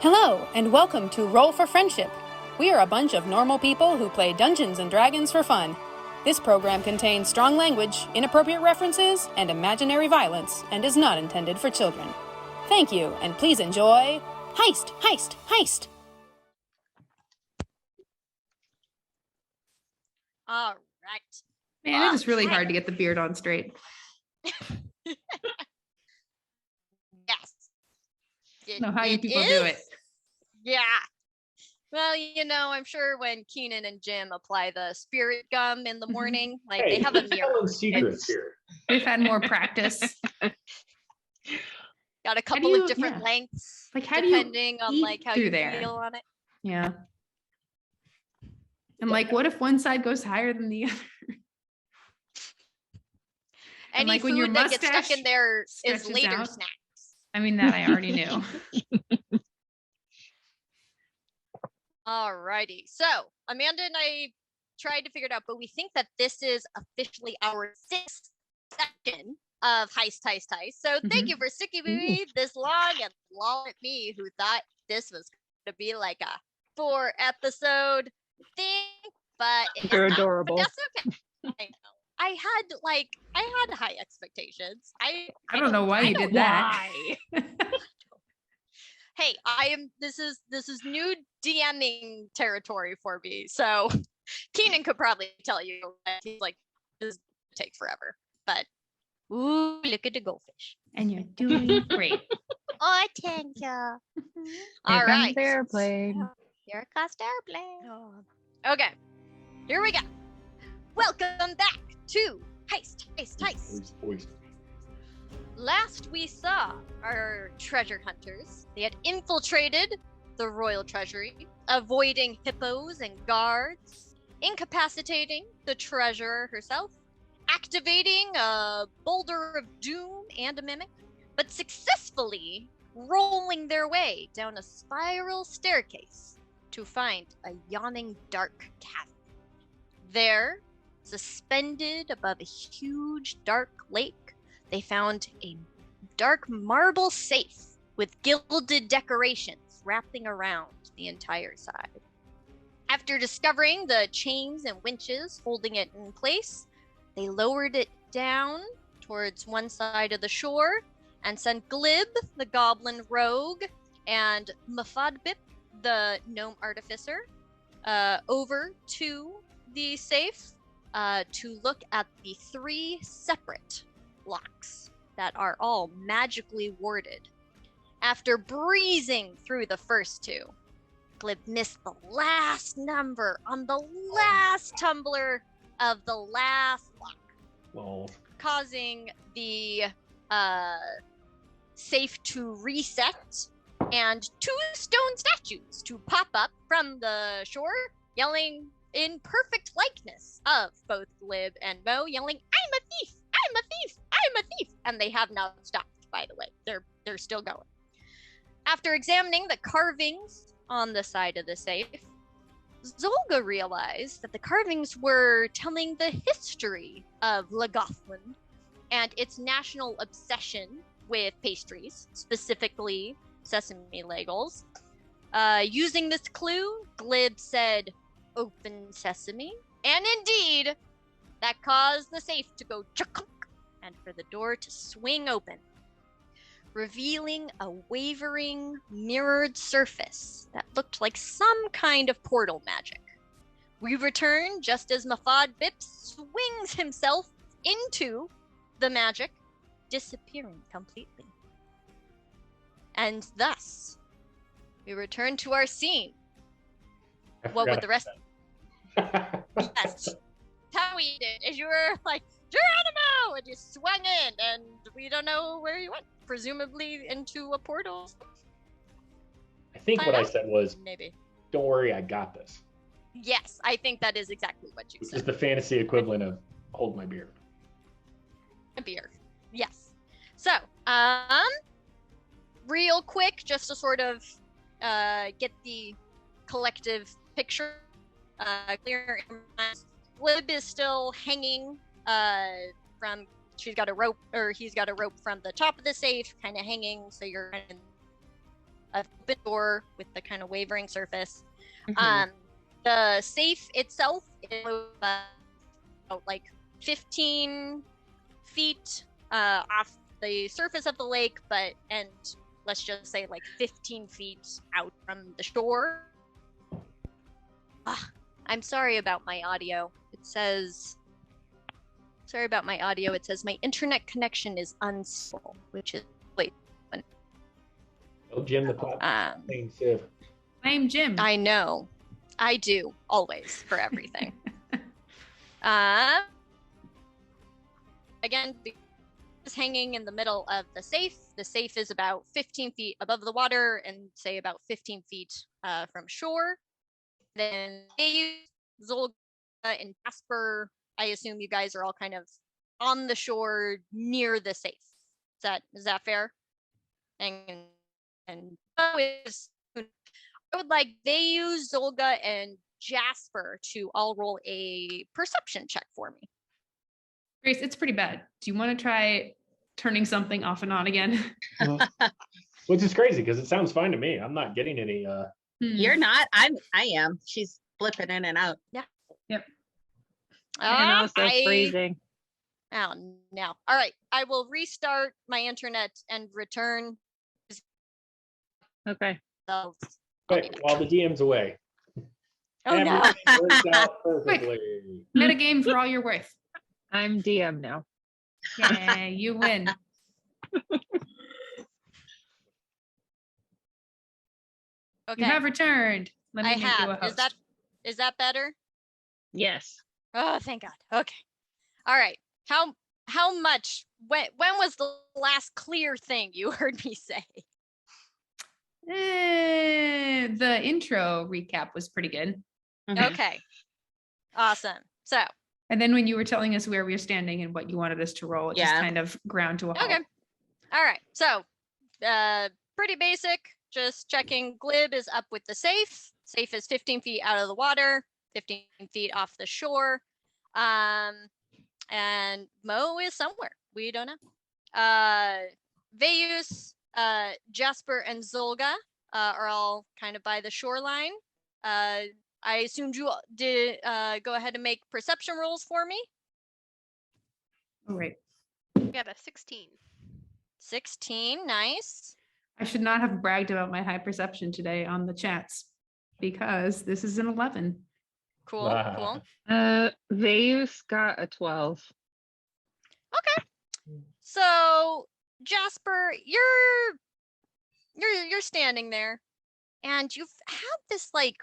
Hello, and welcome to Roll for Friendship. We are a bunch of normal people who play Dungeons and Dragons for fun. This program contains strong language, inappropriate references, and imaginary violence, and is not intended for children. Thank you, and please enjoy Heist, Heist, Heist! All right. Man, it is really hard to get the beard on straight. Yes. I don't know how you people do it. Yeah. Well, I'm sure when Keanon and Jim apply the spirit gum in the morning, they have a mirror. Secrets here. They've had more practice. Got a couple of different lengths, how do you depending on how you feel on it. Yeah. And what if one side goes higher than the other? Any food when your that gets stuck in there is later out. snacks. I mean, that I already knew. Alrighty. So Amanda and I tried to figure it out, but we think that this is officially our 6th session of Heist. So thank you for sticking with me this long and lol at me who thought this was going to be like a 4-episode thing, but you're adorable. But that's okay. I know. I had high expectations. I don't know why you did that. Hey, this is new DMing territory for me. So Keanon could probably tell you that he's this take forever. But ooh, look at the goldfish. And you're doing great. Oh, thank you. All right. Airplane. Here comes the airplane. Oh. Okay. Here we go. Welcome back to Heist. Last we saw our treasure hunters. They had infiltrated the royal treasury, avoiding hippos and guards, incapacitating the treasurer herself, activating a boulder of doom and a mimic, but successfully rolling their way down a spiral staircase to find a yawning dark cavern. There, suspended above a huge dark lake, they found a dark marble safe with gilded decorations wrapping around the entire side. After discovering the chains and winches holding it in place, they lowered it down towards one side of the shore and sent Glib, the goblin rogue, and Mofodbip, the gnome artificer, over to the safe to look at the 3 separate locks that are all magically warded. After breezing through the first 2, Glib missed the last number on the last tumbler of the last lock, causing the safe to reset and 2 stone statues to pop up from the shore, yelling in perfect likeness of both Glib and Mo, yelling, "I'm a thief! I'm a thief! I'm a thief!" And they have now stopped, by the way. They're still going. After examining the carvings on the side of the safe, Zolga realized that the carvings were telling the history of Goblin and its national obsession with pastries, specifically sesame ladles. Using this clue, Glib said, "Open sesame," and indeed, that caused the safe to go chunk and for the door to swing open, revealing a wavering, mirrored surface that looked like some kind of portal magic. We return just as Mofodbip swings himself into the magic, disappearing completely. And thus, we return to our scene. What would the rest? Yes. How we did is you were like, "Geronimo!" and you swung in, and we don't know where you went. Presumably into a portal. I think what I said was, maybe. "Don't worry, I got this." Yes, I think that is exactly what you Which said. is the fantasy equivalent of "hold my beer." A beer. Yes. So, real quick, just to sort of get the collective picture clear. Glib is still hanging from. She's got a rope, or he's got a rope from the top of the safe, kind of hanging. So you're open door with the kind of wavering surface. Mhm. The safe itself is about like 15 feet off the surface of the lake, and let's just say like 15 feet out from the shore. I'm sorry about my audio. It says my internet connection is unstable, which is Oh, Jim the Pot. Playing Civ. Blame Jim. I know. I do, always, for everything. Again, it's hanging in the middle of the safe. The safe is about 15 feet above the water and say about 15 feet from shore. Then Zolga and Jasper, I assume you guys are all kind of on the shore near the safe. Is that fair? And I would like Veilleuse, Zolga, and Jasper to all roll a perception check for me. Grace, it's pretty bad. Do you want to try turning something off and on again? Which is crazy because it sounds fine to me. I'm not getting any. You're not. I am. She's flipping in and out. Yeah. Yep. And also freezing. Oh, no. All right. I will restart my internet and return. Okay. Wait, while the DM's away. Oh, no. Everything works out perfectly. Metagame for all you're worth. I'm DM now. Yeah, you win. Okay. You have returned. Let me I make you a have. host. Is that better? Yes. Oh, thank God. Okay. All right. How much? When was the last clear thing you heard me say? The intro recap was pretty good. Okay. Awesome. So. And then when you were telling us where we were standing and what you wanted us to roll, it just kind of ground to a halt. Okay. All right. So, pretty basic. Just checking. Glib is up with the safe. Safe is 15 feet out of the water, 15 feet off the shore. And Mo is somewhere. We don't know. Veilleuse, Jasper, and Zolga are all kind of by the shoreline. I assumed you did go ahead and make perception rolls for me. All right. Got a 16. 16, nice. I should not have bragged about my high perception today on the chats because this is an 11. Cool, Wow. cool. Veilleuse got a 12. Okay. So, Jasper, you're standing there, and you've had this like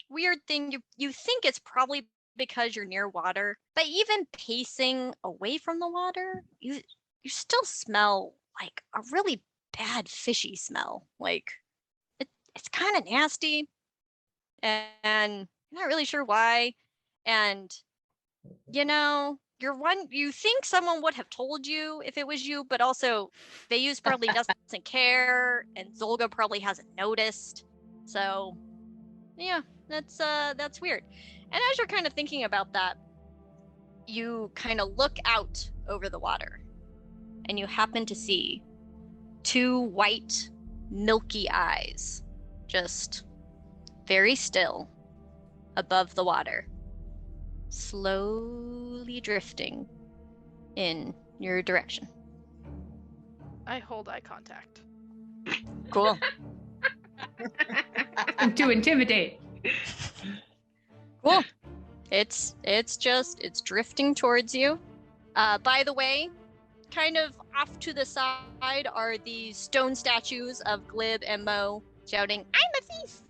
weird thing. You think it's probably because you're near water, but even pacing away from the water, you still smell like a really bad fishy smell. Like it's kind of nasty, and you're not really sure why. And you think someone would have told you if it was you, but also Veilleuse probably doesn't care, and Zolga probably hasn't noticed. So yeah, that's weird. And as you're kind of thinking about that, you kind of look out over the water, and you happen to see two white, milky eyes, just very still above the water, slowly drifting in your direction. I hold eye contact. Cool. To intimidate. Cool. It's drifting towards you. By the way, kind of off to the side are these stone statues of Glib and Mo shouting, "I'm a thief!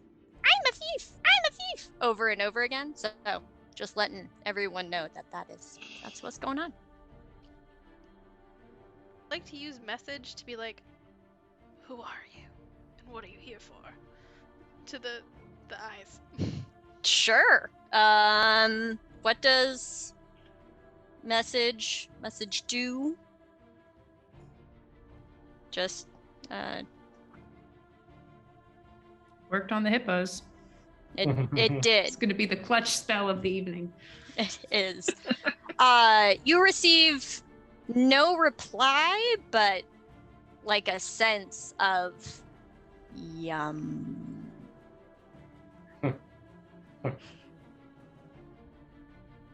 I'm a thief! I'm a thief!" over and over again. So just letting everyone know that's what's going on. I'd like to use message to be like, "Who are you? And what are you here for?" To the eyes. Sure. What does message do? Just Worked on the hippos. it did. It's going to be the clutch spell of the evening. It is. You receive no reply, but like a sense of Yum.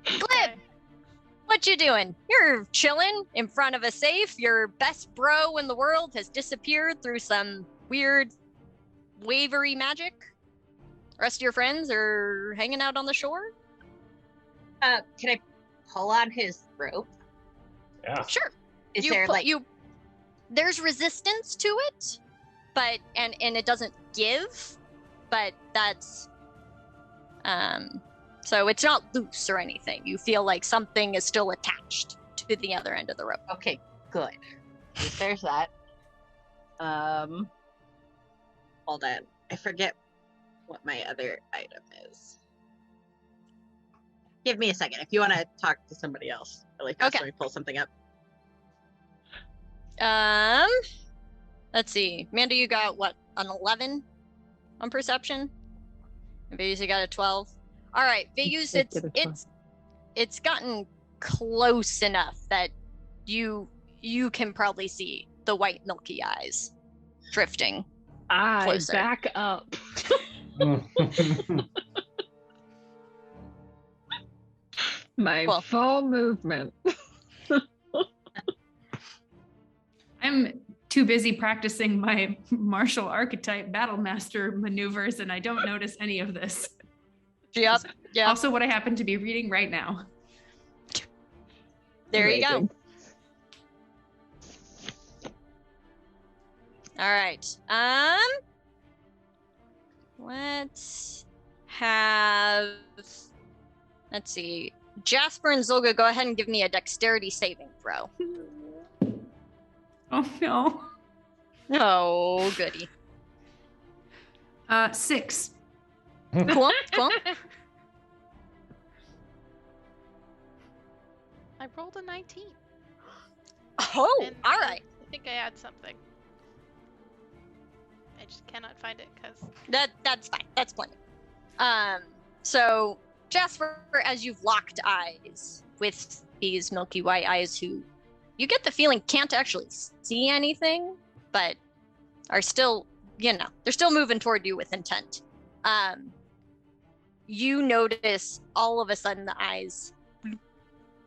Glib, what you doing? You're chilling in front of a safe. Your best bro in the world has disappeared through some weird wavery magic. Rest of your friends are hanging out on the shore? Can I pull on his rope? Yeah. Sure. Is there like there's resistance to it, but and it doesn't give, but that's so it's not loose or anything. You feel like something is still attached to the other end of the rope. okay, good. There's that. Hold on. I forget what my other item is. Give me a second. If you want to talk to somebody else really fast, Okay. let me pull something up. Let's see. Amanda, you got what, an 11 on perception? And Veilleuse, you got a 12. All right, Veilleuse, it's gotten close enough that you can probably see the white milky eyes drifting closer. Back up. My Cool. full movement. I'm too busy practicing my martial archetype battle master maneuvers, and I don't notice any of this. Yep. Also, what I happen to be reading right now. There you go. Amazing. All right. Let's see. Jasper and Zolga, go ahead and give me a dexterity saving throw. Oh no. Oh, goody. 6. Cool. I rolled a 19. Oh, And all right. I think I had something. I just cannot find it because That's fine. That's plenty. So Jasper, as you've locked eyes with these milky white eyes, who you get the feeling can't actually see anything, but are still, they're still moving toward you with intent. You notice all of a sudden the eyes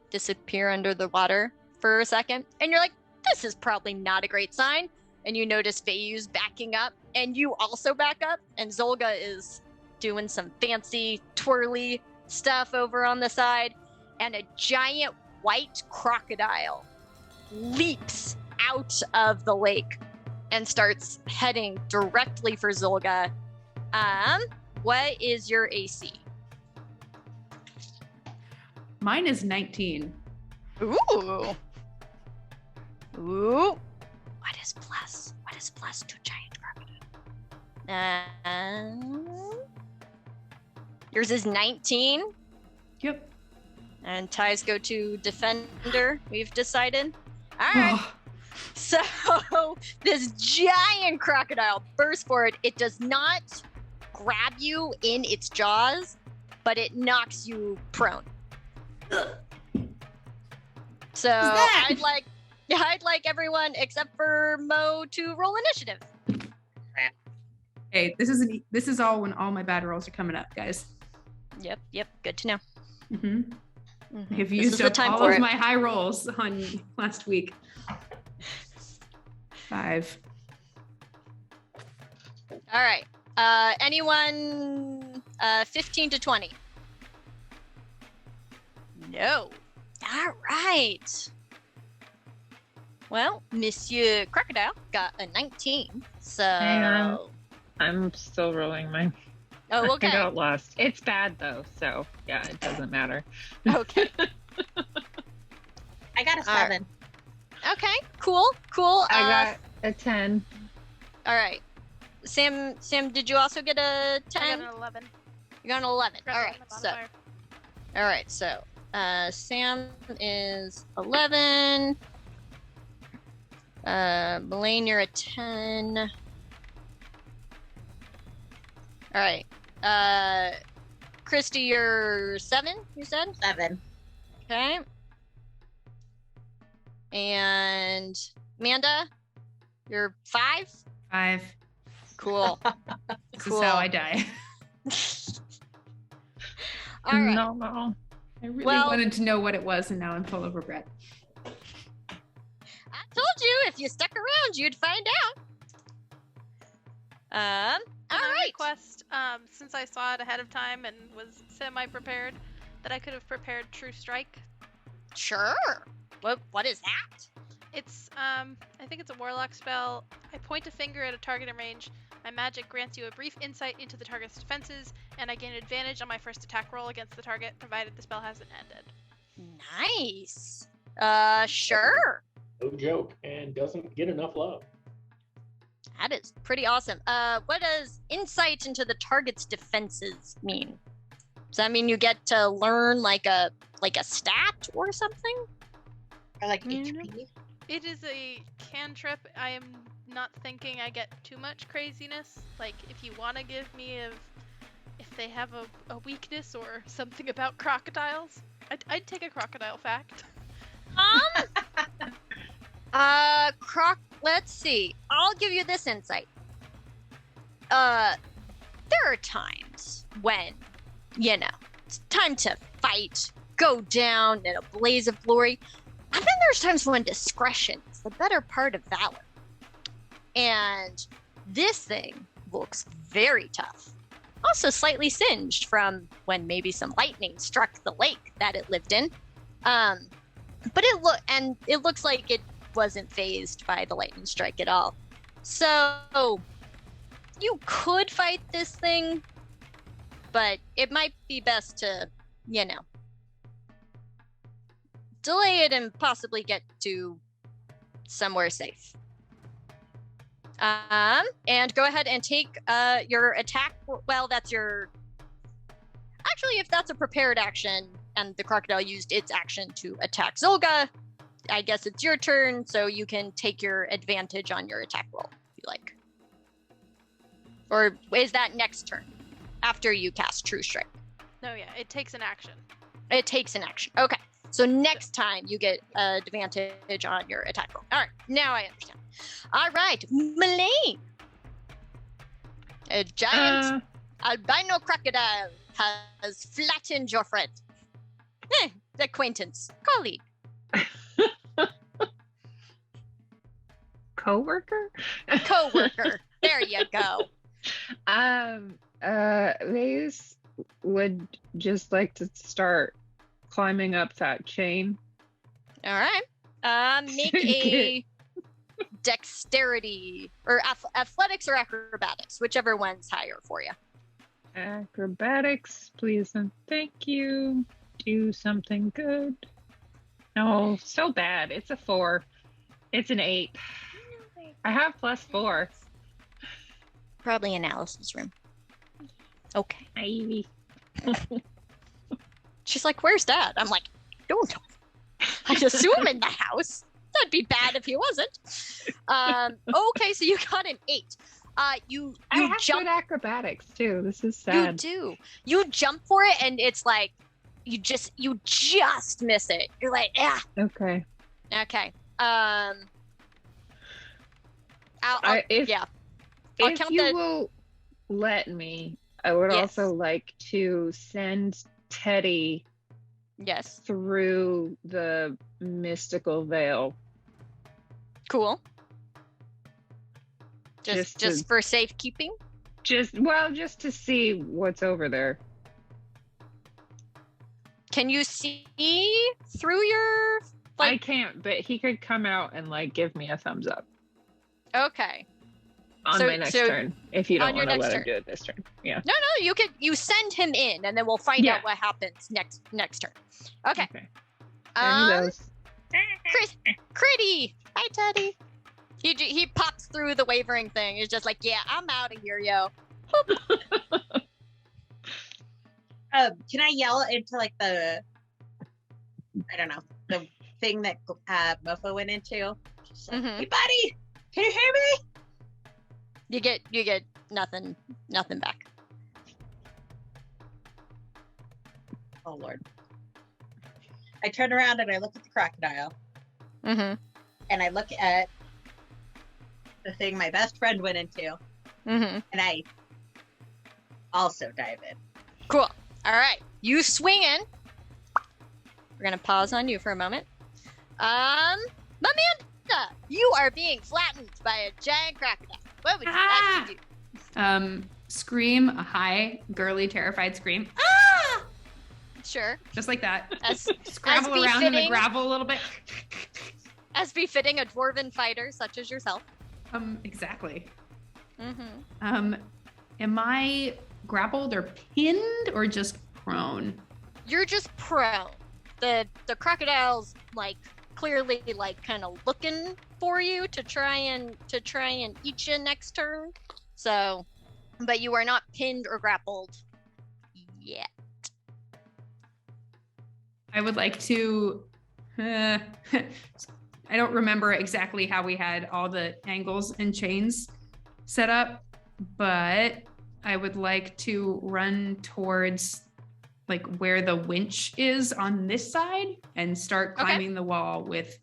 disappear under the water for a second, and you're like, this is probably not a great sign. And you notice Veilleuse backing up, and you also back up, and Zolga is doing some fancy twirly stuff over on the side, and a giant white crocodile leaps out of the lake and starts heading directly for Zolga. What is your AC? Mine is 19. Ooh. What is plus? What is plus to giant crocodile? Yours is 19. Yep. And ties go to defender, we've decided. All right. Oh, So this giant crocodile bursts forward. It does not grab you in its jaws, but it knocks you prone. So I'd like everyone except for Mo to roll initiative. hey, this is all when all my bad rolls are coming up, guys. Yep. Good to know. Mm-hmm. Mhm. I've This used is the up time all for of it. my high rolls on last week. 5. All right. Anyone 15 to 20? No. All right. Well, Monsieur Crocodile got a 19. So. Hang on. I'm still rolling mine. Oh, I okay. got lost. It's bad though, so yeah, it doesn't matter. Okay. I got a All right. 7. Okay. Cool. I got a 10. All right. Sam, did you also get a I 10? got an 11. You got an 11. Got All that right. on the So. modifier. All right. So. Sam is 11. Melaine, you're a 10. All right. Christy, you're 7, you said? 7. Okay. And Amanda, you're 5? 5. Cool. This is how I die. All right. No. I really Well- wanted to know what it was, and now I'm full of regret. I told you if you stuck around, you'd find out. All Can I right. request, since I saw it ahead of time and was semi-prepared, that I could have prepared True Strike. Sure. What is that? It's, I think it's a Warlock spell. I point a finger at a target in range. My magic grants you a brief insight into the target's defenses, and I gain advantage on my first attack roll against the target, provided the spell hasn't ended. Nice. Sure. No joke, and doesn't get enough love. That is pretty awesome. What does insight into the target's defenses mean? Does that mean you get to learn like a stat or something? Or like Mm. HP. It is a cantrip. I am not thinking I get too much craziness. Like, if you want to give me if they have a weakness or something about crocodiles, I'd take a crocodile fact. Let's see. I'll give you this insight. There are times when, it's time to fight, go down in a blaze of glory. And then there's times when discretion is the better part of valor. And this thing looks very tough. Also slightly singed from when maybe some lightning struck the lake that it lived in. But it looks like it wasn't phased by the lightning strike at all. So you could fight this thing, but it might be best to, delay it and possibly get to somewhere safe. And go ahead and take your attack. Well, that's your... Actually, if that's a prepared action and the crocodile used its action to attack Zolga, I guess it's your turn, so you can take your advantage on your attack roll, if you like. Or is that next turn? After you cast True Strike. No, yeah, it takes an action. It takes an action. Okay. So next time you get advantage on your attack roll. All right. Now I understand. All right. Melaine. A giant albino crocodile has flattened your friend. Acquaintance. Colleague. Co-worker? Co-worker. There you go. Veilleuse would just like to start climbing up that chain. All right. Make a dexterity or athletics or acrobatics, whichever one's higher for you. Acrobatics, please and thank you. Do something good. No, so bad. It's a 4. It's an 8. I have +4. Probably analysis room. Okay. Ivy. She's like, where's Dad? I'm like, don't tell me. I'd assume in the house. That'd be bad if he wasn't. Okay, so you got an 8. You I have jump. good acrobatics too. This is sad. You do. You jump for it, and it's like you just miss it. You're like, yeah. Okay. Okay. If I'll count you the. will let me, I would Yes. also like to send Teddy Yes. through the mystical veil. Cool. Just Just to- for safekeeping. Just to see what's over there. Can you see through your? I can't, but he could come out and like give me a thumbs up Okay. on So- my next so turn. If you on don't your want to next let him turn. do it this turn. Yeah. No, you send him in, and then we'll find Yeah. out what happens next turn. Okay. There he goes. Critty. Hi, Teddy. He pops through the wavering thing. He's just like, yeah, I'm out of here, yo. Can I yell into like the, I don't know, the thing that Mofo went into? Just like, Mhm. hey buddy, can you hear me? You get nothing back. Oh Lord. I turn around and I look at the crocodile Mm-hmm. and I look at the thing my best friend went into Mm-hmm. And I also dive in. Cool. All right. You swing in. We're going to pause on you for a moment. Amanda, you are being flattened by a giant crocodile. What would you like to do? Scream a high, girly, terrified scream. Ah! Sure. Just like that. as Scrabble around in the befitting- gravel a little bit. As befitting a dwarven fighter such as yourself. Exactly. Mm-hmm. Am I grappled or pinned or just prone? You're just prone. The crocodile's like clearly like kind of looking for you to try and eat you next turn. So, but you are not pinned or grappled yet. I would like to. I don't remember exactly how we had all the angles and chains set up, but I would like to run towards like where the winch is on this side and start climbing the wall with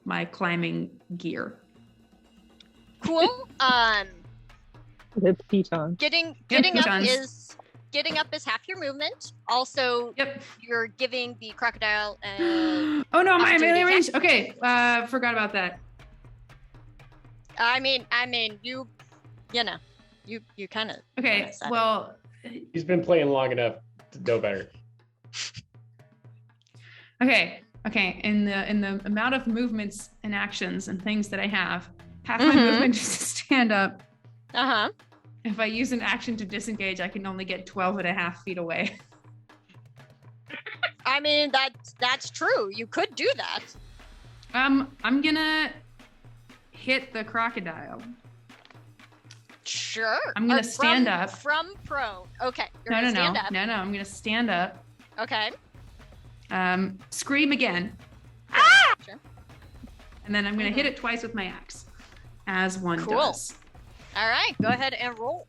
my climbing gear. Cool. With pitons. Getting pitons. up is half your movement. Also, Yep. you're giving the crocodile. Oh no, my opportunity melee range. attack. Okay, forgot about that. I mean, you kind of. Okay, well, He's been playing long enough to know better. okay. In the amount of movements and actions and things that I have, half my movement is to stand up. Uh-huh. If I use an action to disengage, I can only get 12 and a half feet away. I mean, that's true. You could do that. I'm gonna hit the crocodile. Sure. I'm gonna Or stand up. From prone. Okay. You're No, gonna stand up. no. I'm gonna stand up. Okay. Scream again. Sure. And then I'm gonna hit it twice with my axe, as one Cool. does. All right. Go ahead and roll.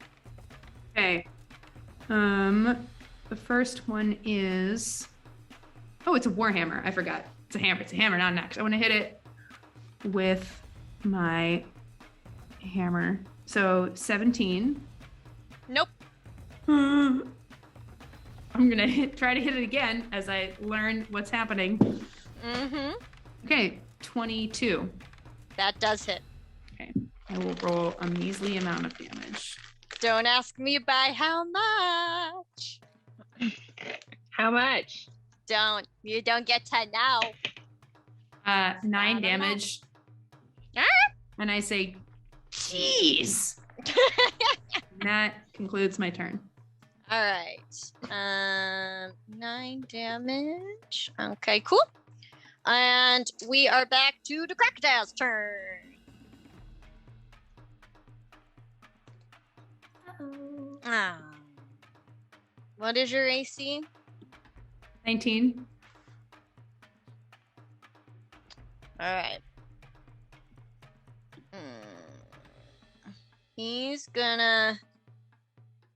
Okay. The first one is. Oh, it's a warhammer. I forgot. It's a hammer. It's a hammer, not an axe. I want to hit it with my hammer. So 17. Nope. I'm gonna try to hit it again as I learn what's happening. Mm-hmm. Okay, 22. That does hit. Okay, I will roll a measly amount of damage. Don't ask me by how much. How much? You don't get to know. 9 damage. Ah! And I say, jeez. And that concludes my turn. All right. 9 damage. Okay, cool. And we are back to the crocodile's turn. Ah. What is your AC? 19. All right. He's gonna.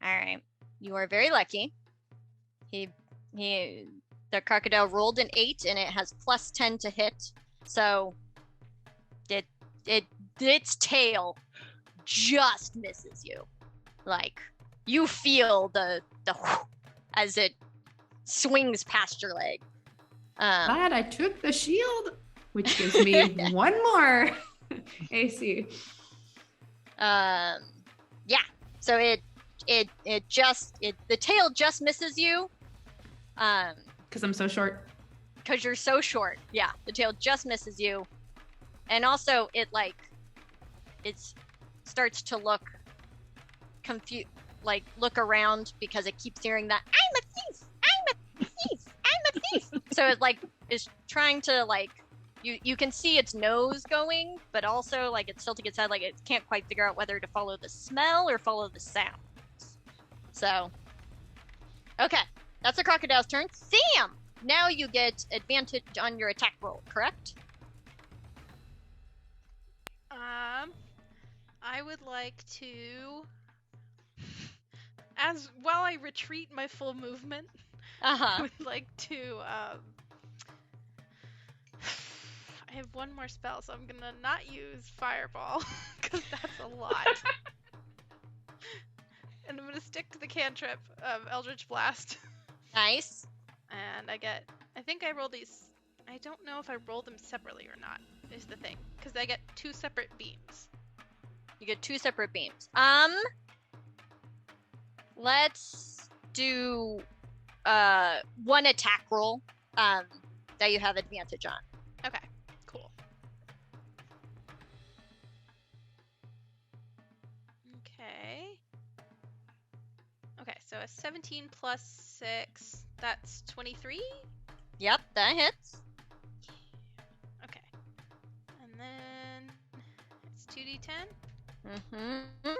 All right. You are very lucky. The crocodile rolled an 8 and it has plus 10 to hit. So its tail just misses you. Like you feel the as it swings past your leg. Glad I took the shield, which gives me one more AC. Yeah. So the tail just misses you. Because I'm so short. Because you're so short. Yeah, the tail just misses you. And also it starts to look confused, like look around because it keeps hearing that I'm a thief, I'm a thief, I'm a thief. So it is trying to you can see its nose going, but also it's tilting its head, it can't quite figure out whether to follow the smell or follow the sound. So, okay, that's the crocodile's turn. Sam, now you get advantage on your attack roll, correct? I would like to, while I retreat my full movement, I would like to, I have one more spell, so I'm gonna not use Fireball, because that's a lot. stick the cantrip of Eldritch Blast. Nice. And I think I roll these. I don't know if I roll them separately or not, is the thing. Because I get 2 separate beams. You get 2 separate beams. Let's do one attack roll that you have advantage on. Okay, cool. Okay, so a 17 plus 6, that's 23? Yep, that hits. Okay. And then it's 2d10. Mm-hmm.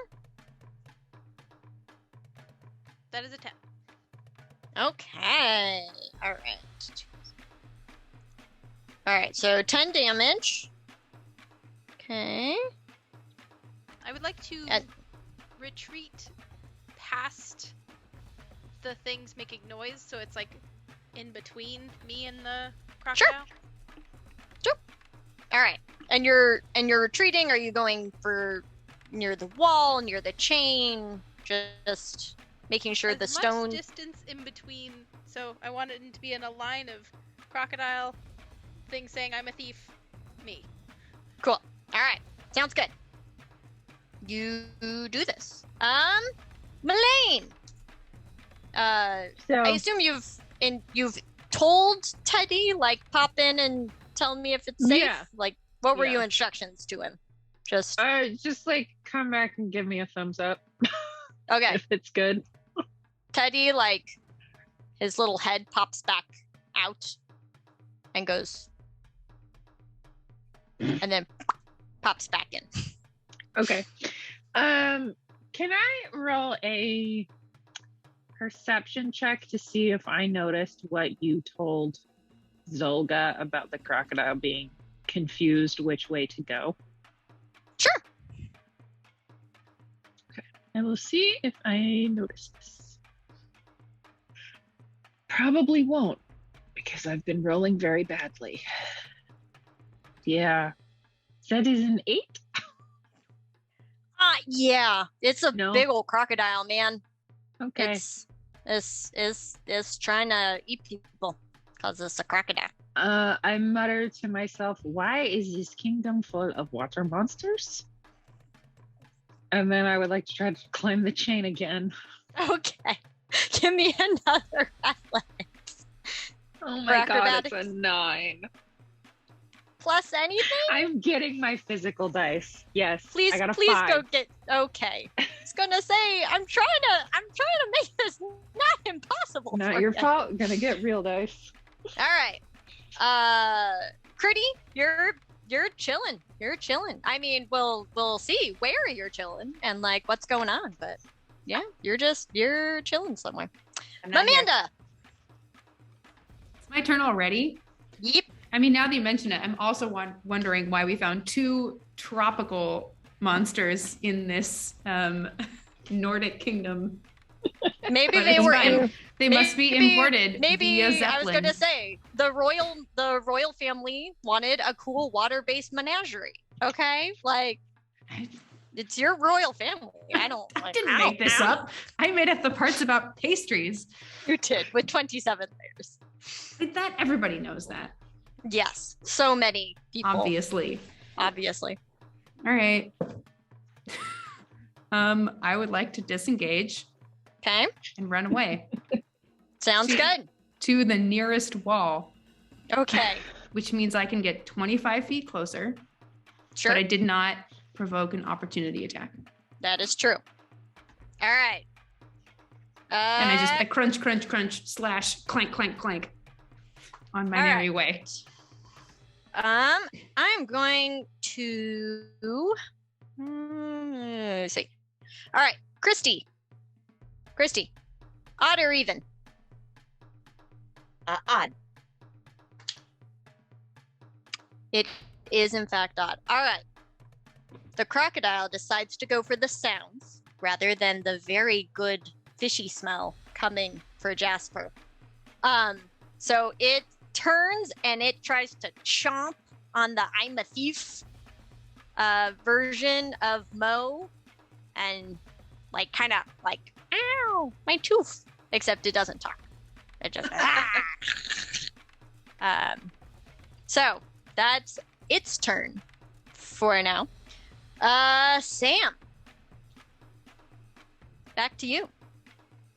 That is a 10. Okay. Alright, so 10 damage. Okay. I would like to retreat past the things making noise, so it's like in between me and the crocodile. Sure. Alright. And you're retreating? Are you going for near the wall, near the chain? Just making sure the stone... As much distance in between, so I want it to be in a line of crocodile things saying I'm a thief, me. Cool. Alright. Sounds good. You do this. Melaine! So I assume you've told Teddy, like, pop in and tell me if it's safe? Yeah. Like, what were Yeah. your instructions to him? Just... just like come back and give me a thumbs up Okay. if it's good. Teddy, like, his little head pops back out and goes... and then pops back in. Okay. Can I roll a perception check to see if I noticed what you told Zolga about the crocodile being confused which way to go? Sure. Okay. I will see if I notice this. Probably won't, because I've been rolling very badly. Yeah. That is an 8? Yeah. It's a No. big old crocodile, man. Okay. It's trying to eat people because it's a crocodile. I muttered to myself, why is this kingdom full of water monsters? And then I would like to try to climb the chain again. Okay. Give me another athletics. Oh my god, it's a Acrobatics. 9. Plus anything? I'm getting my physical dice. Yes. Please, I got a please 5. go get. Okay. I was gonna say I'm trying to make this not impossible. Not for your you. fault. Gonna get real dice. All right. Critty, you're chilling. You're chilling. I mean, we'll see where you're chilling and like what's going on, but yeah, you're chilling somewhere. I'm not here. Amanda. It's my turn already. Yep. I mean, now that you mention it, I'm also wondering why we found 2 tropical monsters in this Nordic kingdom. Maybe But they it's were. fine. They must be imported Maybe via I was Zeppelin. gonna say the royal family wanted a cool water-based menagerie. Okay, like it's your royal family. I didn't make this up. I made up the parts about pastries. You did with 27 layers. But that everybody knows that, Yes, so many people. obviously. Obviously. All right. I would like to disengage Okay, and run away sounds good. to the nearest wall, Okay, which means I can get 25 feet closer. sure. But I did not provoke an opportunity attack. That is true. All right. And I crunch, crunch, crunch, slash, clank, clank, clank on my All merry way. I'm going to let's see. All right, Christy, odd or even? Odd. It is in fact odd. All right. The crocodile decides to go for the sounds rather than the very good fishy smell coming for Jasper. So it turns and it tries to chomp on the I'm a thief version of Mo, and like kind of like, ow, my tooth. Except it doesn't talk. It just So that's its turn for now. Sam. Back to you.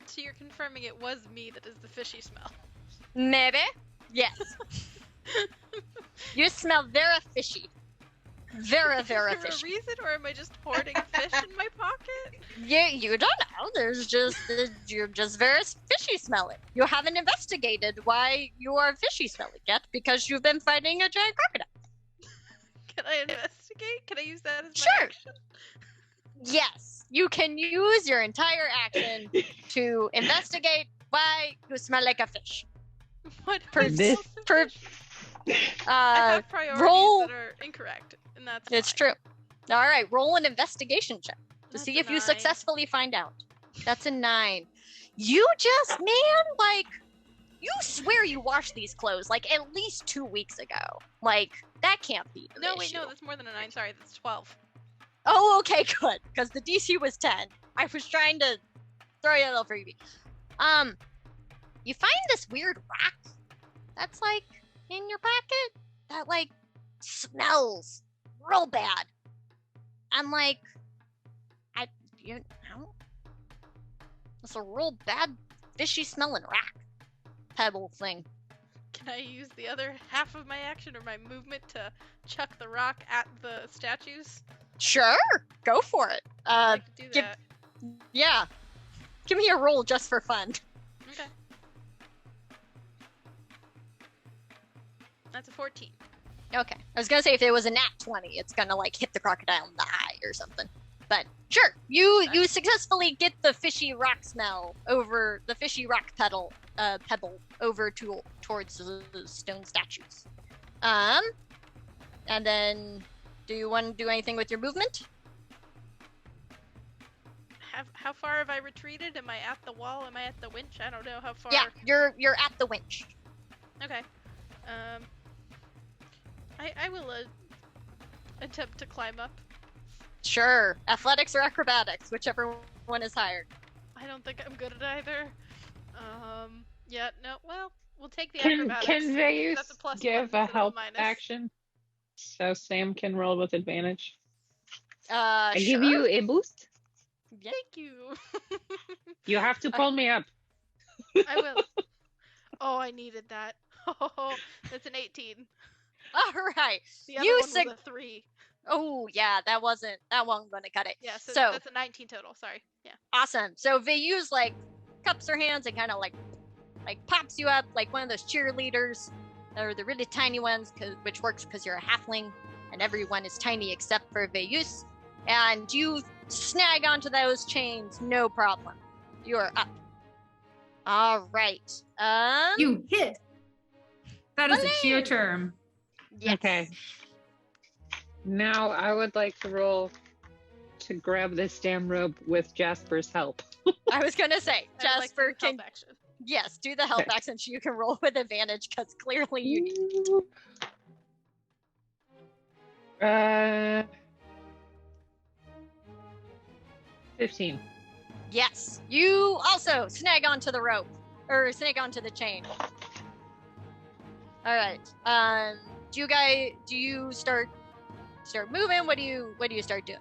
So you're confirming it was me that is the fishy smell. Maybe. Yes. You smell very fishy. Very Is there fishy. a reason, or am I just hoarding fish in my pocket? You don't know. You're just very fishy smelling. You haven't investigated why you are fishy smelling yet because you've been fighting a giant crocodile. Can I investigate? Can I use that as my Sure. action? Yes, you can use your entire action to investigate why you smell like a fish. What? Per- This- per- I have priorities roll- that are incorrect, and that's It's fine. true. All right, roll an investigation check to That's see a if you 9. successfully find out. That's a 9. You just, man, like, you swear you washed these clothes like at least 2 weeks ago. Like, that can't be the No, wait, issue. no, that's more than a 9. Sorry, that's 12. Oh, okay, good. Because the DC was 10. I was trying to throw you a little freebie. You find this weird rock that's like in your pocket that like smells real bad. I'm like, I don't. It's a real bad, fishy smelling rock pebble thing. Can I use the other half of my action or my movement to chuck the rock at the statues? Sure, go for it. I could do give- that. Yeah, give me a roll just for fun. Okay. That's a 14. Okay. I was gonna say if it was a nat 20, it's gonna like hit the crocodile in the eye or something. But sure, you successfully get the fishy rock smell over the fishy rock pebble over towards the stone statues. And then do you want to do anything with your movement? How far have I retreated? Am I at the wall? Am I at the winch? I don't know how far. Yeah, you're at the winch. Okay. I will attempt to climb up. Sure. Athletics or acrobatics, whichever one is higher. I don't think I'm good at either. Yeah, no, well, we'll take the Can acrobatics. Veilleuse That's a plus give one a instead of help minus. action so Sam can roll with advantage? I Sure. give you a boost. Yeah. Thank you. You have to pull me up. I will. Oh, I needed that. Oh, that's an 18. All right. The other You one was a 3. Oh yeah, that wasn't gonna cut it. Yeah, so So- that's a 19 total. Sorry. Yeah. Awesome. So Veilleuse like cups her hands and kind of like pops you up like one of those cheerleaders, or the really tiny ones, which works because you're a halfling and everyone is tiny except for Veilleuse, and you snag onto those chains, no problem. You are up. All right. You hit. That is a cheer Melaine. term. Yes. Okay. Now I would like to roll to grab this damn rope with Jasper's help. I was gonna say I would like to Jasper do help can action. yes do the help Okay. action so you can roll with advantage because clearly you 15. Yes, you also snag onto the rope or snag onto the chain. All right. Do you start moving? What do you start doing?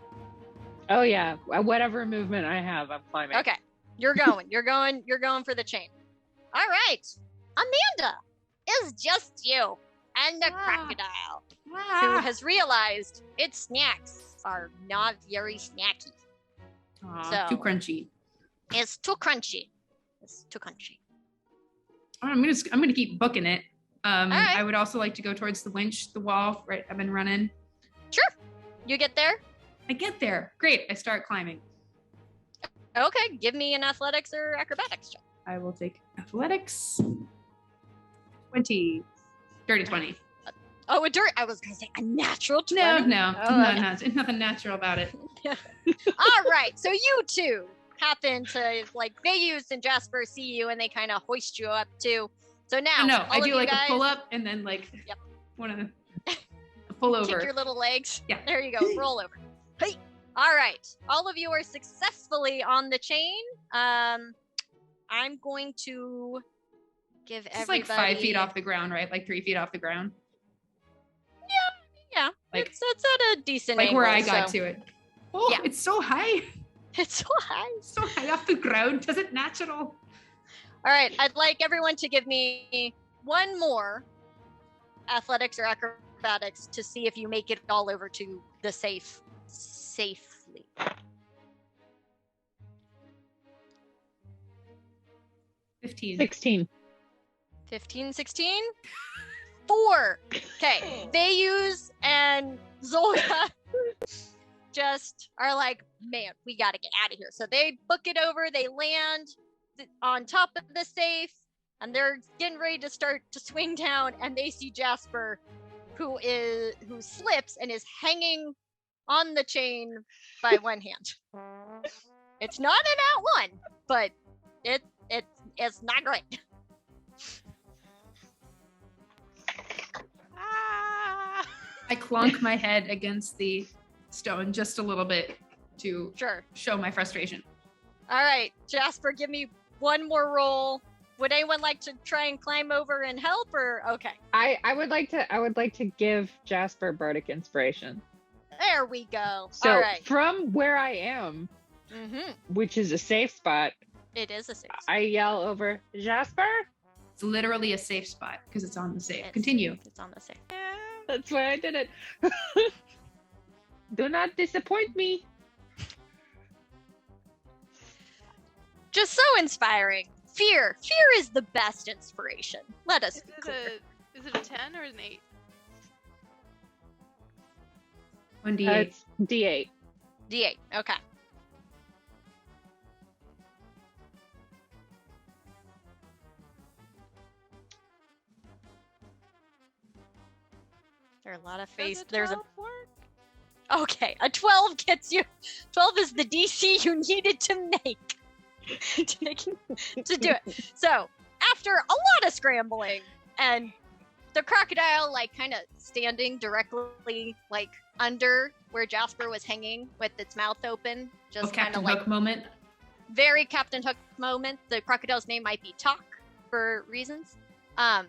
Oh yeah, whatever movement I have, I'm climbing. Okay, you're going. You're going for the chain. All right, Amanda, it's just you and the crocodile who has realized its snacks are not very snacky. Aw, too So- crunchy. It's too crunchy. It's too crunchy. I'm gonna keep booking it. right. I would also like to go towards the winch, the wall. Right, I've been running. Sure. You get there. I get there. Great. I start climbing. Okay, give me an athletics or acrobatics check. I will take athletics. 20. Dirty 20. Oh, I was gonna say a natural 20. No, Oh, nothing natural about it. All right, so you two happen to like Veilleuse and Jasper see you, and they kind of hoist you up too. So now, No, all I of do you like guys, a pull up and then like Yep. one of the a pull kick over. your little legs. Yeah. There you go. Roll over. Hey. All right. All of you are successfully on the chain. I'm going to give It's everybody... like 5 feet off the ground, right? Like 3 feet off the ground. Yeah. Like- it's at a decent Like angle, where I got so- to it. Oh, Yeah. it's so high. It's so high. So high off the ground. Does it natural? All right. I'd like everyone to give me one more athletics or acrobatics to see if you make it all over to the safely. 15. 16. 15, 16? 4. Okay. Veilleuse and Zolga just are like, man, we gotta get out of here. So they book it over, they land on top of the safe, and they're getting ready to start to swing down, and they see Jasper, who slips and is hanging on the chain by one hand. It's not an @1, but it's not great. Ah! I clonk my head against the stone just a little bit to Sure. show my frustration. All right, Jasper, give me one more roll. Would anyone like to try and climb over and help, or okay? I would like to give Jasper bardic inspiration. There we go. So All right. from where I am, which is a safe spot, It is a 6. I yell over, Jasper? It's literally a safe spot because it's on the safe. It's- Continue. It's on the 6. That's why I did it. Do not disappoint me. Just so inspiring. Fear is the best inspiration. Let us be clear. Is it a 10 or an 8? 1d8. It's D8. D8. Okay. There are a lot of Does There's a 12 work? Okay, a 12 gets you. 12 is the DC you needed to make to do it. So, after a lot of scrambling and the crocodile like kind of standing directly like under where Jasper was hanging with its mouth open, just kind Captain of like Hook moment. very Captain Hook moment. The crocodile's name might be Talk for reasons. If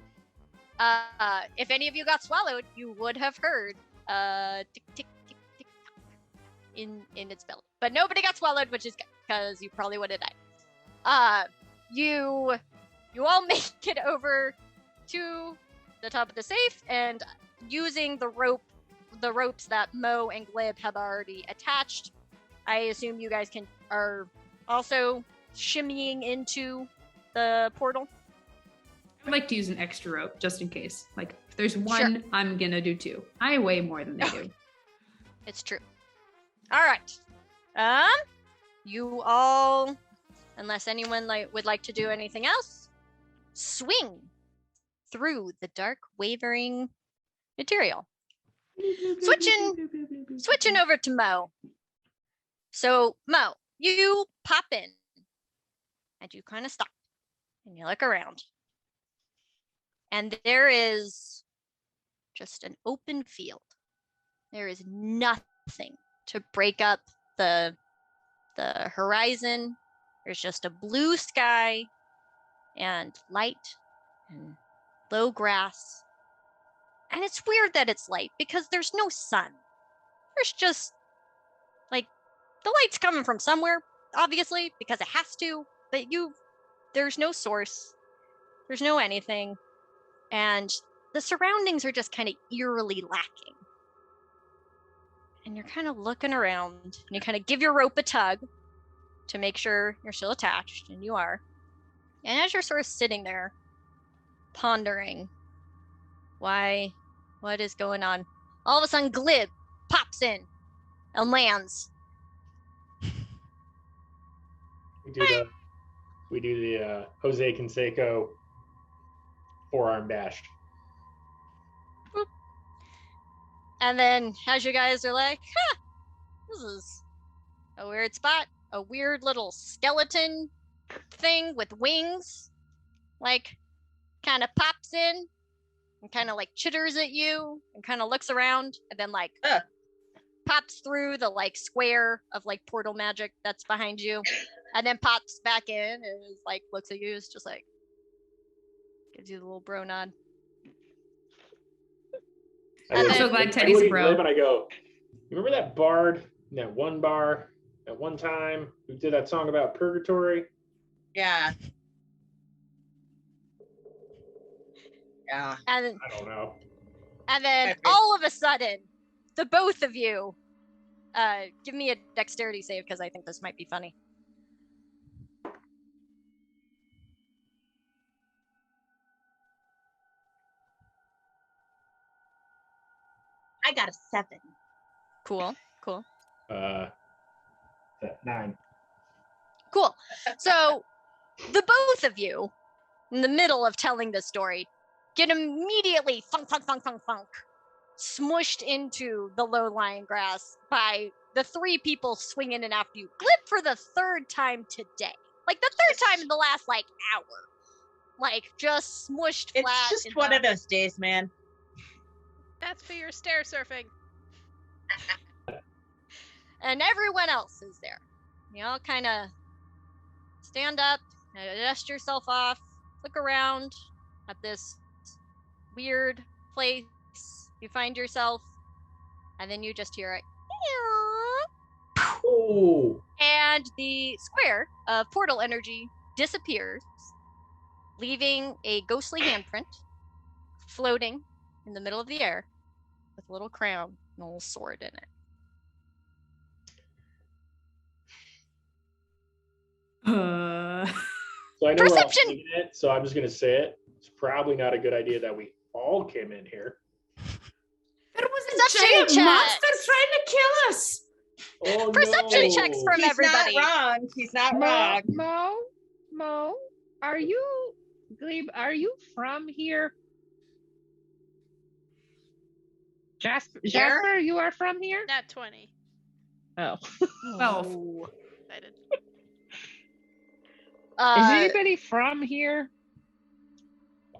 any of you got swallowed, you would have heard tick tick tick tick in its belly. But nobody got swallowed, which is good because you probably would have died. You all make it over to the top of the safe, and using the ropes that Mo and Glib have already attached, I assume you guys are also shimmying into the portal. I'd like to use an extra rope just in case. Like, if there's one, I'm gonna do 2. I weigh more than they do. It's true. All right. You all, unless anyone would like to do anything else, swing through the dark, wavering material. Switching over to Mo. So, Mo, you pop in, and you kind of stop, and you look around. And there is just an open field. There is nothing to break up the horizon. There's just a blue sky and light and low grass. And it's weird that it's light because there's no sun. There's just like the light's coming from somewhere, obviously, because it has to, but there's no source. There's no anything. And the surroundings are just kind of eerily lacking. And you're kind of looking around, and you kind of give your rope a tug to make sure you're still attached, and you are. And as you're sort of sitting there, pondering what is going on, all of a sudden Glib pops in and lands. We do the Jose Canseco forearm dash. Boop. And then as you guys are like, this is a weird spot, a weird little skeleton thing with wings, like kind of pops in and kind of like chitters at you and kind of looks around and then like pops through the like square of like portal magic that's behind you, and then pops back in and is like looks at you, is just like gives you the little bro nod. I'm so glad Teddy's a bro. And I go, you remember that bard in that one bar at one time who did that song about purgatory? Yeah. Yeah. And I don't know. And then all of a sudden, the both of you, give me a dexterity save because I think this might be funny. I got a 7. Cool. 9. Cool. So the both of you, in the middle of telling this story, get immediately funk, smushed into the low-lying grass by the 3 people swinging in after you. Glib for the 3rd time today. Like the 3rd time in the last like hour. Like just smushed flat. It's just one of those days, man. That's for your stair surfing. And everyone else is there. You all kind of stand up, dust yourself off, look around at this weird place you find yourself, and then you just hear it. Oh. And the square of portal energy disappears, leaving a ghostly handprint floating in the middle of the air with a little crown and a little sword in it. So I know Perception. we're all thinking it, so I'm just going to say it. It's probably not a good idea that we all came in here. There was Perception a giant checks. monster trying to kill us. Oh, Perception no. checks from He's everybody. not wrong. He's not wrong. Mo, are you from here? Jasper, you are from here? Nat 20. Oh. 12. Excited. Is anybody from here?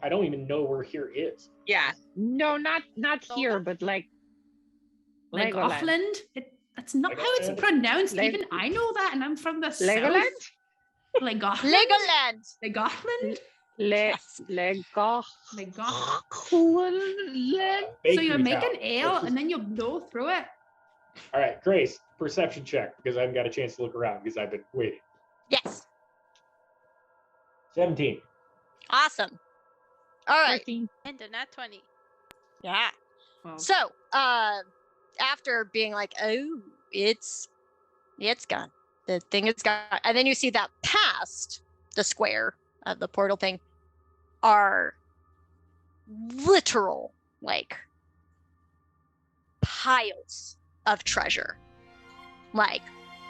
I don't even know where here is. Yeah. No, not here, but like Legoland. Legoland? That's not how it's pronounced. Even I know that, and I'm from the Legoland? south. Legoland? Legoland. Legoland? So you make an ale, and then you blow through it. All right, Grace, perception check, because I haven't got a chance to look around because I've been waiting. Yes. 17. Awesome. All right. 13. And a nat 20. Yeah. Well, So, after being like, oh, it's gone. The thing is gone. And then you see that past the square of the portal thing are literal, like, piles of treasure. Like,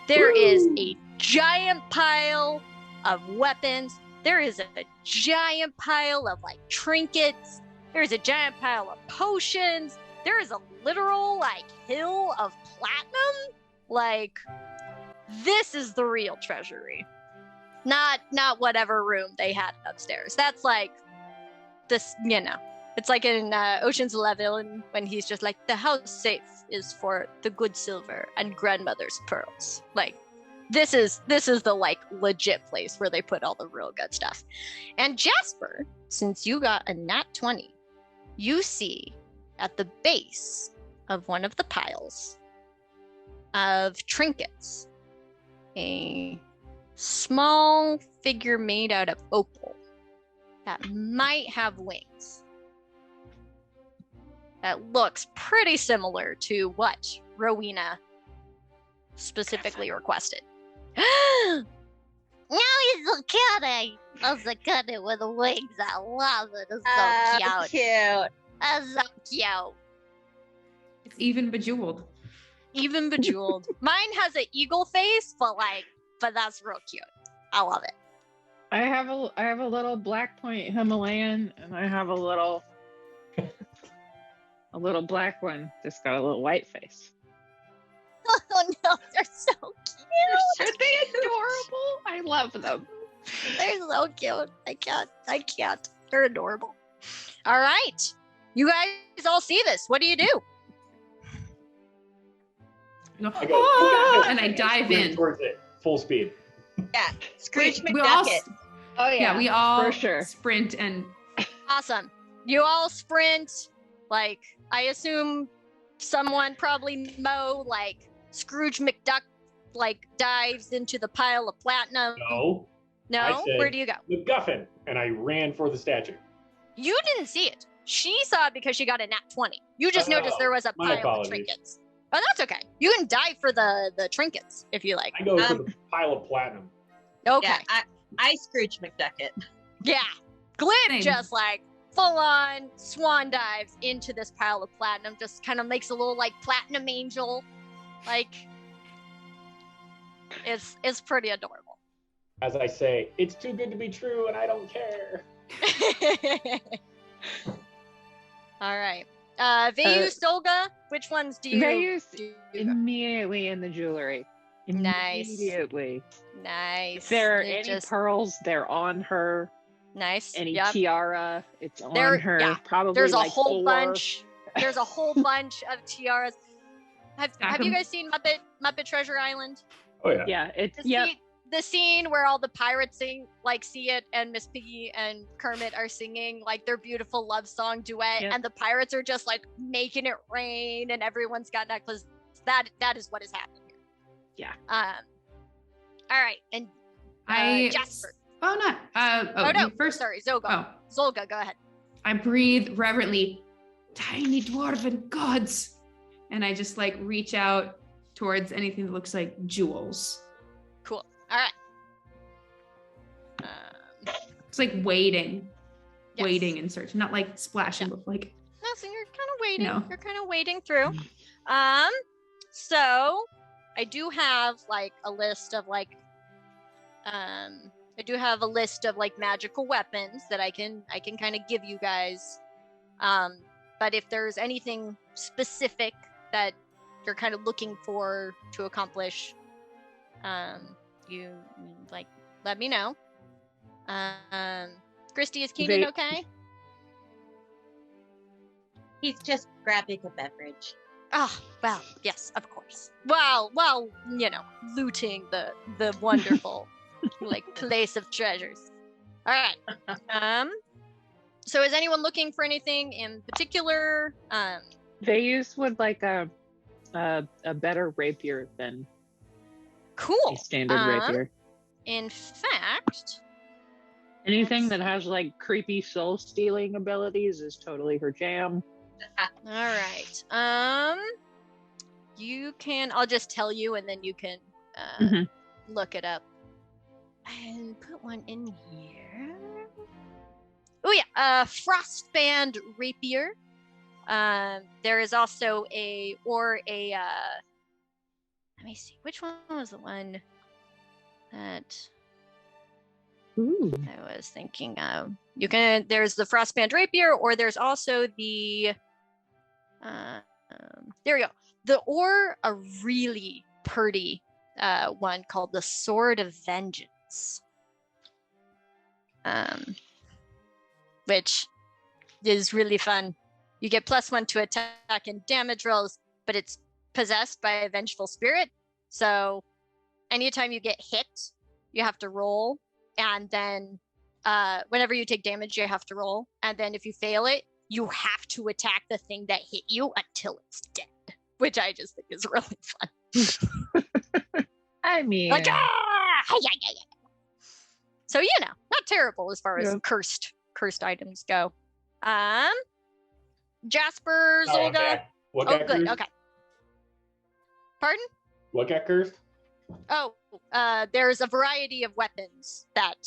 there is a giant pile of weapons. There is a giant pile of, like, trinkets. There's a giant pile of potions. There is a literal, like, hill of platinum. Like, this is the real treasury. Not whatever room they had upstairs. That's like this, you know. It's like in Ocean's 11 when he's just like, the house safe is for the good silver and grandmother's pearls. Like, this is the like legit place where they put all the real good stuff. And Jasper, since you got a nat 20, you see at the base of one of the piles of trinkets a small figure made out of opal that might have wings. That looks pretty similar to what Rowena specifically requested. Now he's so cute. That's a kitty with wings. I love it. It's so cute. Cute. That's so cute. it's even bejeweled. Even bejeweled. Mine has an eagle face, but that's real cute. I love it. I have a little black point Himalayan, and I have a little black one. Just got a little white face. Oh no, they're so cute. Aren't they adorable? I love them. They're so cute. I can't. They're adorable. All right. You guys all see this. What do you do? go, I go, "Ah!" and I dive sprint in. towards it, full speed. Yeah, Scrooge We all, McDucket. Oh yeah, we all for sure. sprint and Awesome. You all sprint. Like, I assume someone, probably Mo, like Scrooge McDuck, like dives into the pile of platinum. No, No? I said- Where do you go? MacGuffin, and I ran for the statue. You didn't see it. She saw it because she got a nat 20. You just noticed there was a my pile apologies. of trinkets. Oh, that's okay. You can dive for the trinkets if you like. I go for the pile of platinum. Okay. Yeah, I Scrooge McDucket. Yeah. Glib Same. just like full on swan dives into this pile of platinum, just kind of makes a little like platinum angel. Like, it's pretty adorable. As I say, it's too good to be true, and I don't care. All right. Veilleuse, Zolga, which ones do you Veilleuse do you go? immediately in the jewelry. Nice. Immediately. Nice. If there are They any just- pearls, they're on her. nice. Any Yep. tiara, it's on There- her. yeah, Probably There's a like whole 4. bunch. There's a whole bunch of tiaras. Have Stack you 'em. guys seen Muppet Treasure Island? Oh yeah. Yeah, it's The scene where all the pirates see it, and Miss Piggy and Kermit are singing like their beautiful love song duet, Yep. and the pirates are just like making it rain, and everyone's got necklaces. That is what is happening here. Yeah. All right, and Jasper. Oh, not. Oh, no, you first. sorry, Zolga. Oh, Zolga, go ahead. I breathe reverently. Tiny dwarven gods, and I just like reach out towards anything that looks like jewels. Cool. All right. It's like wading, Yes. wading in search, not like splashing, but like No, so you're kind of waiting. No. You're kind of wading through. So I do have like a list of like, magical weapons that I can kind of give you guys. But if there's anything specific that you're kind of looking for to accomplish, you like let me know. Christy, is Keanon okay? He's just grabbing a beverage. Oh, well, yes, of course. Well, looting the wonderful like place of treasures. All right. So is anyone looking for anything in particular? Veilleuse would like a better rapier than Cool. a standard rapier. In fact, Anything that has like creepy soul stealing abilities is totally her jam. all right. You can. I'll just tell you, and then you can Mhm. look it up. And put one in here. Oh yeah, frostband rapier. There is also let me see, which one was the one that Ooh. I was thinking of. There's the frostband rapier, or there's also the there we go. A really pretty one called the Sword of Vengeance. Which is really fun. You get +1 to attack and damage rolls, but it's possessed by a vengeful spirit. So anytime you get hit, you have to roll, and then whenever you take damage, you have to roll, and then if you fail it, you have to attack the thing that hit you until it's dead, which I just think is really fun. I mean, Like, so not terrible as far as Yeah. cursed items go. Jasper, Oh, Zolga. okay. What Oh, got good. cursed? Okay. Pardon? What got cursed? Oh, there's a variety of weapons that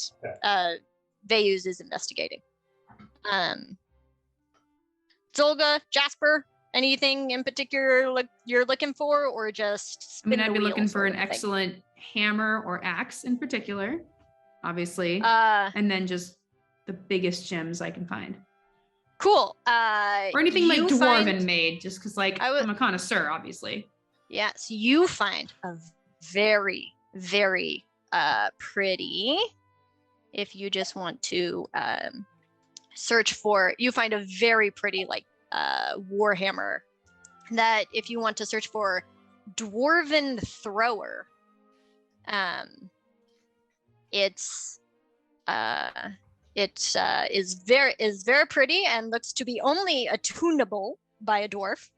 Veilleuse is investigating. Zolga, Jasper, anything in particular you're looking for, or just I mean, spin I'd the be wheel looking for sort an of thing? excellent hammer or axe in particular, obviously, Uh, and then just the biggest gems I can find, cool. or anything like you dwarven find- made, just because like I would- I'm a connoisseur, obviously. Yes, you find a very, very pretty. If you just want to search for, you find a very pretty like warhammer that if you want to search for dwarven thrower. It is very pretty and looks to be only attunable by a dwarf.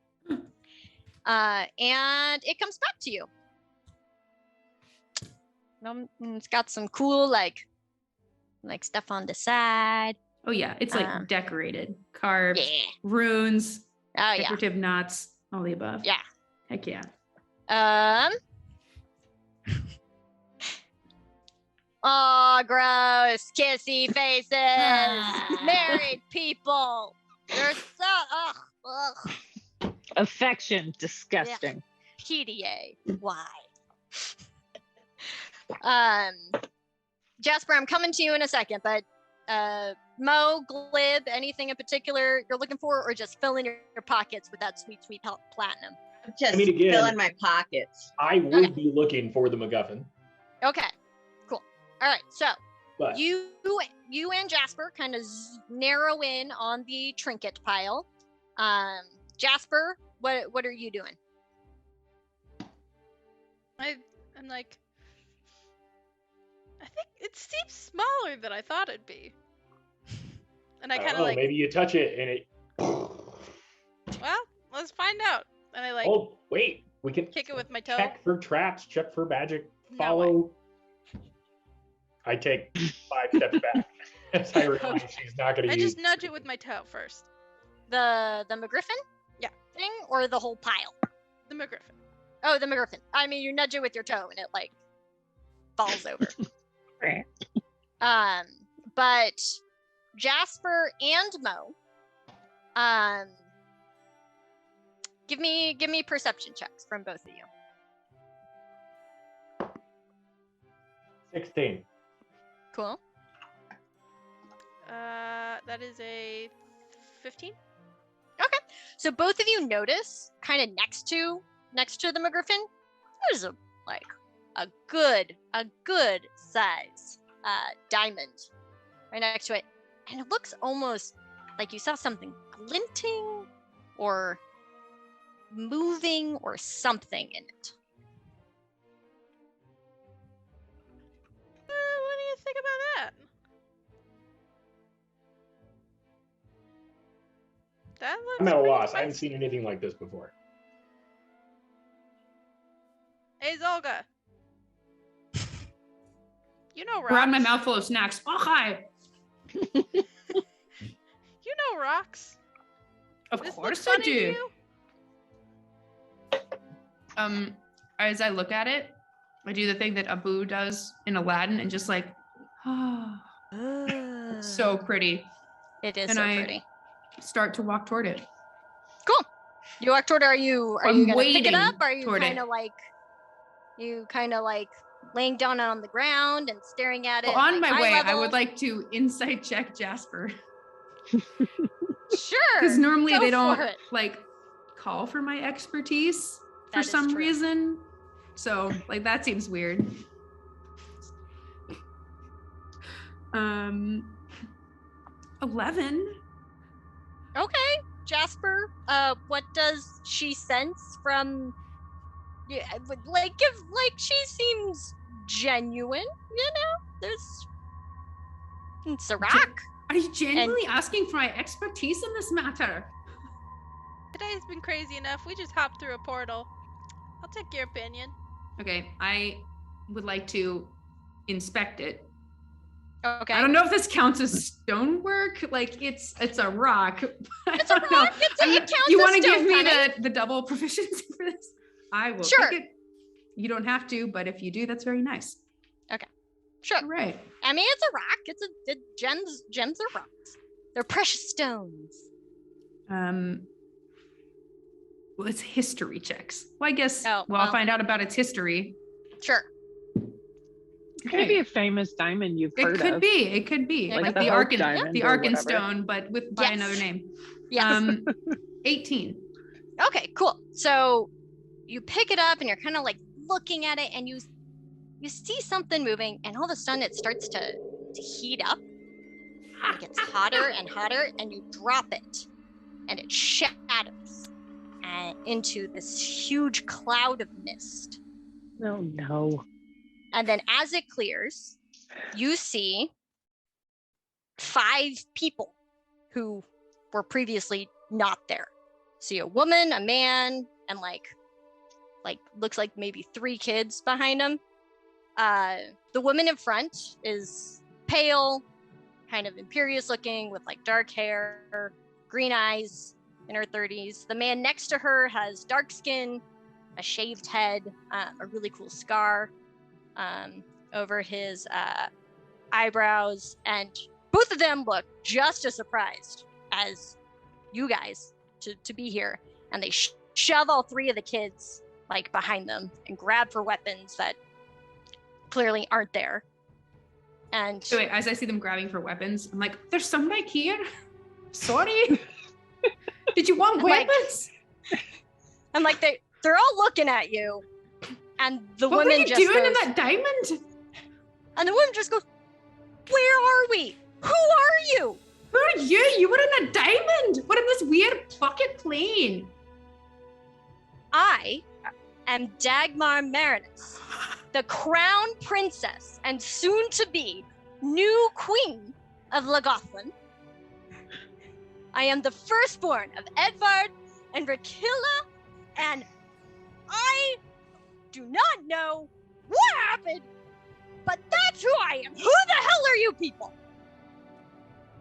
And it comes back to you. It's got some cool like stuff on the side. Oh yeah, it's like decorated, carved, runes, decorative knots, all the above. Yeah. Heck yeah. Oh, gross, kissy faces, married people. They're so ugh. Affection, disgusting. PDA. Why? Jasper, I'm coming to you in a second, but Mo, Glib, anything in particular you're looking for, or just fill in your pockets with that sweet, sweet platinum? Just again, fill in my pockets. I would be looking for the MacGuffin. Okay, cool. All right, so But you and Jasper kind of narrow in on the trinket pile. Jasper, what are you doing? I'm like, I think it seems smaller than I thought it'd be. And I kind of like, maybe you touch it and it. well, let's find out. And I like, Oh wait, we can kick it with my toe. check for traps, check for magic. No Follow. I take 5 steps back as I realize she's not going to I use. just nudge it with my toe first. The MacGriffin? Yeah. Thing or the whole pile? The MacGriffin. Oh, the MacGriffin. I mean, you nudge it with your toe and it like falls over. But Jasper and Mo, give me perception checks from both of you. 16. Cool. That is a 15. Okay. So both of you notice, kind of next to the MacGriffin, there's a good size diamond right next to it, and it looks almost like you saw something glinting or moving or something in it. What do you think about that? That looks I'm at a pretty loss. I haven't spicy. seen anything like this before. Hey, Zolga. You know rocks. Grab my mouth full of snacks. Oh, hi. You know rocks. Of This course looks I funny to do. you? As I look at it, I do the thing that Abu does in Aladdin and just like, it's so pretty. It is And so I- pretty. Start to walk toward it. Cool. You walk toward it. Are you I'm gonna pick it waiting up? Are you toward it. kind of like laying down on the ground and staring at it? Well, on like, my eye way, I level? would like to insight check Jasper. Sure. Because normally go they don't for it. like call for my expertise for That is some true. reason. So like that seems weird. 11. Okay, Jasper. What does she sense from? Yeah, she seems genuine. You know, it's a rock. Are you genuinely asking for my expertise in this matter? Today's been crazy enough. We just hopped through a portal. I'll take your opinion. Okay, I would like to inspect it. Okay. I don't know if this counts as stonework. Like it's a rock. It's a rock. It counts You as want to give stone me cutting. the double proficiency for this? I will Sure. take it. You don't have to, but if you do, that's very nice. Sure. All right. I mean, it's a rock. Gems are rocks. They're precious stones. Well, it's history checks. Well, I guess Oh, I'll well. find out about its history. Sure. Could be a famous diamond you've heard It could of. be. It could be. Like Like the the Hope Arkan, diamond the or Arkenstone, but by Yes. another name. Yes. 18. Okay, cool. So you pick it up and you're kind of like looking at it, and you see something moving, and all of a sudden it starts to heat up. It gets hotter and hotter, and you drop it, and it shatters, into this huge cloud of mist. Oh no. And then as it clears, you see 5 people who were previously not there. See a woman, a man, and like looks like maybe 3 kids behind them. The woman in front is pale, kind of imperious looking with like dark hair, green eyes, in her 30s. The man next to her has dark skin, a shaved head, a really cool scar over his eyebrows, and both of them look just as surprised as you guys to be here. And they shove all 3 of the kids like behind them and grab for weapons that clearly aren't there. And So wait, as I see them grabbing for weapons, I'm like, there's somebody here? Sorry. Did you want weapons? And like they're all looking at you. And the What woman were you just doing goes, in that diamond? And the woman just goes, "Where are we? Who are you?" Who are you? You were in a diamond. What in this weird bucket plane? I am Dagmar Marinus, the crown princess and soon to be new queen of Lagothlin. I am the firstborn of Edvard and Rakilla, and I do not know what happened, but that's who I am. Who the hell are you people?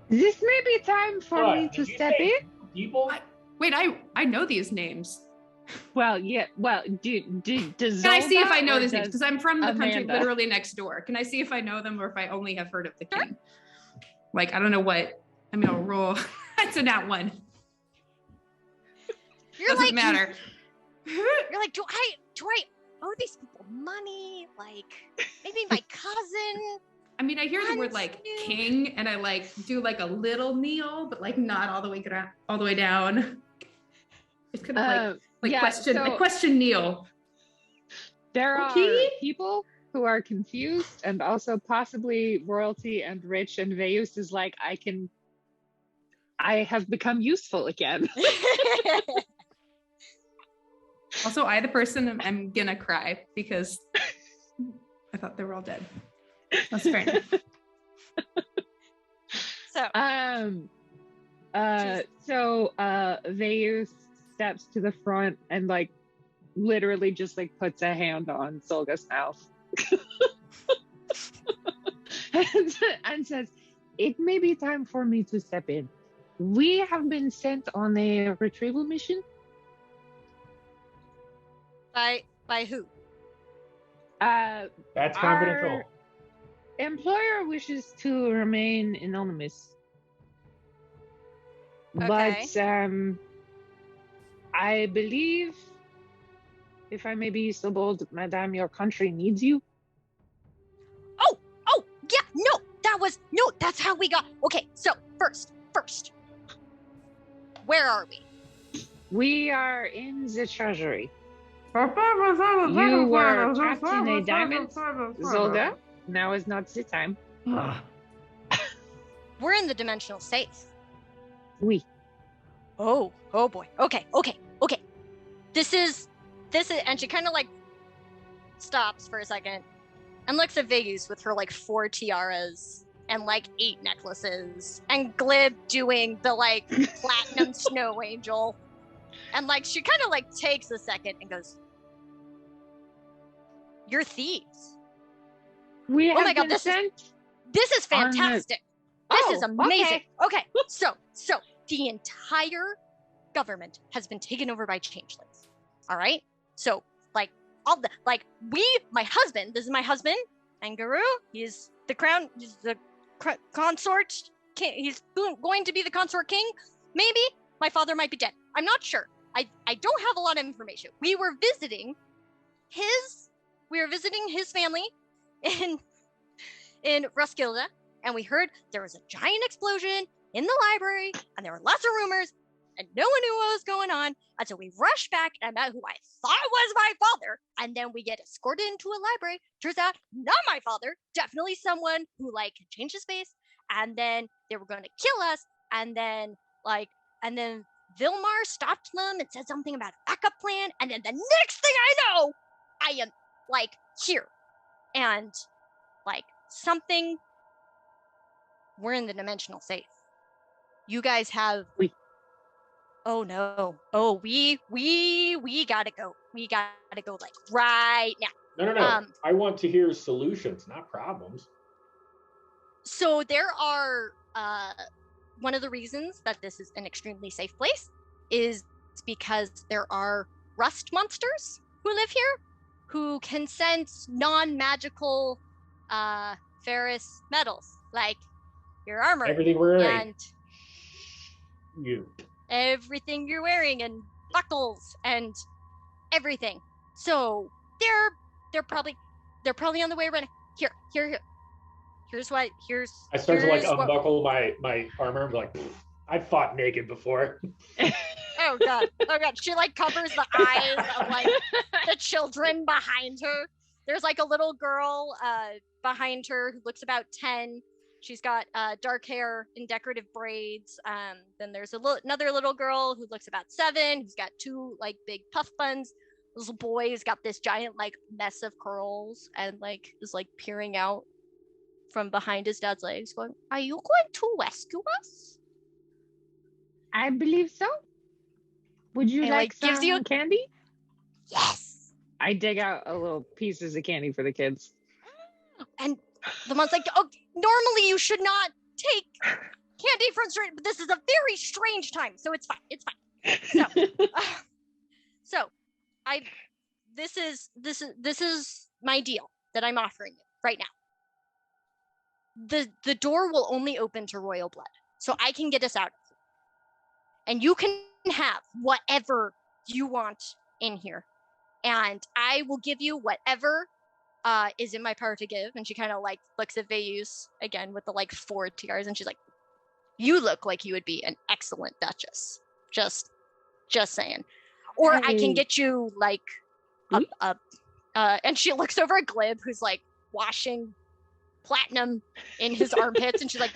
This may be time for me to step in. People? Wait, I know these names. Well, yeah. Well, does Can I see if I know Zolga these names? Because I'm from the country Amanda? literally next door. Can I see if I know them or if I only have heard of the king? Like, I don't know what. I mean, I'll roll. That's a nat 1. You're Doesn't like, matter. You're like, do I owe these people money? Like, maybe my cousin? I mean, I hear the word like Handsome. king, and I like do like a little kneel, but like not all the way down. It's kind of like yeah, question. I so- question kneel. There Okay. are people who are confused, and also possibly royalty and rich, and Veilleuse is like, I have become useful again. Also, I, the person, I'm gonna cry because I thought they were all dead. That's fair enough. So, So Veilleuse steps to the front and like literally just like puts a hand on Zolga's mouth and says, "It may be time for me to step in. We have been sent on a retrieval mission." by who? That's confidential. Our employer wishes to remain anonymous. Okay. But I believe, if I may be so bold, Madame, your country needs you. Oh, yeah, no, that's how we got. Okay, so first, where are we? We are in the treasury. You were trapped in a diamond, Zolga. Now is not the time. We're in the dimensional safe. We. Oh boy. Okay. This is, and she kind of like stops for a second and looks at Veilleuse with her like 4 tiaras and like 8 necklaces, and Glib doing the like platinum snow angel, and like she kind of like takes a second and goes, "You're thieves." We have my God, been this is- sent. This is On the- fantastic. This is Oh, amazing. Okay, so the entire government has been taken over by changelings. All right. So like all the my husband. This is my husband, Angaru. He's the crown. He's the consort king. He's going to be the consort king. Maybe my father might be dead. I'm not sure. I don't have a lot of information. We were visiting his family in Roskilde, and we heard there was a giant explosion in the library, and there were lots of rumors, and no one knew what was going on. And so we rushed back, and I met who I thought was my father, and then we get escorted into a library. Turns out, not my father, definitely someone who like changed his face, and then they were going to kill us, and then Vilmar stopped them and said something about a backup plan, and then the next thing I know, I am like here. And like something, we're in the dimensional safe. You guys have oh no. Oh, we gotta go. We gotta go like right now. No. I want to hear solutions, not problems. So there are one of the reasons that this is an extremely safe place is because there are rust monsters who live here who can sense non-magical ferrous metals, like your armor. Everything we're wearing. And you. Everything you're wearing and buckles and everything. So they're probably on the way right now. Here. I start to like unbuckle my armor. I'm like, I've fought naked before. Oh god. She like covers the eyes of like the children behind her. There's like a little girl behind her who looks about 10. She's got dark hair in decorative braids. Then there's another little girl who looks about 7, who's got 2 like big puff buns. This little boy's got this giant like mess of curls and like is like peering out from behind his dad's legs going, "Are you going to rescue us?" I believe so. Would you like some gives you candy? Yes. I dig out a little pieces of candy for the kids. And the mom's like, "Oh, normally you should not take candy from strangers, but this is a very strange time, so it's fine. It's fine." So, this is my deal that I'm offering you right now. The door will only open to royal blood, so I can get us out of here. And you can have whatever you want in here. And I will give you whatever is in my power to give. And she kind of like looks at Veilleuse again with the like 4 tiaras, and she's like, "You look like you would be an excellent duchess. Just saying." Or I can get you like and she looks over at Glib, who's like washing platinum in his armpits, and she's like,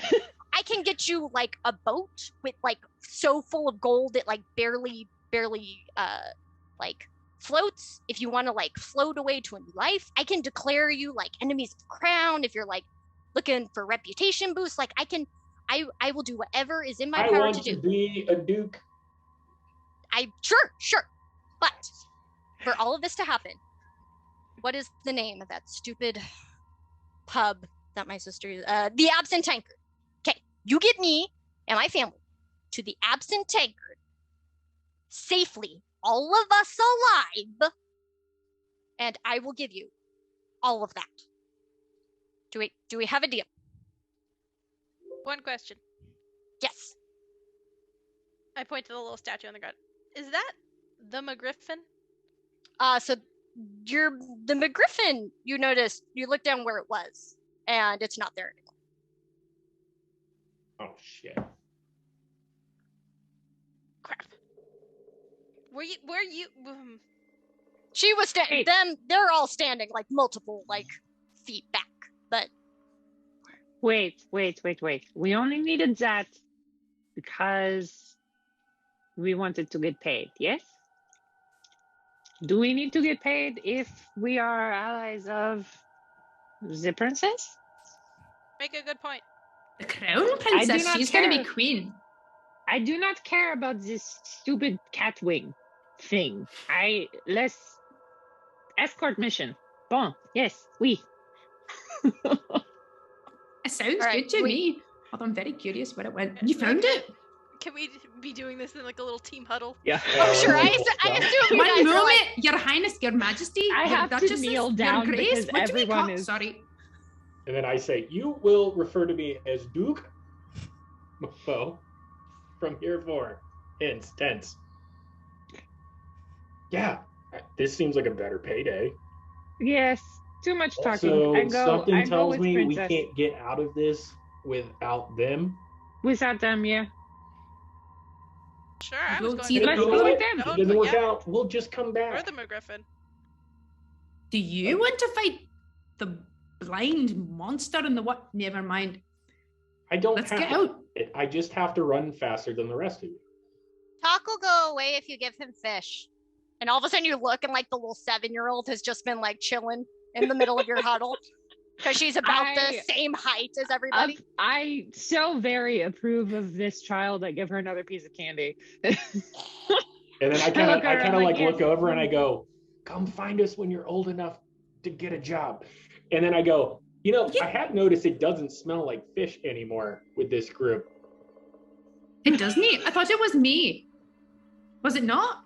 "I can get you like a boat with like so full of gold it like barely like floats. If you want to like float away to a new life, I can declare you like enemies of the crown. If you're like looking for reputation boost, like I will do whatever is in my power to do." I want to be a duke. Sure. But for all of this to happen, what is the name of that stupid pub that my sister the Absent Tankard? Okay, you get me and my family to the Absent Tankard safely, all of us alive, and I will give you all of that. Do we have a deal? One question. Yes. I point to the little statue on the ground. Is that the McGriffin? So the McGriffin, you noticed, you look down where it was, and it's not there anymore. Oh shit. Crap. Were you She was standing, they're all standing like multiple like feet back, but Wait. We only needed that because we wanted to get paid, yes? Do we need to get paid if we are allies of the princess? Make a good point. The crown princess, she's going to be queen. I do not care about this stupid cat wing thing. Let's escort mission. Bon, yes, oui. It sounds good to me. Although I'm very curious where it went. You found it? Can we be doing this in like a little team huddle? Yeah. Oh, sure. I assume you One guys moment, are like, Your Highness, Your Majesty, I Your have to Duchesses, kneel Your down Grace. because What do we everyone call? is- Sorry. And then I say, "You will refer to me as Duke Mofo from here forward." Tense. Yeah, this seems like a better payday. Yes, too much talking. So I go something tells with me princess. we can't get out of this without them. Without them, yeah. Sure, I We'll was see going the to Let's go goal. with them. If it doesn't work yeah. out, we'll just come Or back. the McGriffin. Do you want to fight the blind monster in the what? Never mind. I don't Let's have get to. out. I just have to run faster than the rest of you. shock will go away if you give him fish. And all of a sudden you look and like the little 7-year-old has just been like chilling in the middle of your huddle because she's about the same height as everybody. I so very approve of this child. I give her another piece of candy. And then I kind of like yes. look over and I go, come find us when you're old enough to get a job. And then I go, I had noticed it doesn't smell like fish anymore with this group. It doesn't. I thought it was me. Was it not?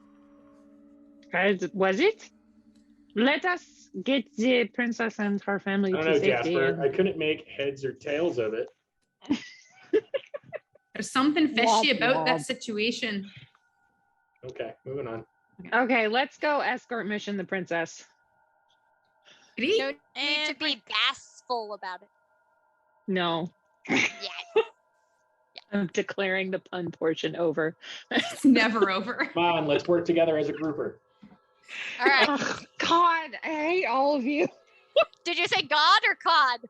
Was it? Let us get the princess and her family I don't to know, safety. Jasper. I couldn't make heads or tails of it. There's something fishy about that situation. Okay, moving on. Okay, let's go escort mission the princess. You don't need to be bashful about it. No. Yes. I'm declaring the pun portion over. It's never over. Come on, let's work together as a grouper. All right. Oh, God, I hate all of you. Did you say God or cod?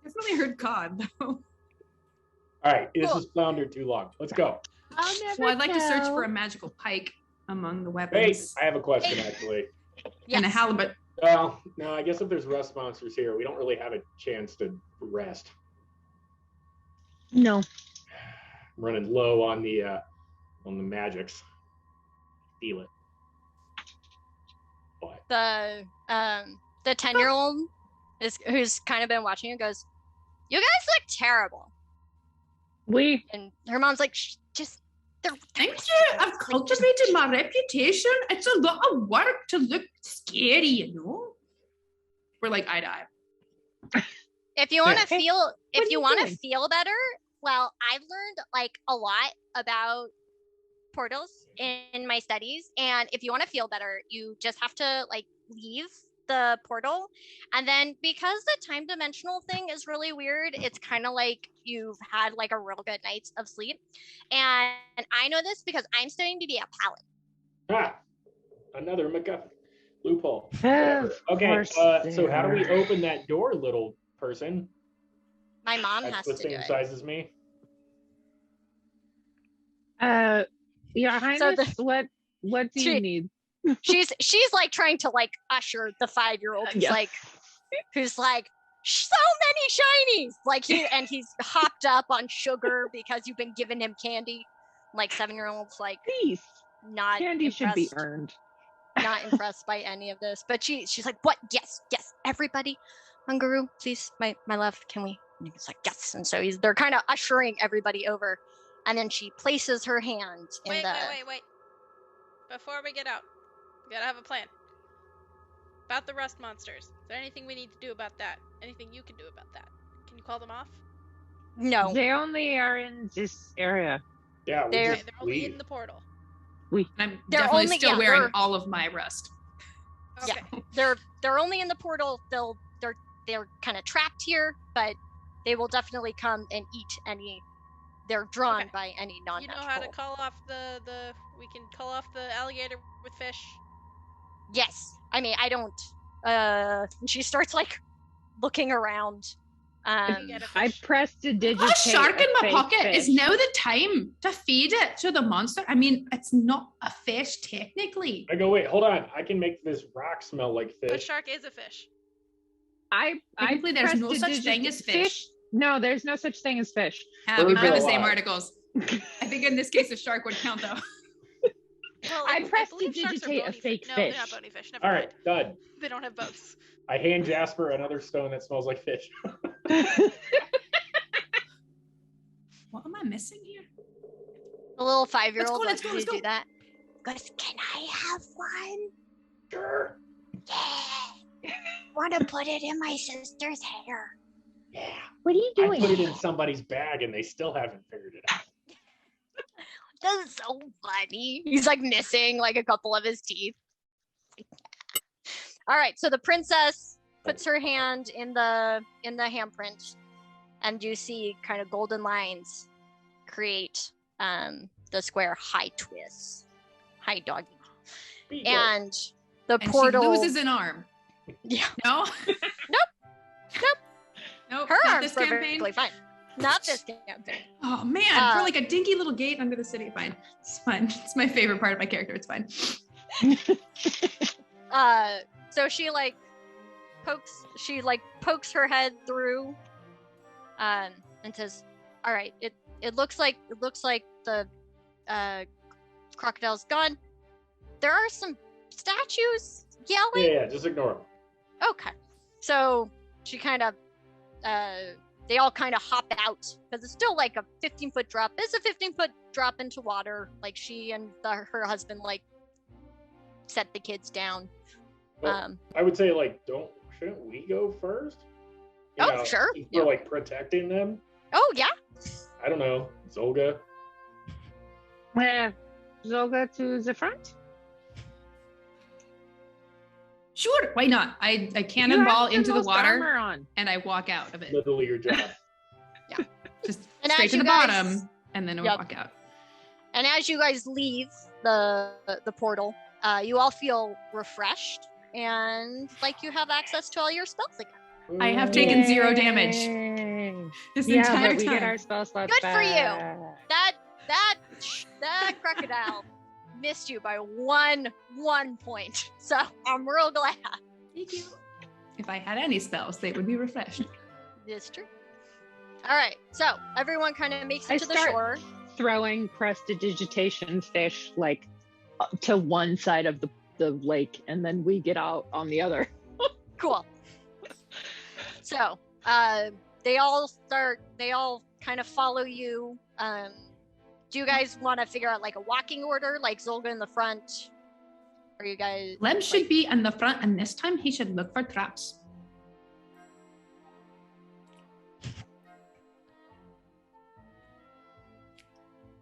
Definitely heard cod though. All right, this has floundered too long. Let's go. Well, I'd like to search for a magical pike among the Hey, weapons. I have a question actually. And a halibut. Well, no, I guess if there's rust monsters here, we don't really have a chance to rest. No. I'm running low on the magics. Feel it. What? The 10-year-old who's kind of been watching you goes, "You guys look terrible." And her mom's like, they're Thank you. I've cultivated my reputation. It's a lot of work to look scary, We're like eye to eye. If you want to Hey, feel better, well, I've learned like a lot about portals in my studies, and if you want to feel better, you just have to like leave the portal, and then because the time dimensional thing is really weird, it's kind of like you've had like a real good night of sleep. And I know this because I'm studying to be a paladin. Another MacGuffin loophole. Of Okay, course so how do we there. open that door, little person? My mom That's has the to do same it. size as me. Your Highness, what do you need? She's like trying to like usher the 5-year-old who's Yeah. who's like, so many shinies, like he's hopped up on sugar because you've been giving him candy. Like 7-year-olds like Please. not Candy should be impressed. earned. Not impressed by any of this, but she's like, what? Yes, everybody, Hunguru, please, my love, can we? And he's like, yes. And so they're kind of ushering everybody over, and then she places her hand in Wait. the. Before we get out, we gotta have a plan. About the rust monsters. Is there anything we need to do about that? Anything you can do about that? Can you call them off? No, They only are in this area. Yeah, They're- Okay, they're only in the portal. And I'm They're definitely only- still yeah, wearing they're- all of my rust. Okay. they're only in the portal. They're kind of trapped here, but they will definitely come and eat any. They're drawn Okay. by any You non-natural. know how to call off we can call off the alligator with fish. Yes, I mean I don't. And she starts like looking around. Get a I fish. pressed to digitate A shark in a my fake pocket. fish. Is now the time to feed it to the monster? I mean, it's not a fish technically. I go, wait, hold on. I can make this rock smell like A fish. shark is a fish. Technically, there's pressed no to such thing as fish. No, there's no such thing as fish. We've Birds read are the same alive. articles. I think in this case, a shark would count though. Well, I pressed to believe sharks are digitate a bony fake No, they're fish. not bony fish. Never All mind. right, done. They don't have bones. I hand Jasper another stone that smells like fish. What am I missing here? The little 5-year-old Let's wants go, you let's to go. do that. Goes, can I have one? Sure. Yeah. Want to put it in my sister's hair? Yeah. What are you I doing? put it in somebody's bag and they still haven't figured it out. That's so funny. He's like missing like a couple of his teeth. All right, so the princess puts her hand in the handprint, and you see kind of golden lines create the square high twist, high doggy, Bingo. and the And portal she loses an arm. Yeah, No. Nope. Nope. her not arm's this campaign. perfectly fine. Not this campaign. Oh man, for like a dinky little gate under the city. Fine. It's fine. It's my favorite part of my character. It's fine. So she pokes her head through, and says, "All right, it looks like the crocodile's gone. There are some statues yelling." Yeah, just ignore them. Okay. So she kind of, they all kind of hop out because it's still like a 15-foot drop. It's a 15-foot drop into water. Like she and her husband set the kids down. Well, I would say shouldn't we go first? Sure. For protecting them. Oh yeah. I don't know, Zolga. Zolga to the front. Sure, why not? I cannonball into the water and I walk out of it. Literally your job. Yeah. Just And straight as to the you guys- bottom and then I Yep. walk out. And as you guys leave the portal, you all feel refreshed and like you have access to all your spells again. I have taken 0 damage this entire but we time. get our spell slots Good for you. back. That crocodile missed you by one point. So I'm real glad. Thank you. If I had any spells, they would be refreshed. It's true. All right, so everyone kind of makes it I to the start- shore. Throwing prestidigitation fish to one side of the lake, and then we get out on the other. Cool. So they all kind of follow you. Do you guys want to figure out a walking order, like Zolga in the front? Or you guys? Lem should be in the front, and this time he should look for traps.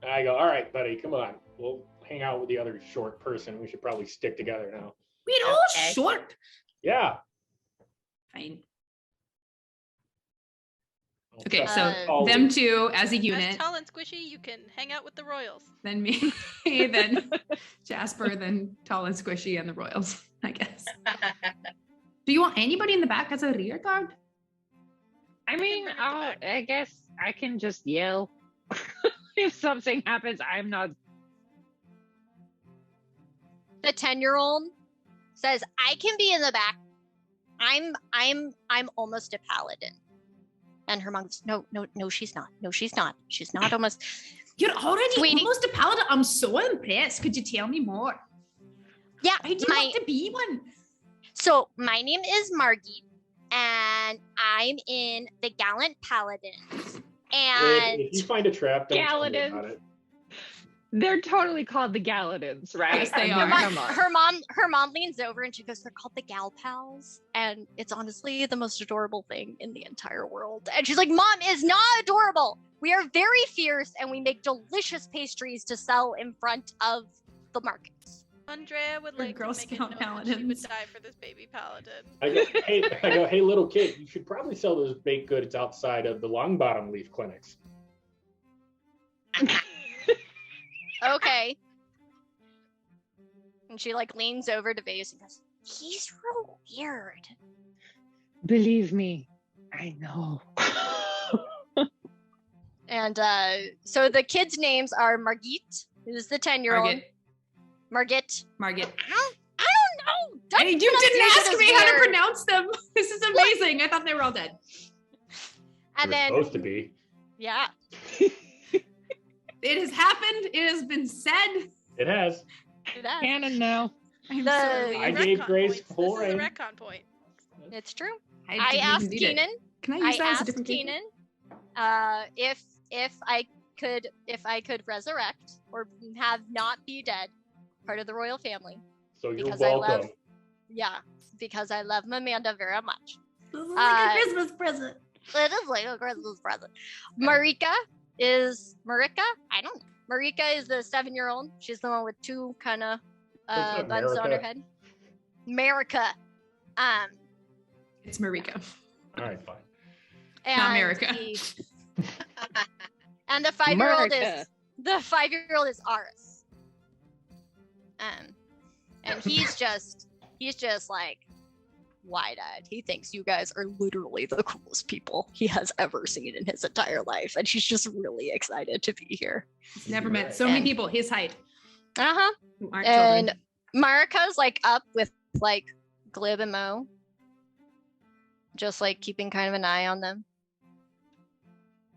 I go, all right, buddy, come on. We'll hang out with the other short person. We should probably stick together now. We're all Okay. short. Yeah. Fine. I'll Okay, trust so all them of two as a As unit, tall and squishy, you can hang out with the royals. then me, then Jasper, then Tall and Squishy, and the Royals, I guess. Do you want anybody in the back as a rear guard? I mean, bring it back. I guess I can just yell. If something happens, I'm not. The 10-year-old says, "I can be in the back. I'm almost a paladin." And her mom goes, No, she's not. No, she's not. She's not almost. You're already Sweetie. almost a paladin. I'm so impressed. Could you tell me more? Yeah, Why do you want to be one? So my name is Margit, and I'm in the Gallant Paladins. And If you find a trap, don't tell me Galadin. about it. They're totally called the Galadins, right? Yes, they I are. mean, come on. her mom leans over and she goes, "They're called the Gal Pals," and it's honestly the most adorable thing in the entire world. And she's like, "Mom is not adorable. We are very fierce, and we make delicious pastries to sell in front of the markets." Andrea would We're like Girl to make Scout it known that she would paladins. die for this baby paladin. I go, hey, little kid, you should probably sell those baked goods outside of the Longbottom leaf clinics. Okay. And she leans over to Veilleuse and goes, "He's real weird." Believe me, I know. And so the kids' names are Margit, who's the 10-year-old. Margit. Margit. I don't know. That Hey, you didn't pronunciation ask is me how to weird. pronounce them. This is amazing. I thought they were all dead. And They're then, supposed to be. yeah. It has happened. It has been said. It has. Canon now. I'm The- sorry. I gave Retcon Grace points. four This is a and- retcon point. It's true. I I didn't asked even need it. Keanon. Can I I use that as a asked different character? Keanon if I could resurrect or have not be dead, part of the royal family. So you're Because welcome. because I love Amanda very much. This is Uh, like a Christmas present. It is like a Christmas present. Marika? I don't know. Marika is the 7-year-old. She's the one with two kind of It's not buns on her Marika. head. Marika. It's Marika. All right, fine. And Not America. And the 5-year-old America. is Aris. And he's just like, wide-eyed. He thinks you guys are literally the coolest people he has ever seen in his entire life, and she's just really excited to be here. He's never met so many people his height. Uh-huh. Who aren't And children. Marika's like up with like Glib and Mo, just like keeping kind of an eye on them.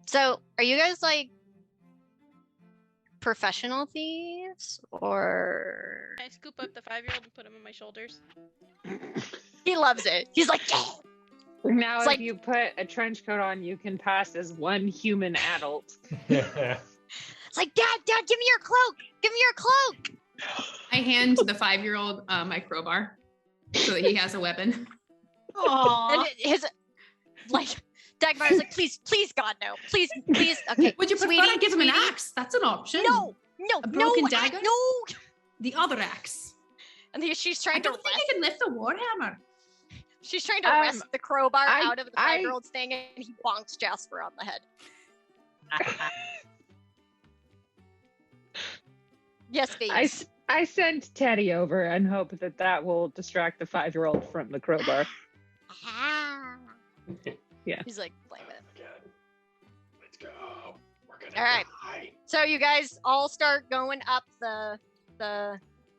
So, are you guys like professional thieves, or I scoop up the 5-year-old and put him on my shoulders. he loves it? He's like, yeah. Now, It's if like- you put a trench coat on, you can pass as one human adult. It's like, Dad, give me your cloak. Give me your cloak. I hand the 5-year-old my crowbar so that he has a weapon. Aww. And his like Dagmar's like, please, God, no. Please. Okay. Would you prefer sweetie, I give him an sweetie. axe? That's an option. No, A broken no, dagger? no. The other axe. And she's I trying to don't think wrest. I can lift the warhammer. She's trying to wrest the crowbar out of the I- 5-year-old's thing, and he bonks Jasper on the head. Yes, baby. I send Teddy over and hope that will distract the 5-year-old from the crowbar. Ah. Yeah. He's like playing with it. Good. Let's go. We're gonna All right. die. So you guys all start going up the.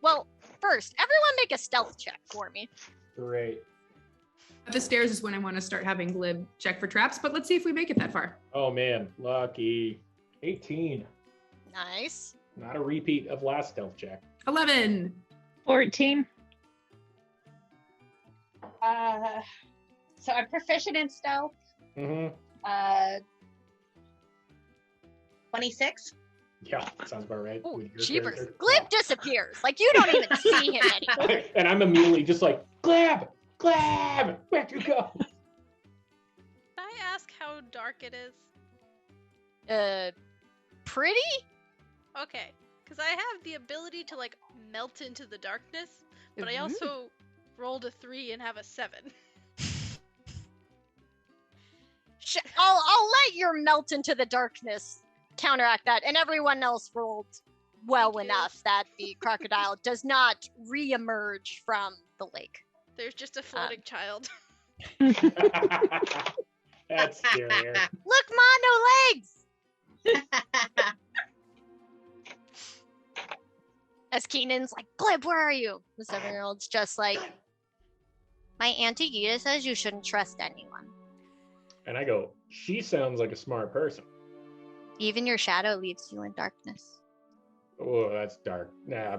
Well, first, everyone make a stealth check for me. Great. The stairs is when I want to start having Glib check for traps, but let's see if we make it that far. Oh man, lucky. 18. Nice. Not a repeat of last stealth check. 11. 14. So I'm proficient in stealth. Mm-hmm. 26. Yeah, sounds about right. Oh, with your jeepers. character. Glib disappears. Like, you don't even see him anymore. And I'm immediately just like, Glab! Where'd you go? Can I ask how dark it is? Pretty? Okay, because I have the ability to like melt into the darkness, but I also rolled a 3 and have a 7. I'll let your melt into the darkness counteract that, and everyone else rolled well Thank you. enough that the crocodile does not re-emerge from the lake. There's just a floating child. That's scarier. Look, Ma, no legs! As Keanon's like, Glib, where are you? The 7-year-old's just like, my Auntie Gita says you shouldn't trust anyone. And I go, she sounds like a smart person. Even your shadow leaves you in darkness. Oh, that's dark. Nah,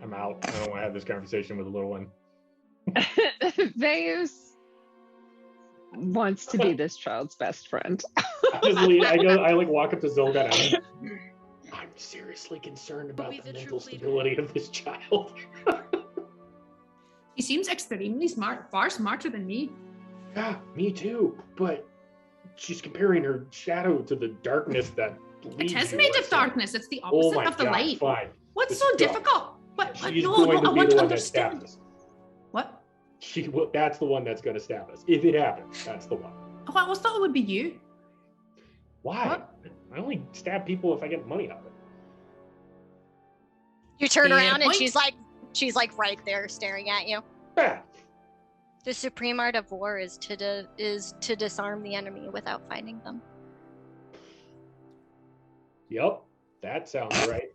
I'm out. I don't want to have this conversation with the little one. Veilleuse wants to be this child's best friend. I like walk up to Zolga and I'm seriously concerned about Be the the mental troop leader. stability of this child. He seems extremely smart, far smarter than me. Yeah, me too. But she's comparing her shadow to the darkness that leads It is you, made right? of darkness. It's the Oh opposite my of the God, light. fine. What's This so is dumb. difficult? But She's no, going I to be want the to one that stabs understand. us. What? That's the one that's going to stab us. If it happens, that's the one. Oh, I always thought it would be you. Why? What? I only stab people if I get money out of it. You turn Fair around and point. she's like right there staring at you. Ah, The supreme art of war is to disarm the enemy without fighting them. yep, that sounds right.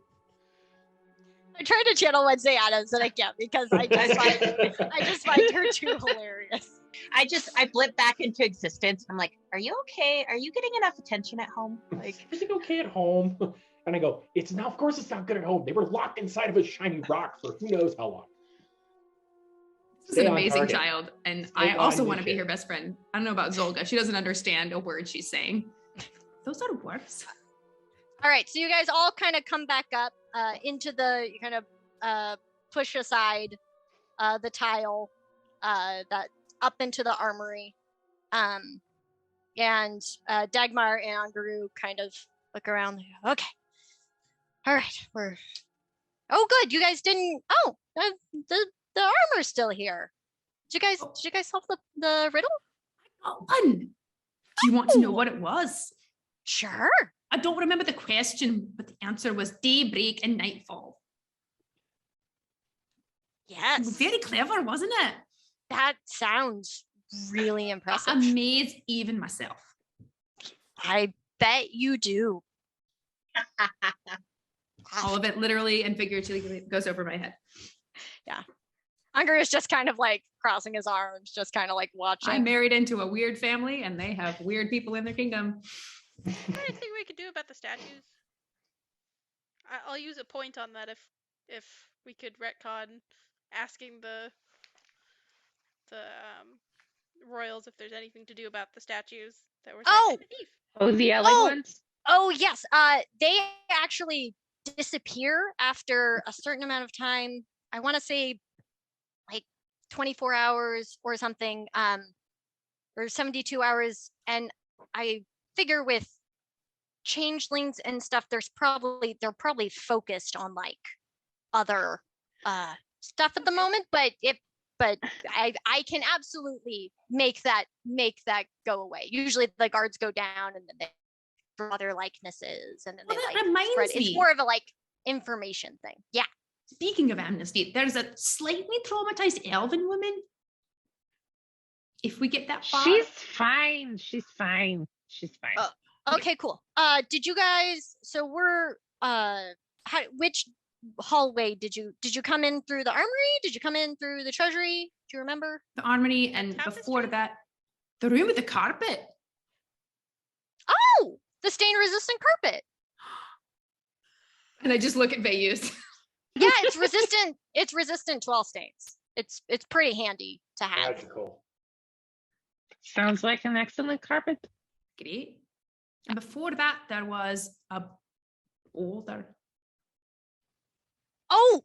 I tried to channel Wednesday Addams and I can't because I just find her too hilarious. I blip back into existence. I'm like, are you okay? Are you getting enough attention at home? Like, Is it okay at home? And I go, of course it's not good at home. They were locked inside of a shiny rock for who knows how long. This is Stay an on amazing target. child, and Stay I on also want to be mission. her best friend. I don't know about Zolga. She doesn't understand a word she's saying. Those are words. All right, so you guys all kind of come back up into you kind of push aside the tile that up into the armory. And Dagmar and Angaru kind of look around. Okay. All right, Oh, good. You guys didn't. Oh, the armor's still here. Did you guys solve the riddle? Oh, one. Do you want to know what it was? Sure. I don't remember the question, but the answer was daybreak and nightfall. Yes. Very clever, wasn't it? That sounds really impressive. Amaze even myself. I bet you do. All of it literally and figuratively goes over my head. Unger is just kind of like crossing his arms, just kind of like watching. I'm married into a weird family and they have weird people in their kingdom. Anything we could do about the statues? I'll use a point on that if we could retcon asking the royals if there's anything to do about the statues that were Oh! Oh, the yelling ones? Oh yes, they actually disappear after a certain amount of time. I want to say like 24 hours or something, or 72 hours. And I figure with changelings and stuff, they're probably focused on like other stuff at the moment. But I can absolutely make that go away. Usually the guards go down and then they draw their likenesses and then Well, they that like reminds spread. me. It's more of a like information thing. Yeah. Speaking of amnesty, there's a slightly traumatized elven woman. If we get that far. She's fine. She's fine. She's fine. Oh, okay, cool. Did you guys? So we're which hallway did you come in through the armory? Did you come in through the treasury? Do you remember? The armory, and Tapestry? before that, the room with the carpet. Oh, the stain-resistant carpet. And I just look at Veilleuse. Yeah, it's resistant. It's resistant to all stains. It's pretty handy to have. Magical. Sounds like an excellent carpet. Great. And before that, there was a older. Oh,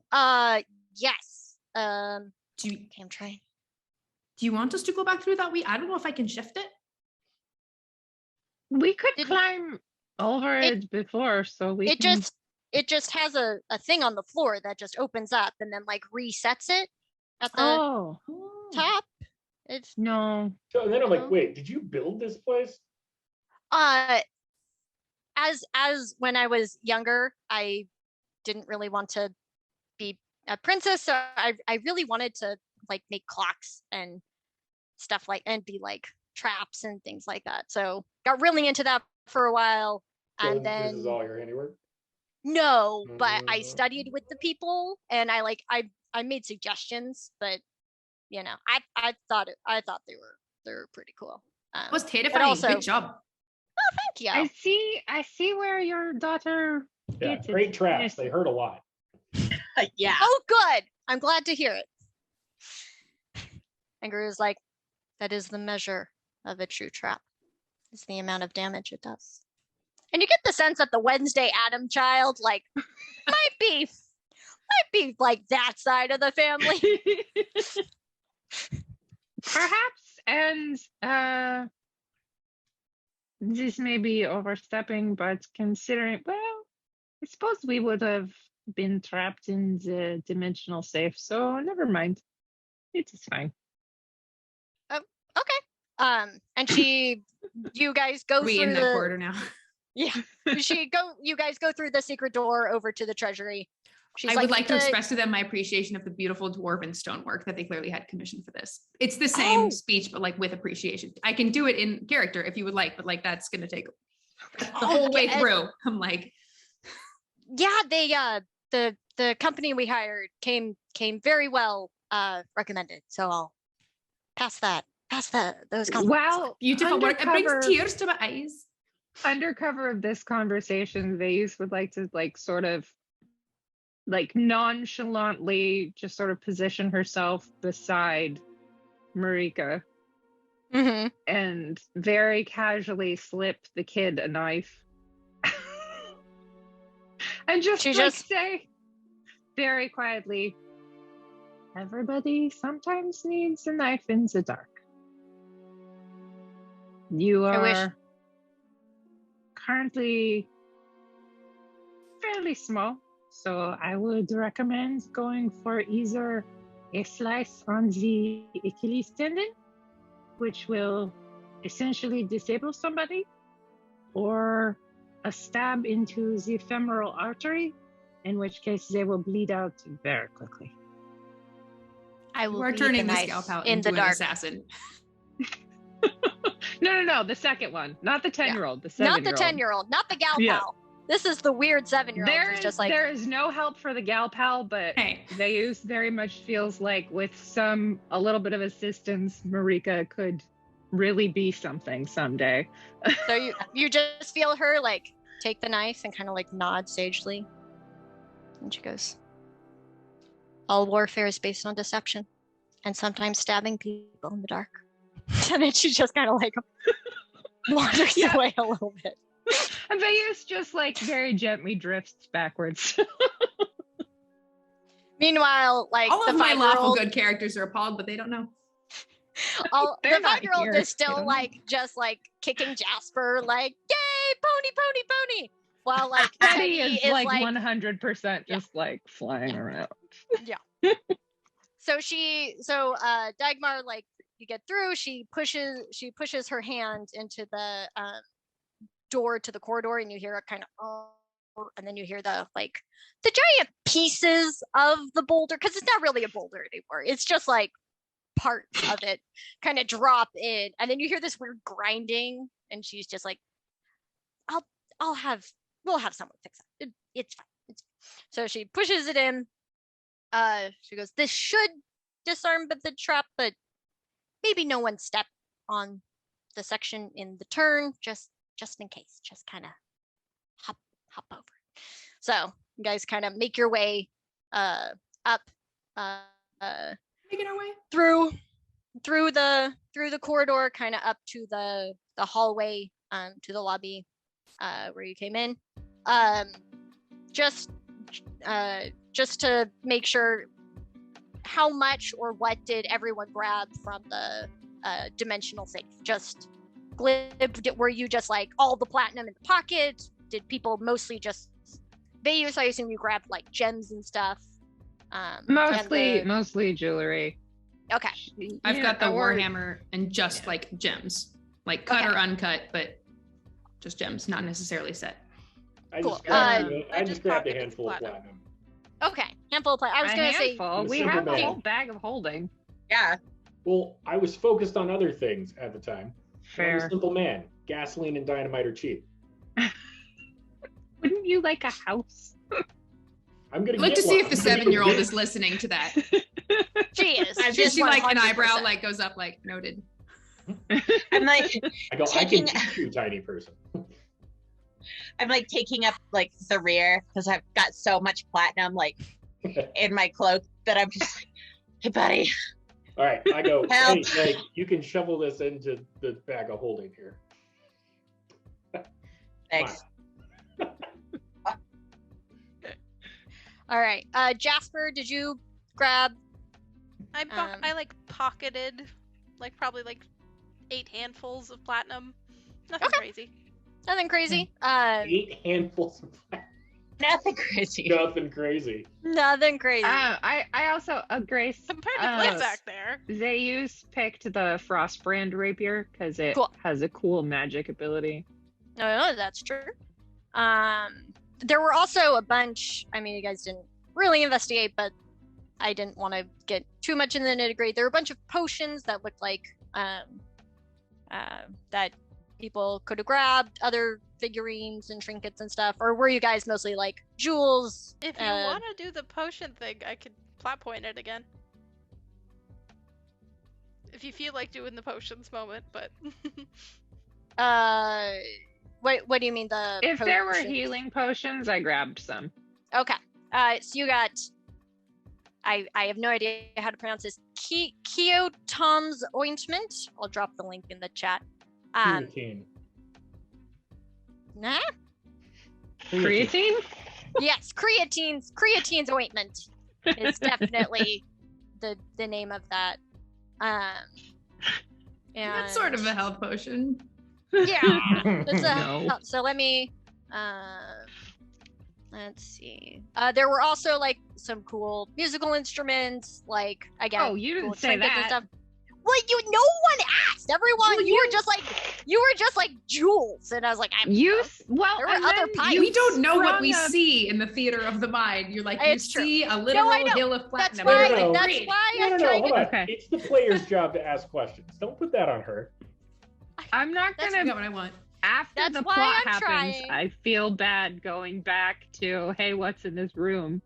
yes. Do you, Okay, I'm trying. do you want us to go back through that way? I don't know if I can shift it. We could Didn't- climb over it before, so we It can... just has a thing on the floor that just opens up and then like resets it at the Oh, top. It's no. So then I'm like, Uh-huh. wait, did you build this place? as when I was younger, I didn't really want to be a princess, so I really wanted to like make clocks and stuff like and be like traps and things like that. So got really into that for a while, So and then this is all your handiwork? no, but I Mm. studied with the people and I made suggestions, but you know, I thought they were pretty cool. It was But terrifying. also, Good job. thank you. I see where your daughter Yeah, gets it. great traps. Yes. They hurt a lot. Yeah. Oh, good. I'm glad to hear it. And Guru's like, that is the measure of a true trap. Is the amount of damage it does. And you get the sense that the Wednesday Adam child, like, might be like that side of the family. Perhaps, and this may be overstepping, but considering, well, I suppose we would have been trapped in the dimensional safe, so never mind. It is fine. Okay. And you guys go We in through that the corridor now. yeah. You guys go through the secret door over to the treasury. She's I would like to "The- express to them my appreciation of the beautiful dwarven stonework that they clearly had commissioned for this. It's the same Oh. speech, but like with appreciation. I can do it in character if you would like, but like that's gonna take the Oh, whole way yeah. through. I'm like, Yeah, they the company we hired came very well recommended. So I'll pass those compliments. Well, beautiful work. It brings undercover- tears to my eyes. under cover of this conversation, Veilleuse would like to like sort of like nonchalantly just sort of position herself beside Marika Mm-hmm. and very casually slip the kid a knife. And just She like just- say very quietly, everybody sometimes needs a knife in the dark. You I wish- are currently fairly small, so I would recommend going for either a slice on the Achilles tendon, which will essentially disable somebody, or a stab into the femoral artery, in which case they will bleed out very quickly. I will We're leave turning the this knife gal pal in into the an dark. assassin. No, the second one, not the 10-year-old, the 7-year-old. Not the 10-year-old, not the gal Yeah. pal. This is the weird 7-year-old There who's is just like, there is no help for the gal pal, but Hey. Veilleuse very much feels like with a little bit of assistance, Marika could really be something someday. so you just feel her like take the knife and kind of like nod sagely. And she goes, all warfare is based on deception and sometimes stabbing people in the dark. And then she just kind of like wanders away a little bit. And Veilleuse just like very gently drifts backwards. Meanwhile, like All the of my lawful 5-year-old, good characters are appalled, but they don't know. the They're not 5-year-old here. is They still don't know. like just like kicking Jasper, like yay, pony. While like Teddy Teddy is like 100% just like flying around. So Dagmar, like you get through, she pushes her hand into the door to the corridor, and you hear it kind of and then you hear the giant pieces of the boulder, because it's not really a boulder anymore, it's just like parts of it kind of drop in, and then you hear this weird grinding, and she's just like, we'll have someone fix it. It's fine. So she pushes it in. She goes, this should disarm the trap, but maybe no one step on the section in the turn, just in case. Just kind of hop over. So you guys kind of make your way up, Making our way. through the corridor, kind of up to the hallway, to the lobby, where you came in. Just to make sure, how much or what did everyone grab from the dimensional safe? Just Glib, were you just like all the platinum in the pocket? Did people mostly just Veilleuse? I assume you grabbed like gems and stuff. Mostly jewelry. Okay. I've got the or- warhammer and just like gems, like cut or Okay. uncut, but just gems, not necessarily set. I Cool. just grabbed, I I just just grabbed a pocketed handful of platinum. platinum. Okay. Handful of I was gonna say handful. We Simple have a man. whole bag of holding. Yeah. Well, I was focused on other things at the time. I'm a Fair. simple man. Gasoline and dynamite are cheap. Wouldn't you like a house? I'm gonna Look get to see one. if the I'm gonna 7-year-old get- is listening to that. she is. I'm Just She's like an eyebrow 100%. like goes up like noted. I'm like I go. I can taking- teach you, tiny person. I'm like taking up like the rear because I've got so much platinum like in my cloak that I'm just like, hey buddy. All right, I go. Help. Hey, you can shovel this into the bag of holding here. Thanks. All right. Jasper, did you grab? I like pocketed, like probably like 8 handfuls of platinum. Nothing Okay. crazy. Nothing crazy. 8 handfuls of platinum. Nothing crazy. Nothing crazy. Nothing crazy. I also, Grace, Compared to Uh, Glib back there. Zeus picked the Frostbrand rapier because it Cool. has a cool magic ability. No, that's true. There were also a bunch. I mean, you guys didn't really investigate, but I didn't want to get too much in the nitty-gritty. There were a bunch of potions that looked like that people could have grabbed, other figurines and trinkets and stuff. Or were you guys mostly like jewels? If you want to do the potion thing, I could plot point it again. If you feel like doing the potions moment, but What do you mean the? If there were potions? healing potions, I grabbed some. Okay. So you got. I have no idea how to pronounce this. Keaton's ointment. I'll drop the link in the chat. Creatine. Nah. Creatine? Yes, creatine's ointment is definitely the name of that. And That's sort of a health potion. yeah. It's a, No. So let me. Let's see. There were also like some cool musical instruments, like again. Oh, you didn't cool say trinkets and that. stuff. Well, no one asked. Everyone, Well, you were just like, You were just like jewels, and I was like, well, there were and other then pipes. you We don't know what sprung we a- see in the theater of the mind. You're like, you It's true. see a literal I know. hill of That's platinum. why. You're like, No. That's great. why No, I'm no, trying hold to. on. Okay. It's the player's job to ask questions. Don't put that on her. I'm not That's I gonna. got what I want. After That's the why plot I'm happens, trying. I feel bad going back to, hey, what's in this room?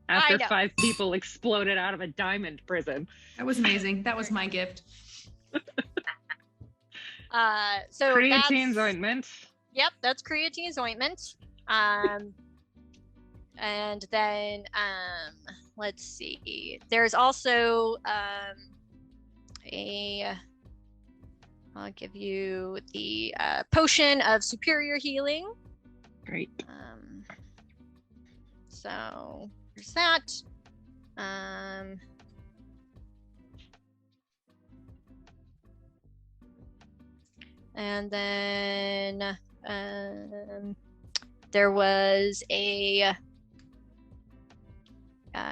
After know. 5 people exploded out of a diamond prison. That was amazing. That was my gift. So Creatine's that's, ointment. Yep, that's creatine's ointment. And then let's see. There's also I'll give you the potion of superior healing. Great. So there's that. And then there was a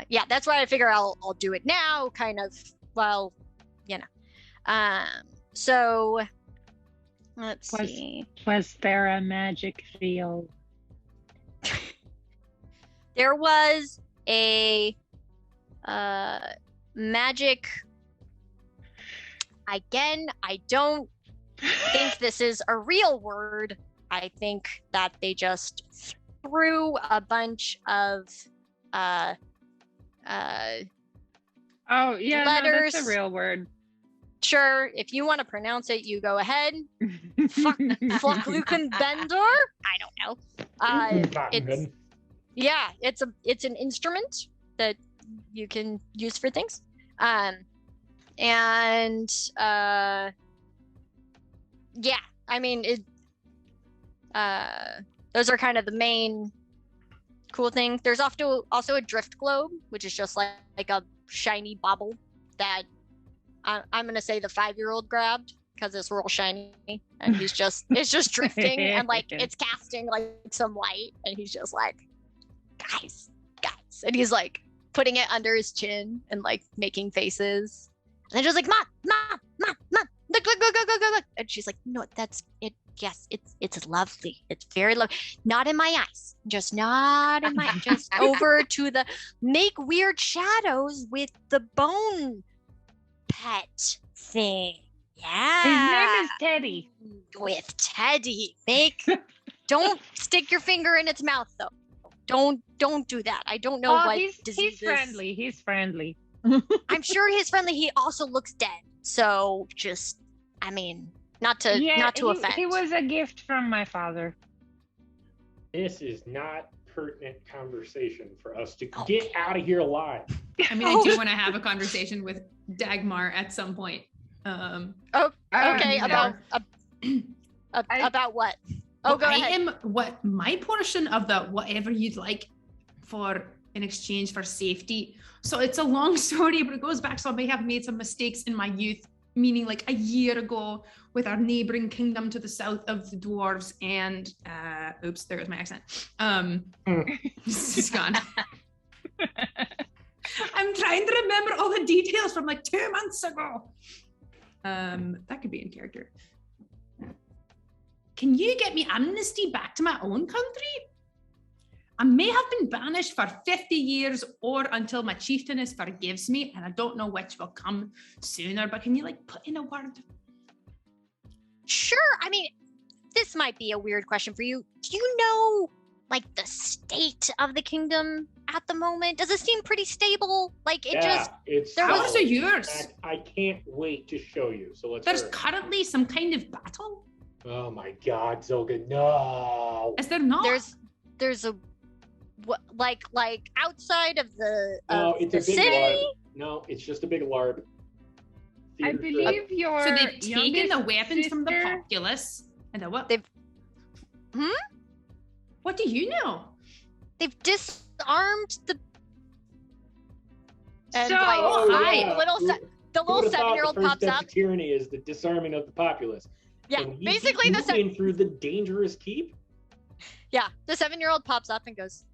yeah, that's why I figure I'll do it now, kind of. Well, you know. So let's see. Was there a magic field? There was a magic. Again, I don't think this is a real word. I think that they just threw a bunch of Oh yeah, no, letters. that's a real word. Sure, if you want to pronounce it, you go ahead. Flukenbender? I don't know. It's yeah, it's an instrument that you can use for things. And yeah, I mean it. Those are kind of the main cool thing. There's also a drift globe, which is just like a shiny bauble that I'm gonna say the 5-year-old grabbed because it's real shiny, and it's just drifting and like it's casting like some light, and he's just like, guys, and he's like putting it under his chin and like making faces, and then just like mom, look, and she's like, no, that's it. Yes, it's lovely. It's very lovely. Not in my eyes. Just not in my just over to the make weird shadows with the bone pet thing. Yeah. His name is Teddy. With Teddy. Don't stick your finger in its mouth though. Don't do that. I don't know what diseases. He's friendly. I'm sure he's friendly. He also looks dead. So just I mean not to offend. He was a gift from my father. This is not pertinent conversation for us to get out of here alive. I mean, I do want to have a conversation with Dagmar at some point. Okay, about what? Oh, go ahead. What my portion of the whatever you'd like for in exchange for safety. So it's a long story, but it goes back. So I may have made some mistakes in my youth, meaning like a year ago with our neighboring kingdom to the south of the dwarves and oops, there goes my accent. It's gone. I'm trying to remember all the details from like 2 months ago. That could be in character. Can you get me amnesty back to my own country? I may have been banished for 50 years or until my chieftainess forgives me, and I don't know which will come sooner, but can you like put in a word? Sure. I mean, this might be a weird question for you. Do you know like the state of the kingdom at the moment? Does it seem pretty stable? Like it it's How's it yours? I can't wait to show you. So let's There's hear it. currently some kind of battle. Oh my god, Zolga, no. Is there not? There's a what like outside of the No, it's the a big city? larb. No, it's just a big larb. I Theater believe your So they've taken the youngest weapons from the sister- populace and the what? They've What do you know? They've disarmed the and So- like Oh, yeah. the little Who the would've little thought 7-year-old the first pops step up. to tyranny is the disarming of the populace. Yeah, And he basically keeps moving through the dangerous keep. Yeah, the 7-year-old pops up and goes,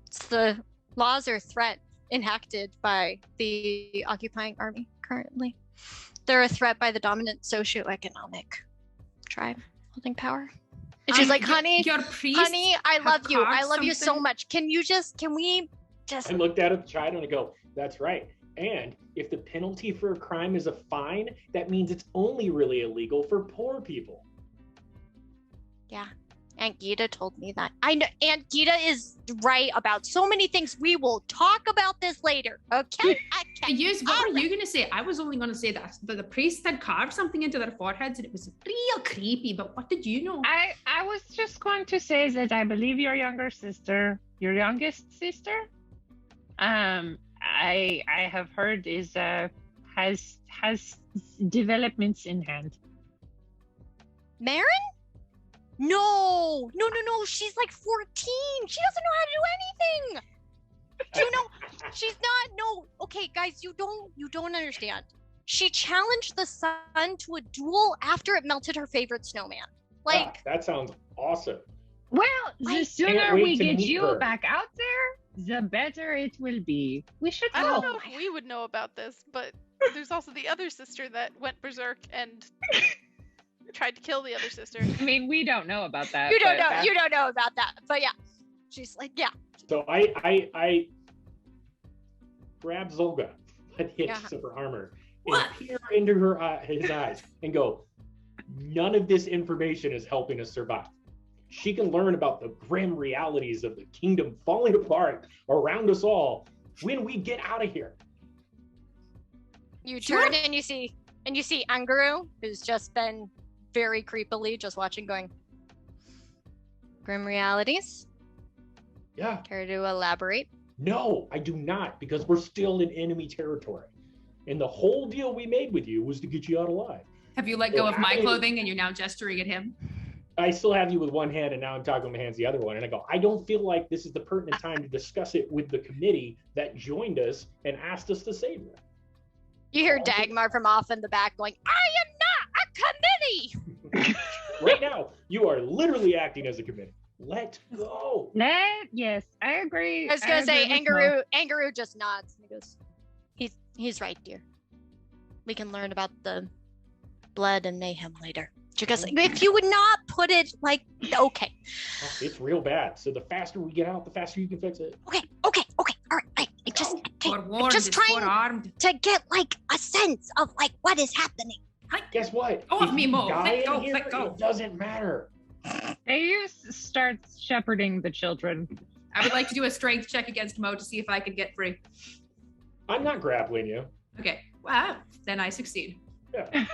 "It's the laws or threat enacted by the occupying army currently. They're a threat by the dominant socioeconomic tribe." holding power. And she's like, honey, your priest honey, I have love you. I carved love you so something?" much. Can we just I looked at the child and I go, that's right. And if the penalty for a crime is a fine, that means it's only really illegal for poor people. Yeah. Aunt Gita told me that. I know Aunt Gita is right about so many things. We will talk about this later. Okay? Okay. Yes, what were you going to say? I was only going to say that the priest had carved something into their foreheads and it was real creepy, but what did you know? I was just going to say that I believe your youngest sister, I have heard has developments in hand. Marin? No. She's like 14. She doesn't know how to do anything. Do you know? She's not. No. Okay, guys, you don't understand. She challenged the sun to a duel after it melted her favorite snowman. Like, that sounds awesome. Well, the sooner we to get meet you her. back out there, the better it will be. We should I go. don't know if we would know about this, but there's also the other sister that went berserk and tried to kill the other sister. I mean, we don't know about that. you don't but know. that- You don't know about that. But yeah, she's like, yeah. So I grab Zolga by the Yeah. edges of her armor What? and peer into his eyes and go, none of this information is helping us survive. She can learn about the grim realities of the kingdom falling apart around us all when we get out of here. You Sure. turn and you see Anguru, who's just been very creepily just watching, going, grim realities. Yeah. Care to elaborate? No, I do not, because we're still in enemy territory. And the whole deal we made with you was to get you out alive. Have you let go of my I- clothing and you're now gesturing at him? I still have you with one hand, and now I'm talking with my hands the other one. And I go, I don't feel like this is the pertinent time to discuss it with the committee that joined us and asked us to save them. You hear Oh. Dagmar from off in the back going, I am not a committee! Right now, you are literally acting as a committee. Let go. Yes, I agree. I was gonna say, agree with Mo. Anguru just nods and he goes, he's right, dear. We can learn about the blood and mayhem later. She goes, if you would not put it like, okay. Oh, it's real bad. So the faster we get out, the faster you can fix it. Okay, all right. I just, Forewarned just is trying- forearmed. to get like a sense of like what is happening. Guess what? Go If of me, you Mo. die Let in go, here, let go. It doesn't matter. Veilleuse starts shepherding the children. I would like to do a strength check against Mo to see if I could get free. I'm not grappling you. Okay. Wow. Then I succeed. Yeah.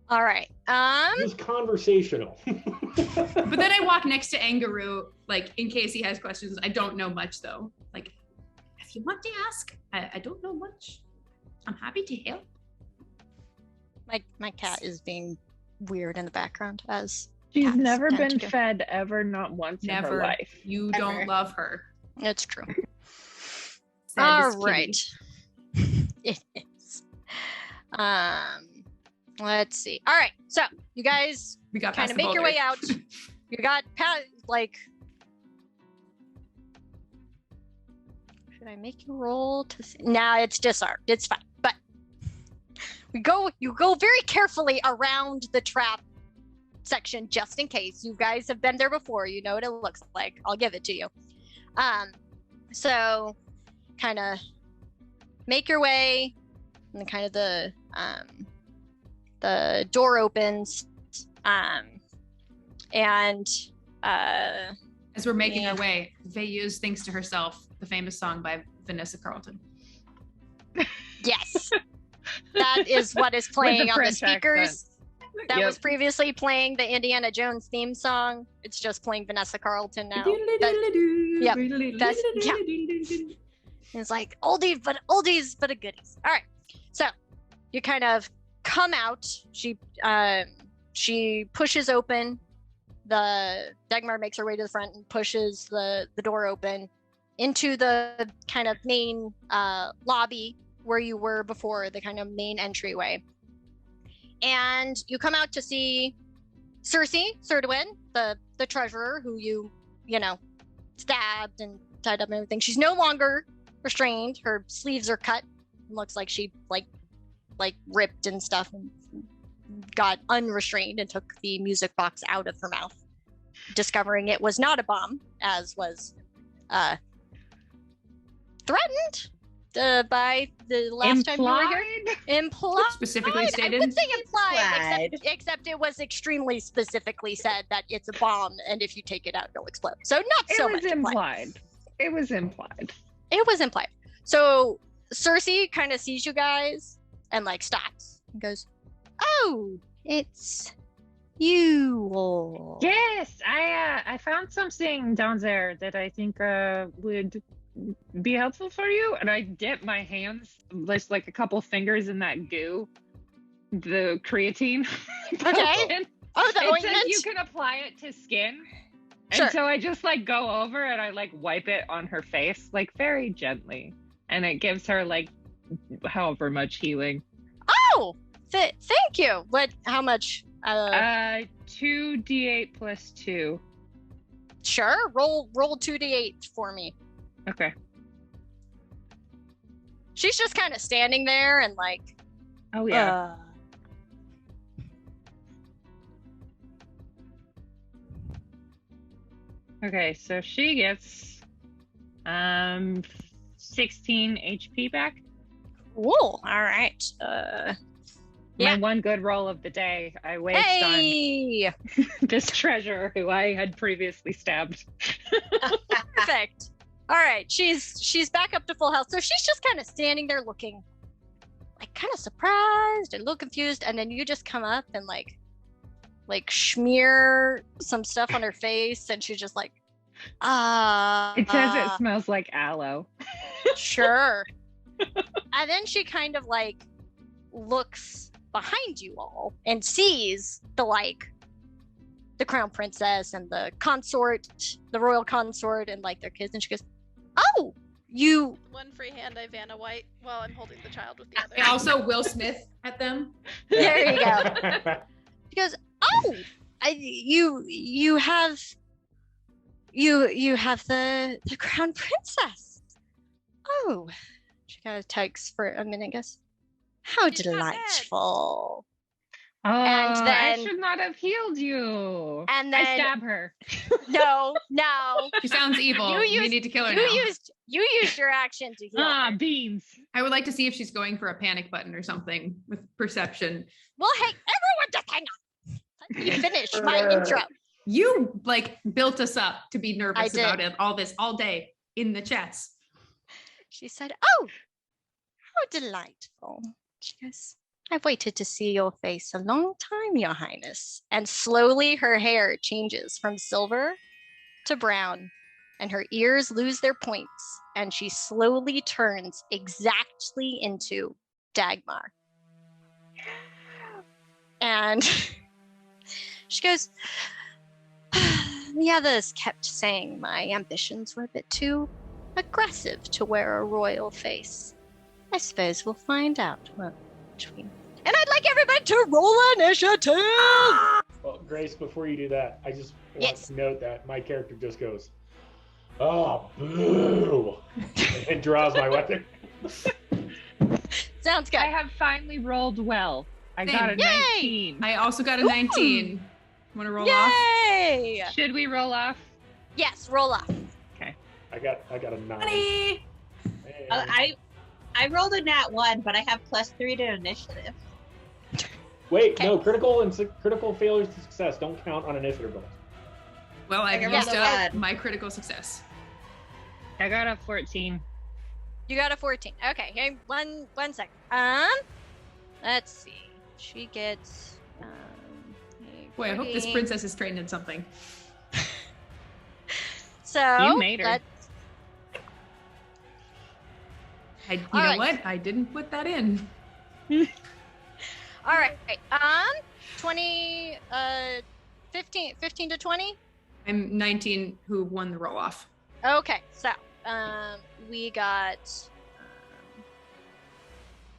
All right. It was conversational. But then I walk next to Anguru, like in case he has questions. I don't know much though. Like, if you want to ask, I don't know much. I'm happy to help. My cat is being weird in the background as She's cats never tend been to do. fed ever, not once in her Never. life. You Ever. don't love her. It's true. Said All this kitty. right. It is. Let's see. All right. So you guys We got kind past of the make your boulder. way out. You got like. Should I make you roll to? Nah, it's disarmed. It's fine. But you go very carefully around the trap section just in case. You guys have been there before. You know what it looks like. I'll give it to you. So kind of make your way, and kind of the door opens, and As we're making Yeah. our way, Veilleuse thinks to herself the famous song by Vanessa Carlton. yes, that is what is playing on the French speakers. That Yep. was previously playing the Indiana Jones theme song. It's just playing Vanessa Carlton now. Yep, that's- It's like oldies but a goodies. All right, so you kind of come out. She pushes open the Dagmar makes her way to the front and pushes the door open into the kind of main lobby where you were before, the kind of main entryway. And you come out to see Serdwin, the treasurer, who you stabbed and tied up and everything. She's no longer restrained. Her sleeves are cut. Looks like she like ripped and stuff and got unrestrained and took the music box out of her mouth, discovering it was not a bomb, as was threatened by the last time you were here. Implied. Specifically I stated. would say implied, Implied. except it was extremely specifically said that it's a bomb, and if you take it out, it'll explode. So not It so was much implied. It was implied. It was implied. So Cersei kind of sees you guys and like stops and goes, "Oh, it's you all." Yes, I found something down there that I think would be helpful for you, and I dip my hands, just like a couple fingers in that goo, the creatine. Okay. Oh, the It ointment. says you can apply it to skin. Sure. And so I just like go over and I like wipe it on her face, like very gently. And it gives her like however much healing. Oh, thank you. How much? 2d8 plus 2. Sure. Roll 2d8 for me. Okay. She's just kind of standing there and like. Oh yeah. Okay, so she gets 16 HP back. Cool. All right. Yeah. My one good roll of the day I waste Hey. on this treasure who I had previously stabbed. Perfect. All right. She's back up to full health. So she's just kind of standing there looking like kind of surprised and a little confused, and then you just come up and like smear some stuff on her face, and she's just like, It says it smells like aloe. sure. And then she kind of like looks behind you all and sees the crown princess and the consort, the royal consort, and like their kids, and she goes, "Oh, you." One free hand, I Vanna White, while I'm holding the child with the other. And also Will Smith at them. There you go. She goes, "Oh, you have the crown princess." Oh, she kind of takes for a minute, goes, "How She's not dead." delightful." Oh, And I then- should not have healed you. And I then stab her. no, She sounds evil. You We used- need to kill her you now. used your action to heal. Ah, her. beans. I would like to see if she's going for a panic button or something with perception. Well, hey, everyone, just hang on. Let me finish my intro. You like built us up to be I nervous did. about it all this all day in the chats. She said, "Oh, how delightful." She goes, "I've waited to see your face a long time, Your Highness." And slowly her hair changes from silver to brown, and her ears lose their points, and she slowly turns exactly into Dagmar. And she goes, "The others kept saying my ambitions were a bit too aggressive to wear a royal face. I suppose we'll find out, won't we? And I'd like everybody to roll initiative!" Well, Grace, before you do that, I just want Yes. to note that my character just goes, "Oh, boo," and draws my weapon. Sounds good. I have finally rolled well. I got a Yay! 19. I also got a 19. Want to roll off? Yay! Should we roll off? Yes, roll off. I got a 9. Honey! And- I rolled a nat 1, but I have +3 to initiative. Wait, Okay. no, critical failures to success don't count on initiative rolls. Well, I've I used rolled a up 1. my critical success. I got a 14. You got a 14. Okay, hey, one second. Let's see. She gets a Boy, I hope this 14. princess is trained in something. So You made her. let's- You All know right. what? I didn't put that in. All right. 20, 15 to 20. I'm 19 who won the roll off. Okay, so we got.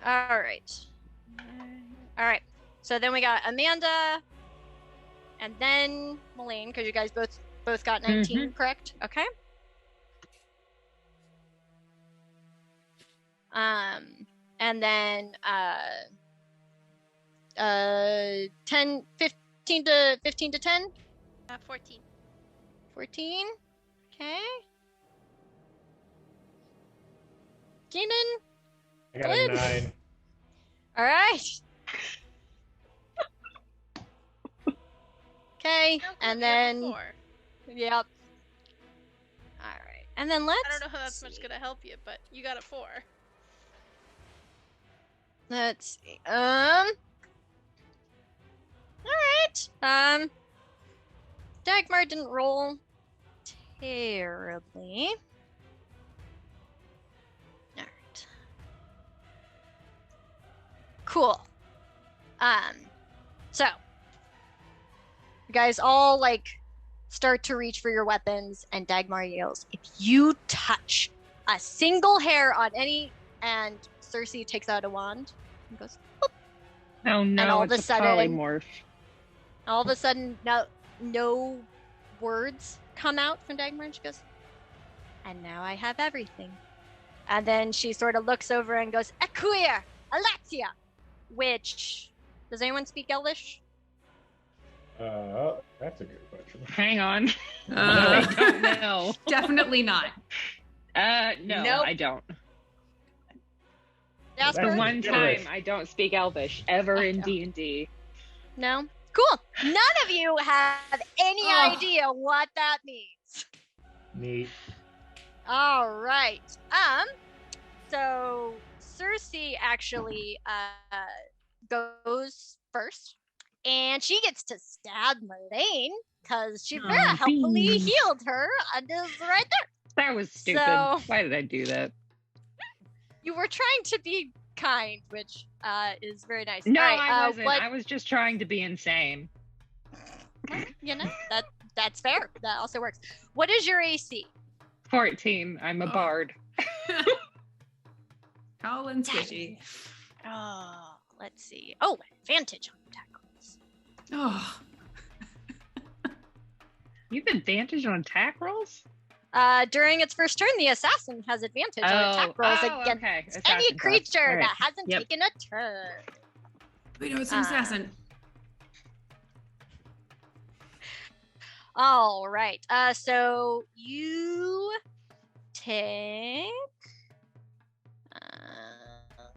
All right. So then we got Amanda, and then Melaine, because you guys both got 19, correct? Okay. And then 10, 15 to 10? 14. 14? Okay. Keanon? I got a 9. All right. Okay, and then 4. yep. All right, and then let's. I don't know how that's much gonna help you, but you got a 4. Let's see. All right. Dagmar didn't roll terribly. All right. Cool. So you guys all like start to reach for your weapons, and Dagmar yells, "If you touch a single hair on any," and Cersei takes out a wand and goes, "Boop." Oh no, And all of it's a sudden- polymorph. All of a sudden, no words come out from Dagmar, and she goes, "And now I have everything." And then she sort of looks over and goes, "Equir, Alatia," which, does anyone speak Elvish? That's a good question. Hang on. I don't know. Definitely not. No, Nope. I don't. Jasper? The one Gibberish. time I don't speak Elvish ever I in know. D&D. No? Cool. None of you have any Oh. idea what that means. Neat. All right. So Cersei actually goes first, and she gets to stab Melaine because she very Aw, helpfully beans. healed her and is right there. That was stupid. So- Why did I do that? You were trying to be kind, which is very nice. No, All right, I wasn't. what- I was just trying to be insane. you know, that's fair. That also works. What is your AC? 14. I'm a Oh. bard. Tall and squishy. Oh, let's see. Oh, advantage on attack rolls. Oh, You have advantage on attack rolls? During its first turn, the assassin has advantage on attack rolls against okay. any Assassin class. creature All right. that hasn't Yep. taken a turn. we know it's an assassin. All right. So you take.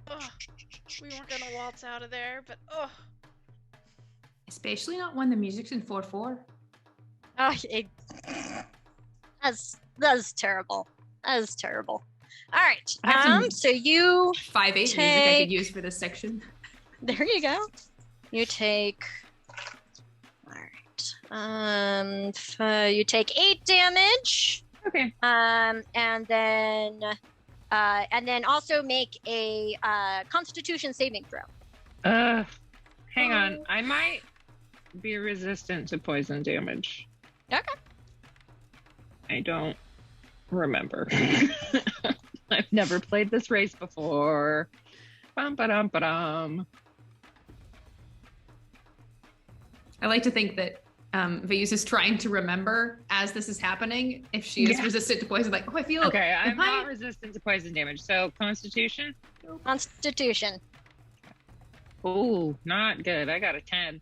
Ugh, we weren't gonna waltz out of there, but oh, Especially not when the music's in 4/4. Oh, that's terrible. That is terrible. All right. I have some- So you 5/8 music I Take- could use for this section. there you go. You take. All right. You take 8 damage. Okay. And then also make a Constitution saving throw. Hang on. I might be resistant to poison damage. Okay. I don't remember. I've never played this race before. Bum-ba-dum-ba-dum. I like to think that Veilleuse is trying to remember as this is happening if she is Yeah. resistant to poison. Like, oh, I feel Okay, I'm am I- not resistant to poison damage. So Constitution? Constitution. Ooh, not good. I got a 10.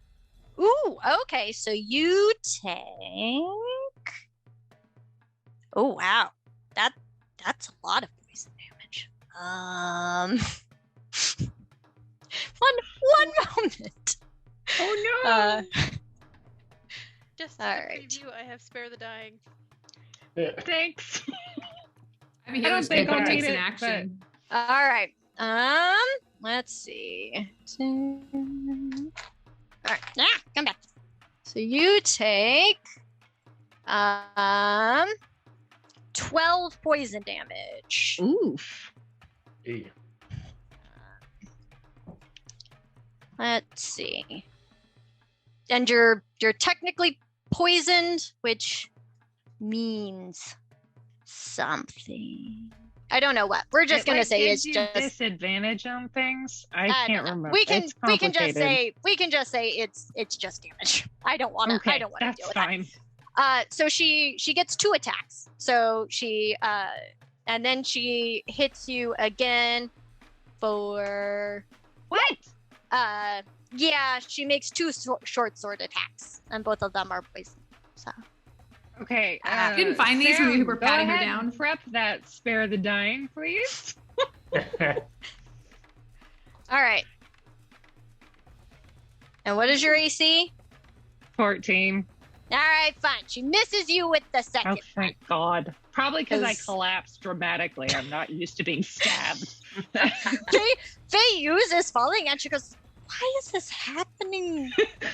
Ooh, okay. So you take. Oh wow, that's a lot of poison damage. One moment. Oh no! just All a right. preview. I have spare the dying. Thanks. I mean, I don't here's think Pickle I'll takes need an it, action. All right. Let's see. All right. Come back. So you take 12 poison damage. Oof. Hey. Let's see. And you're technically poisoned, which means something. I don't know what. We're just It, gonna like, say gives it's you just disadvantage on things. I don't can't know. remember. We can It's just complicated. say it's just damage. I don't want to. Okay, I don't want to that's deal with fine. that. So she gets 2 attacks. So she and then she hits you again for What? Yeah, she makes two short sword attacks, and both of them are poison. So. Okay. You didn't find these when we were Sam, patting go her ahead down? and prep that spare the dying, please. All right. And what is your AC? 14. All right, fine. She misses you with the Oh, second. thank God. Probably because I 'Cause- collapsed dramatically. I'm not used to being stabbed. Veilleuse is falling, and she goes, "Why is this happening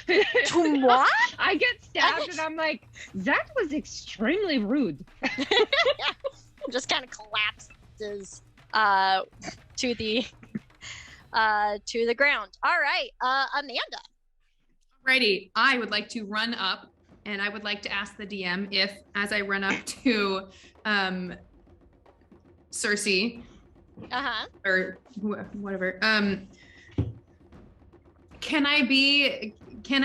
to moi?" I get stabbed and I'm like, that was extremely rude. Just kind of collapses to the ground. All right, Amanda. Alrighty, I would like to run up, and I would like to ask the DM if, as I run up to Cersei, or whatever, can I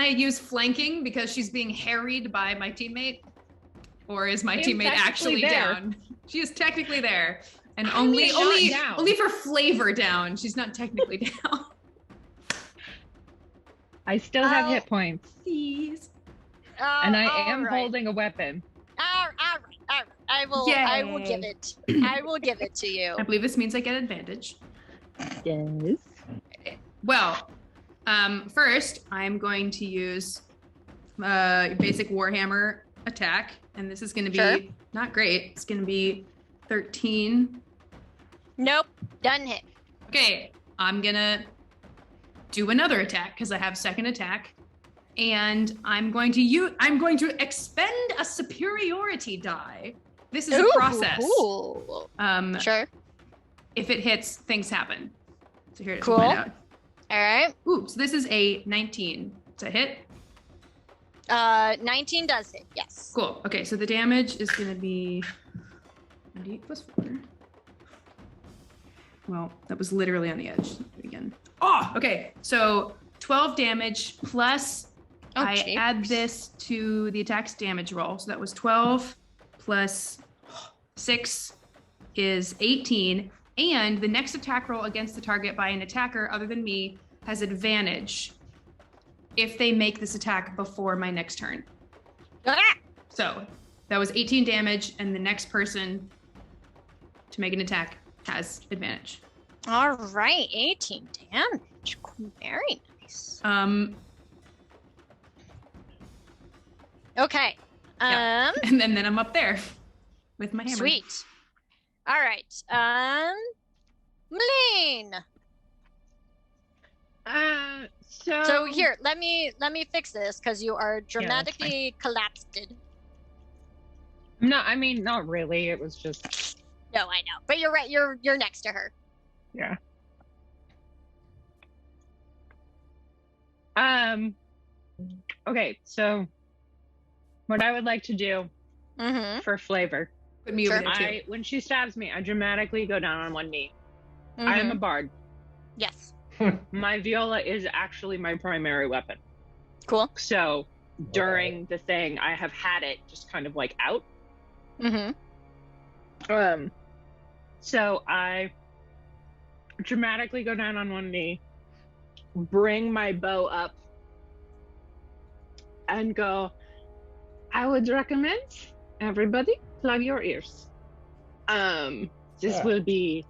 use flanking because she's being harried by my teammate? Or is my She is teammate actually technically there. down? She is technically there. And I mean, not down. only for flavor down. She's not technically down. I still have Oh. hit points. Please. And I all am right. holding a weapon. All right. I will give Yay. it. I will give it to you. I believe this means I get advantage. Yes. Well, first I'm going to use basic Warhammer attack, and this is going to be Sure. not great. It's going to be 13. Nope. Doesn't hit. Okay, I'm gonna do another attack because I have second attack, and I'm going to expend a superiority die. This is a process. Ooh. Sure. If it hits, things happen. So here it is. Cool. We'll find out. All right. Ooh, so this is a 19. Does that hit? 19 does hit. Yes. Cool. Okay, so the damage is going to be 98 plus 4. Well, that was literally on the edge. Again. Oh, okay. So 12 damage plus I jeepers. add this to the attack's damage roll. So that was 12 plus 6 is 18. And the next attack roll against the target by an attacker other than me has advantage if they make this attack before my next turn. Ah! So that was 18 damage, and the next person to make an attack has advantage. All right. 18 damage. Cool. Very nice. Okay. Yeah. And then I'm up there with my hammer. Sweet. All right. Melaine. So here, let me fix this because you are dramatically collapsed. No, I mean, not really. It was just, No, I know, but you're right. You're next to her. yeah. Okay, so what I would like to do Mm-hmm. for flavor, Put me over Sure. there too. when she stabs me, I dramatically go down on one knee. I Mm-hmm. am a bard. Yes. My viola is actually my primary weapon. Cool. So during the thing, I have had it just kind of like out. Mm-hmm. So I dramatically go down on one knee, bring my bow up, and go, I would recommend everybody plug your ears. This Yeah. will be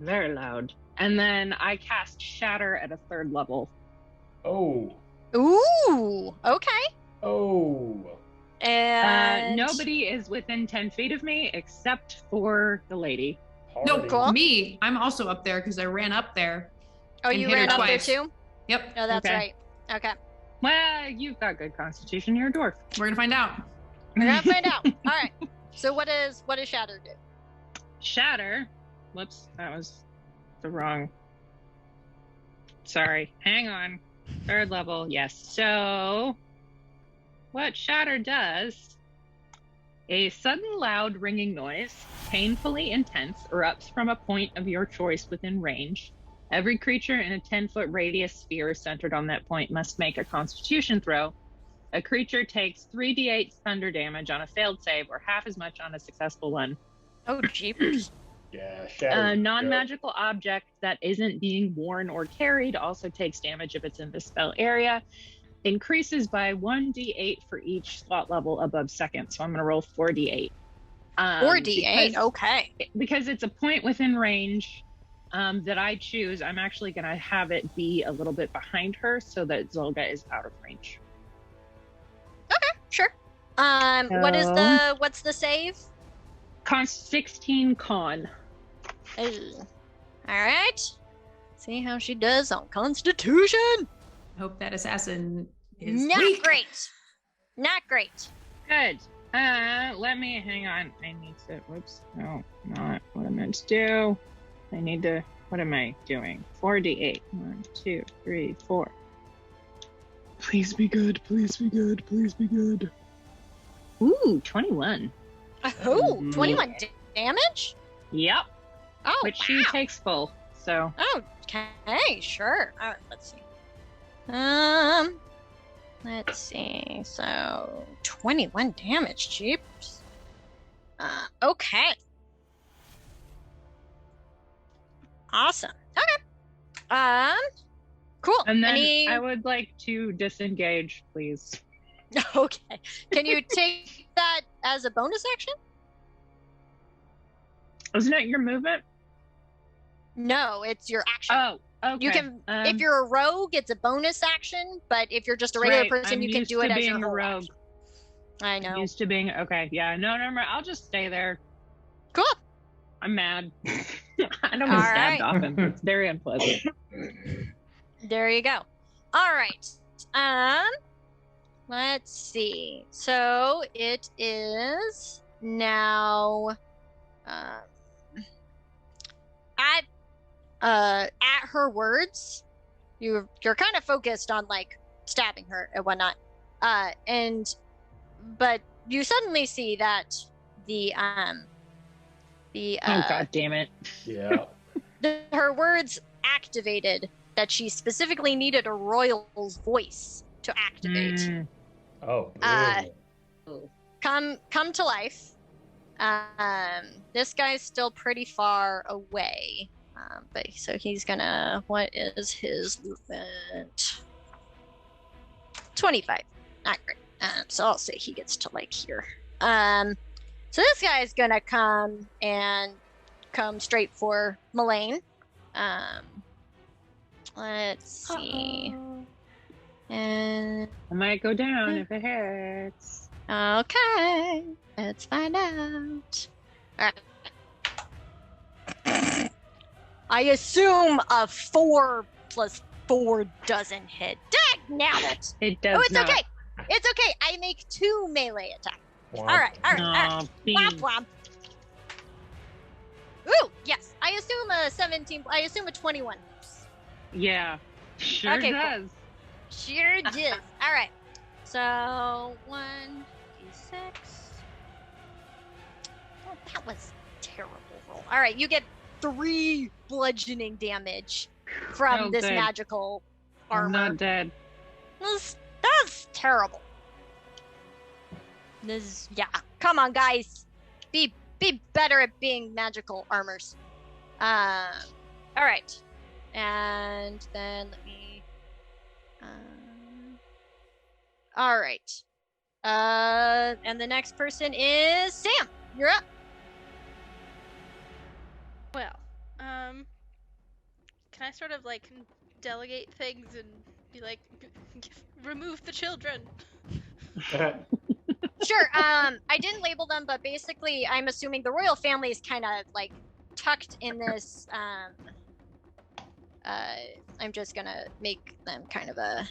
very loud. And then I cast Shatter at a 3rd level. Oh. Ooh. Okay. Oh. And Nobody is within 10 feet of me except for the lady. No, Party. Cool. me. I'm also up there because I ran up there. Oh, and you hit her ran up there twice. too? Yep. Oh, that's Okay. right. Okay. Well, you've got good constitution. You're a dwarf. We're gonna find out. We're gonna find out. All right. So what does Shatter do? Shatter. Whoops, that was the wrong. Sorry. Hang on. 3rd level. Yes. So, what Shatter does, a sudden loud ringing noise, painfully intense, erupts from a point of your choice within range. Every creature in a 10-foot radius sphere centered on that point must make a constitution throw. A creature takes 3d8 thunder damage on a failed save or half as much on a successful one. Oh, jeepers. Yeah, A shatter. non-magical object that isn't being worn or carried also takes damage if it's in the spell area. Increases by 1d8 for each slot level above second. So I'm going to roll 4d8. 4d8. Okay. Because it's a point within range that I choose, I'm actually going to have it be a little bit behind her so that Zolga is out of range. Okay, sure. What's the save? 16 con. Ooh. All right. See how she does on Constitution. Hope that assassin is Not weak. great. Not great. Good. Let me hang on. I need to. Whoops. No, not what I meant to do. I need to. What am I doing? 4d8. 1, 2, 3, 4. Please be good. Please be good. Please be good. Ooh, 21. Oh, 21 damage? Yep. Oh, Which wow. she takes full. So. Okay, sure. All right, let's see. Let's see. So 21 damage, jeeps. Okay. Awesome. Okay. Cool. And then I would like to disengage, please. Okay. Can you take that as a bonus action? Isn't it your movement? No, it's your action. Oh, okay. You can, if you're a rogue, it's a bonus action, but if you're just a regular person, you can do it as your whole rogue. action. I know. Used to being okay. Yeah, no, I'll just stay there. Cool. I'm mad. I don't want to stab off him. It's very unpleasant. There you go. All right. Let's see. So it is now at her words. You're kind of focused on like stabbing her and whatnot. But you suddenly see that the oh god damn it. Yeah. her words activated that she specifically needed a royal's voice to activate. Oh. Come to life. This guy's still pretty far away. But so he's gonna, what is his movement? 25. Not great. So I'll say he gets to like here. So this guy is gonna come straight for Melaine. Let's see. And I might go down if it hits. okay, let's find out. All right. I assume a 4 + 4 doesn't hit. Dagnabbit! It does Oh, it's not. okay. It's okay. I make 2 melee attacks. Wow. All right. Aw, Womp womp. Ooh, yes. I assume a 17. I assume a 21. Yeah. Sure Okay, cool. does. Sure does. All right. So 1d6. Oh, that was a terrible roll. All right, you get 3 bludgeoning damage from Oh, this good. magical I'm armor. not dead. That's terrible. Come on, guys. Be better at being magical armors. All right. And then let me. All right. And the next person is Sam. You're up. Well, can I sort of like delegate things and be like, remove the children? Sure. I didn't label them, but basically, I'm assuming the royal family is kind of like tucked in this. I'm just gonna make them kind of a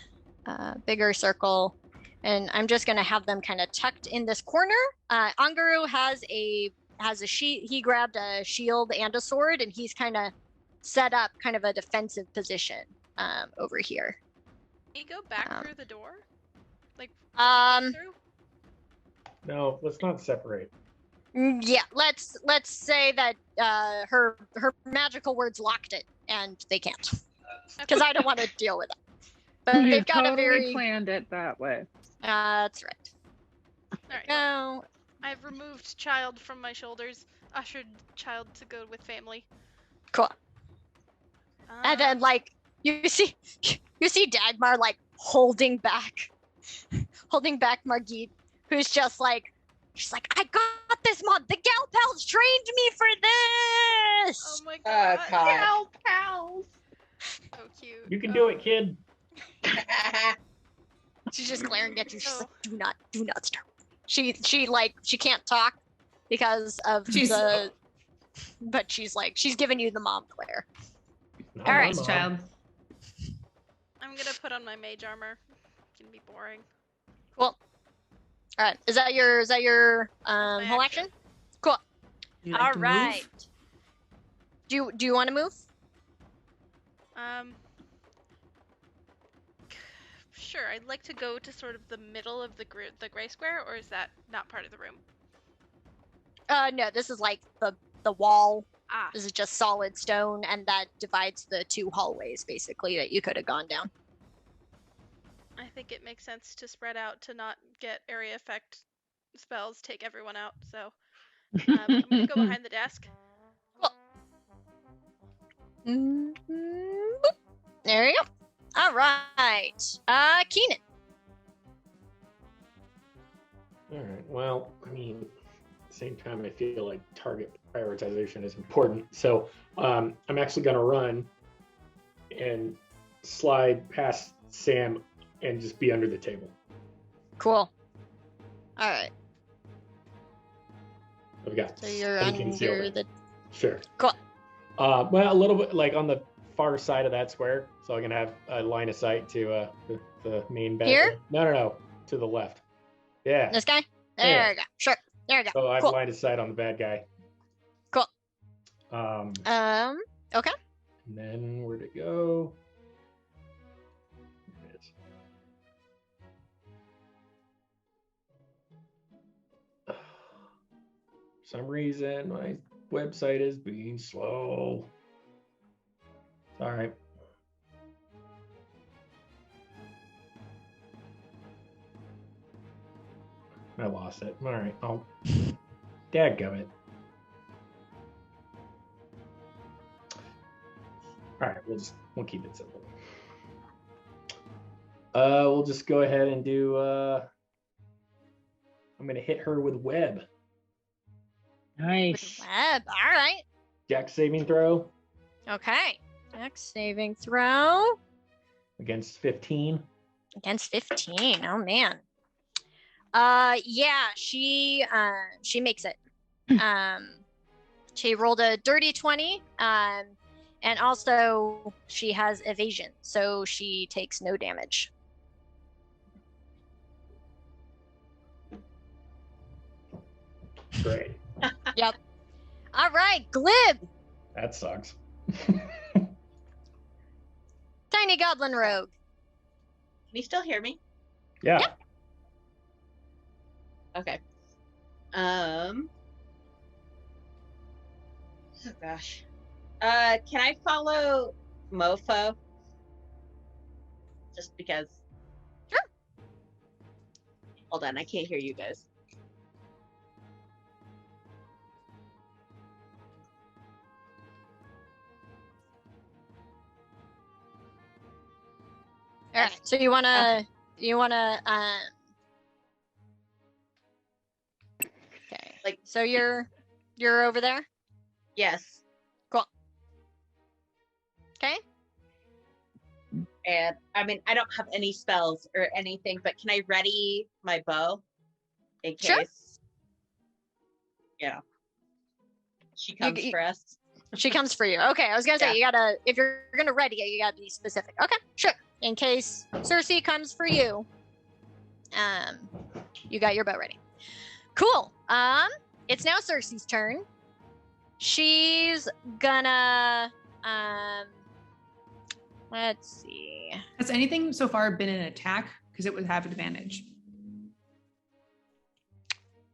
bigger circle, and I'm just gonna have them kind of tucked in this corner. Angaru has a he grabbed a shield and a sword, and he's kind of set up kind of a defensive position over here. Can you go back through the door? Like through? No, let's not separate. Yeah, let's say that her magical words locked it, and they can't, because I don't want to deal with it. But You they've got totally a very planned it that way. that's right. All right. No, I've removed child from my shoulders. ushered child to go with family. Cool. And then, Um, like, you see Dagmar, like, holding back Margit, who's just like, she's like, I got this, Mom. The gal pals trained me for this. Oh my Oh, god. God. Gal pals. So cute. You can do it, kid. She's just glaring at you. She's Oh. like, do not start. She can't talk because of but she's giving you the mom glare. Not All my right, mom. Child. I'm gonna put on my mage armor. It can be boring. Cool. All right. Is that your my whole action. action? Cool. You like All to move? right. Do you want to move? Sure. I'd like to go to sort of the middle of the gray square, or is that not part of the room? No. This is like the wall. Ah, This is just solid stone, and that divides the two hallways basically that you could have gone down. I think it makes sense to spread out to not get area effect spells take everyone out. So I'm gonna go behind the desk. Mhm. Boop. There you go. All right. Keanon. All right. Well, I mean, at the same time, I feel like target prioritization is important. So I'm actually going to run and slide past Sam and just be under the table. Cool. All right. I've got So you're some under concealment. the. Sure. Cool. Well, a little bit like on the far side of that square, so I can have a line of sight to the main bed. Here? No, to the left. Yeah. This guy. There Yeah. you go. Sure. There you go. So I have Cool. line of sight on the bad guy. Cool. Okay. And then where'd it go? There it is. For some reason, my website is being slow. All right. I lost it. All right. Dadgummit. All right, we'll keep it simple. We'll just go ahead and do. I'm gonna hit her with web. Nice. Web. All right. Jack saving throw Okay. Next saving throw against 15. against 15. Oh man. Yeah, she makes it. She rolled a dirty 20. And also she has evasion, so she takes no damage. Great. Yep. All right, Glib. That sucks. Tiny Goblin Rogue. Can you still hear me? Yeah. Yep. Okay. Oh gosh. Can I follow Mofo? Just because. Sure. Hold on, I can't hear you guys. All right. So you wanna okay. Like- So you're over there? Yes. Okay. And I mean, I don't have any spells or anything, but can I ready my bow in case? Sure. Yeah. She comes you- for us. She comes for you. Okay, I was gonna say you gotta, if you're gonna ready it, you gotta be specific. Okay, sure. In case Cersei comes for you, you got your bow ready. Cool. It's now Cersei's turn. She's gonna let's see. Has anything so far been an attack? Because it would have advantage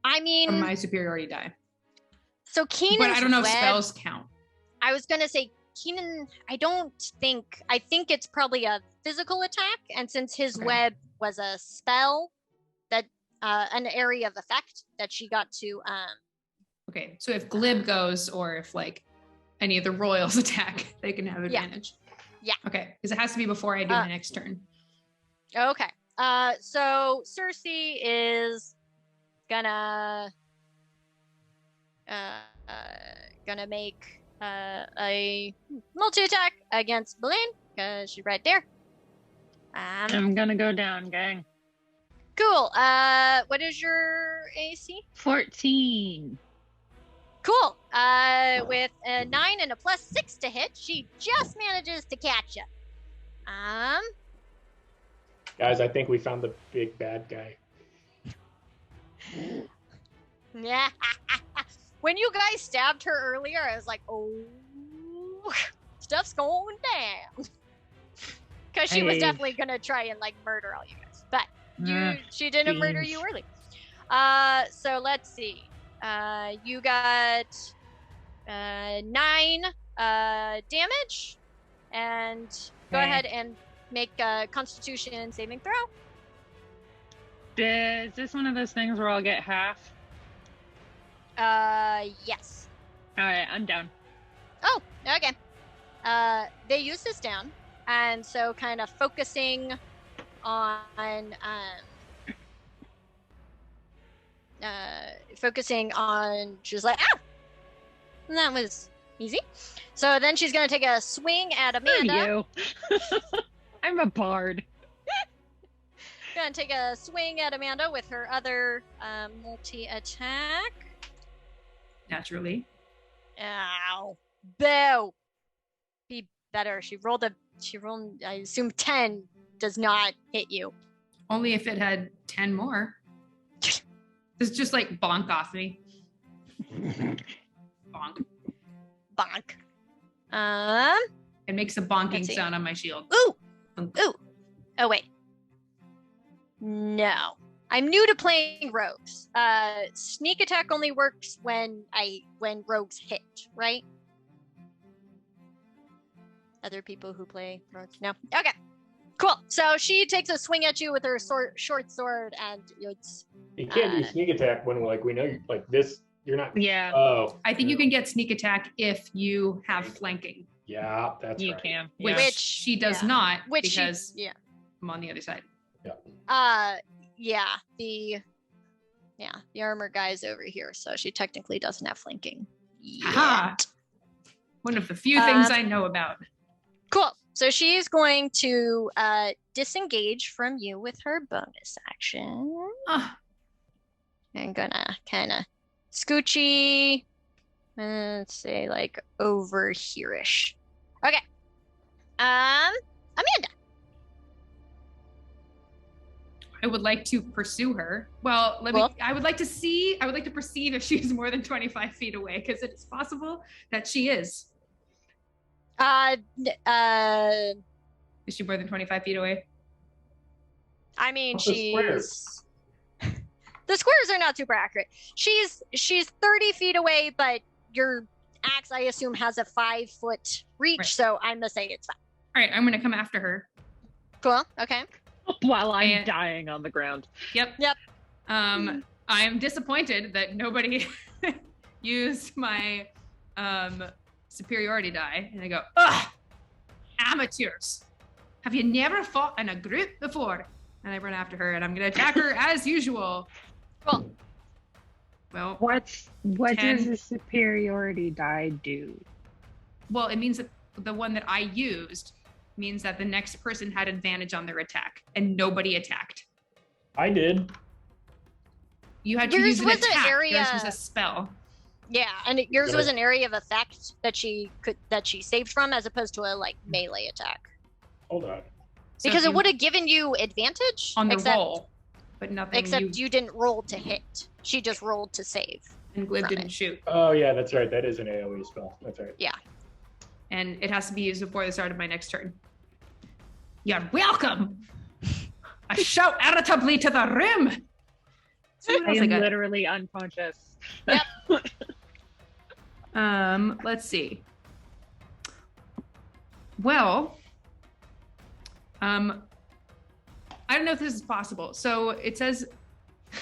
I mean, from my superiority die. so Keanon. But I don't know if spells count. I was gonna say Keanon. I think it's probably a physical attack, and since his Okay. web was a spell, that an area of effect that she got to Okay, so if Glib goes, or if like any of the royals attack, they can have advantage. Yeah. Okay, because it has to be before I do my next turn. Okay. So Cersei is gonna make a multi-attack against Melaine because she's right there. I'm gonna go down, gang. Cool. What is your AC? 14. Cool. With a 9 and a +6 to hit, she just manages to catch you. Guys, I think we found the big bad guy. Yeah. When you guys stabbed her earlier, I was like, oh, stuff's going down. Because she was definitely going to try and, like, murder all you guys. But she didn't murder you early. So let's see. You got 9 damage. And go ahead and make a Constitution saving throw. Is this one of those things where I'll get half? Yes. All right, I'm down. Oh, okay. Veilleuse is down, and so kind of focusing on she's like, ah, and that was easy. So then she's gonna take a swing at Amanda. You. I'm a bard. Gonna take a swing at Amanda with her other multi-attack. Naturally. Ow. Boo. Be better. She rolled, I assume 10 does not hit you. Only if it had 10 more. It's just like bonk off me. Bonk. Bonk. It makes a bonking sound on my shield. Ooh. Ooh. Oh, wait. No. I'm new to playing rogues. Sneak attack only works when rogues hit, right? Other people who play rogues? No? Okay. Cool. So she takes a swing at you with her short sword, and it's... You can't do sneak attack when, like, we know you, like, this, you're not... Yeah. Oh. I think you can get sneak attack if you have flanking. Yeah, that's you right. can. Which Yeah. she does not, Which because she, I'm on the other side. Yeah. The armor guy's over here, so she technically doesn't have flanking. Aha! One of the few things I know about. Cool. So she's going to disengage from you with her bonus action. I'm gonna kind of scoochy, let's say like over here-ish. Okay. Amanda. I would like to pursue her. Well, I would like to perceive if she's more than 25 feet away, because it's possible that she is. Is she more than 25 feet away? I mean, What's the squares? The squares are not super accurate. She's 30 feet away, but your axe, I assume, has a 5-foot reach, Right. so I'm gonna say it's fine. All right, I'm gonna come after her. Cool. Okay. While I'm dying on the ground. Yep. I'm disappointed that nobody used my superiority die, and I go, ugh, amateurs. Have you never fought in a group before? And I run after her, and I'm gonna attack her as usual. Cool. Well, What 10. does the superiority die do? Well, it means that the one that I used means that the next person had advantage on their attack, and nobody attacked. I did. You had to Yours use an was an attack. area- Yours was a spell. Yeah, and yours Good. was an area of effect that she saved from, as opposed to a melee attack. Hold on. So Because if it you- would have given you advantage on the except, roll, but nothing. Except you didn't roll to hit. She just rolled to save. and Glib from didn't it. shoot, Oh, yeah, that's right. That is an AoE spell. That's right. and it has to be used before the start of my next turn. You're welcome. I shout irritably to the room. So what I else am got? literally unconscious. Let's see. Well, I don't know if this is possible. So it says,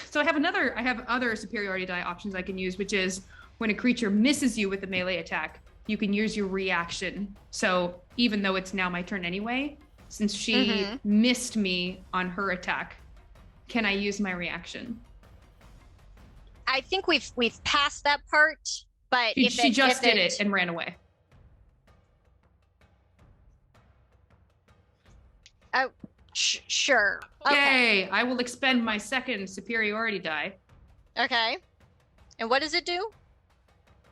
so I have other superiority die options I can use, which is when a creature misses you with a melee attack, you can use your reaction. So even though it's now my turn anyway, since she missed me on her attack, can I use my reaction? I think we've passed that part, but She just did it and ran away. Oh, sure. Okay. Yay! I will expend my second superiority die. Okay. And what does it do?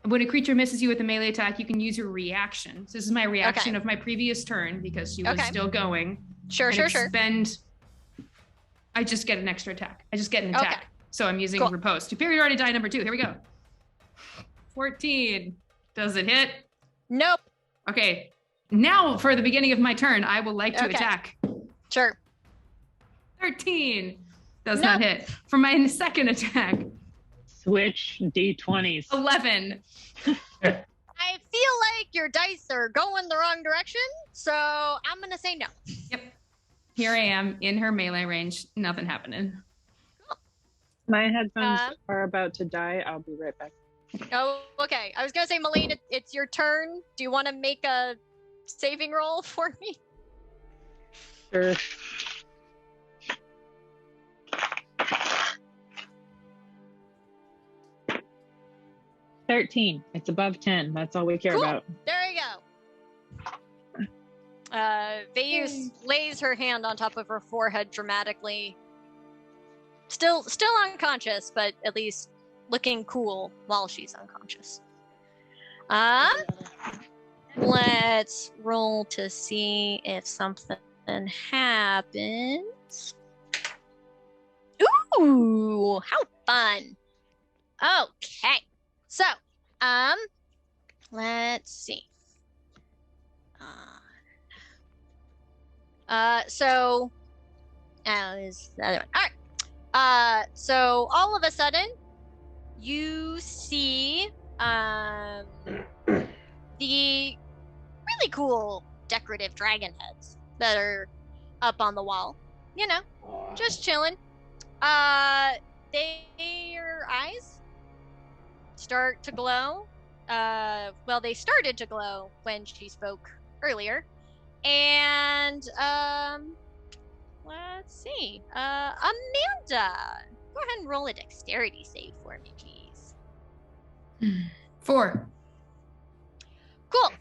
When a creature misses you with a melee attack, you can use your reaction. So this is my reaction of my previous turn because she was still going. Sure. I just get an extra attack. I just get an attack. So I'm using riposte. Superiority die number 2. Here we go. 14. Does it hit? Nope. Okay. Now for the beginning of my turn, I will like to attack. Sure. 13. Does not hit. For my second attack. Switch D20s. 11. I feel like your dice are going the wrong direction, so I'm going to say no. Yep. Here I am in her melee range. Nothing happening. My headphones are about to die. I'll be right back. Oh, okay. I was going to say, Melaine, it's your turn. Do you want to make a saving roll for me? Sure. $13. It's above 10. That's all we care about. There you go. Veilleuse lays her hand on top of her forehead dramatically. Still unconscious, but at least looking cool while she's unconscious. Let's roll to see if something happens. Ooh, how fun. Okay. So, let's see. Is the other one. All right. So all of a sudden, you see, the really cool decorative dragon heads that are up on the wall. You know, just chilling. Their eyes start to glow. Well, they started to glow when she spoke earlier. And, let's see. Amanda, go ahead and roll a dexterity save for me, please. 4. Cool.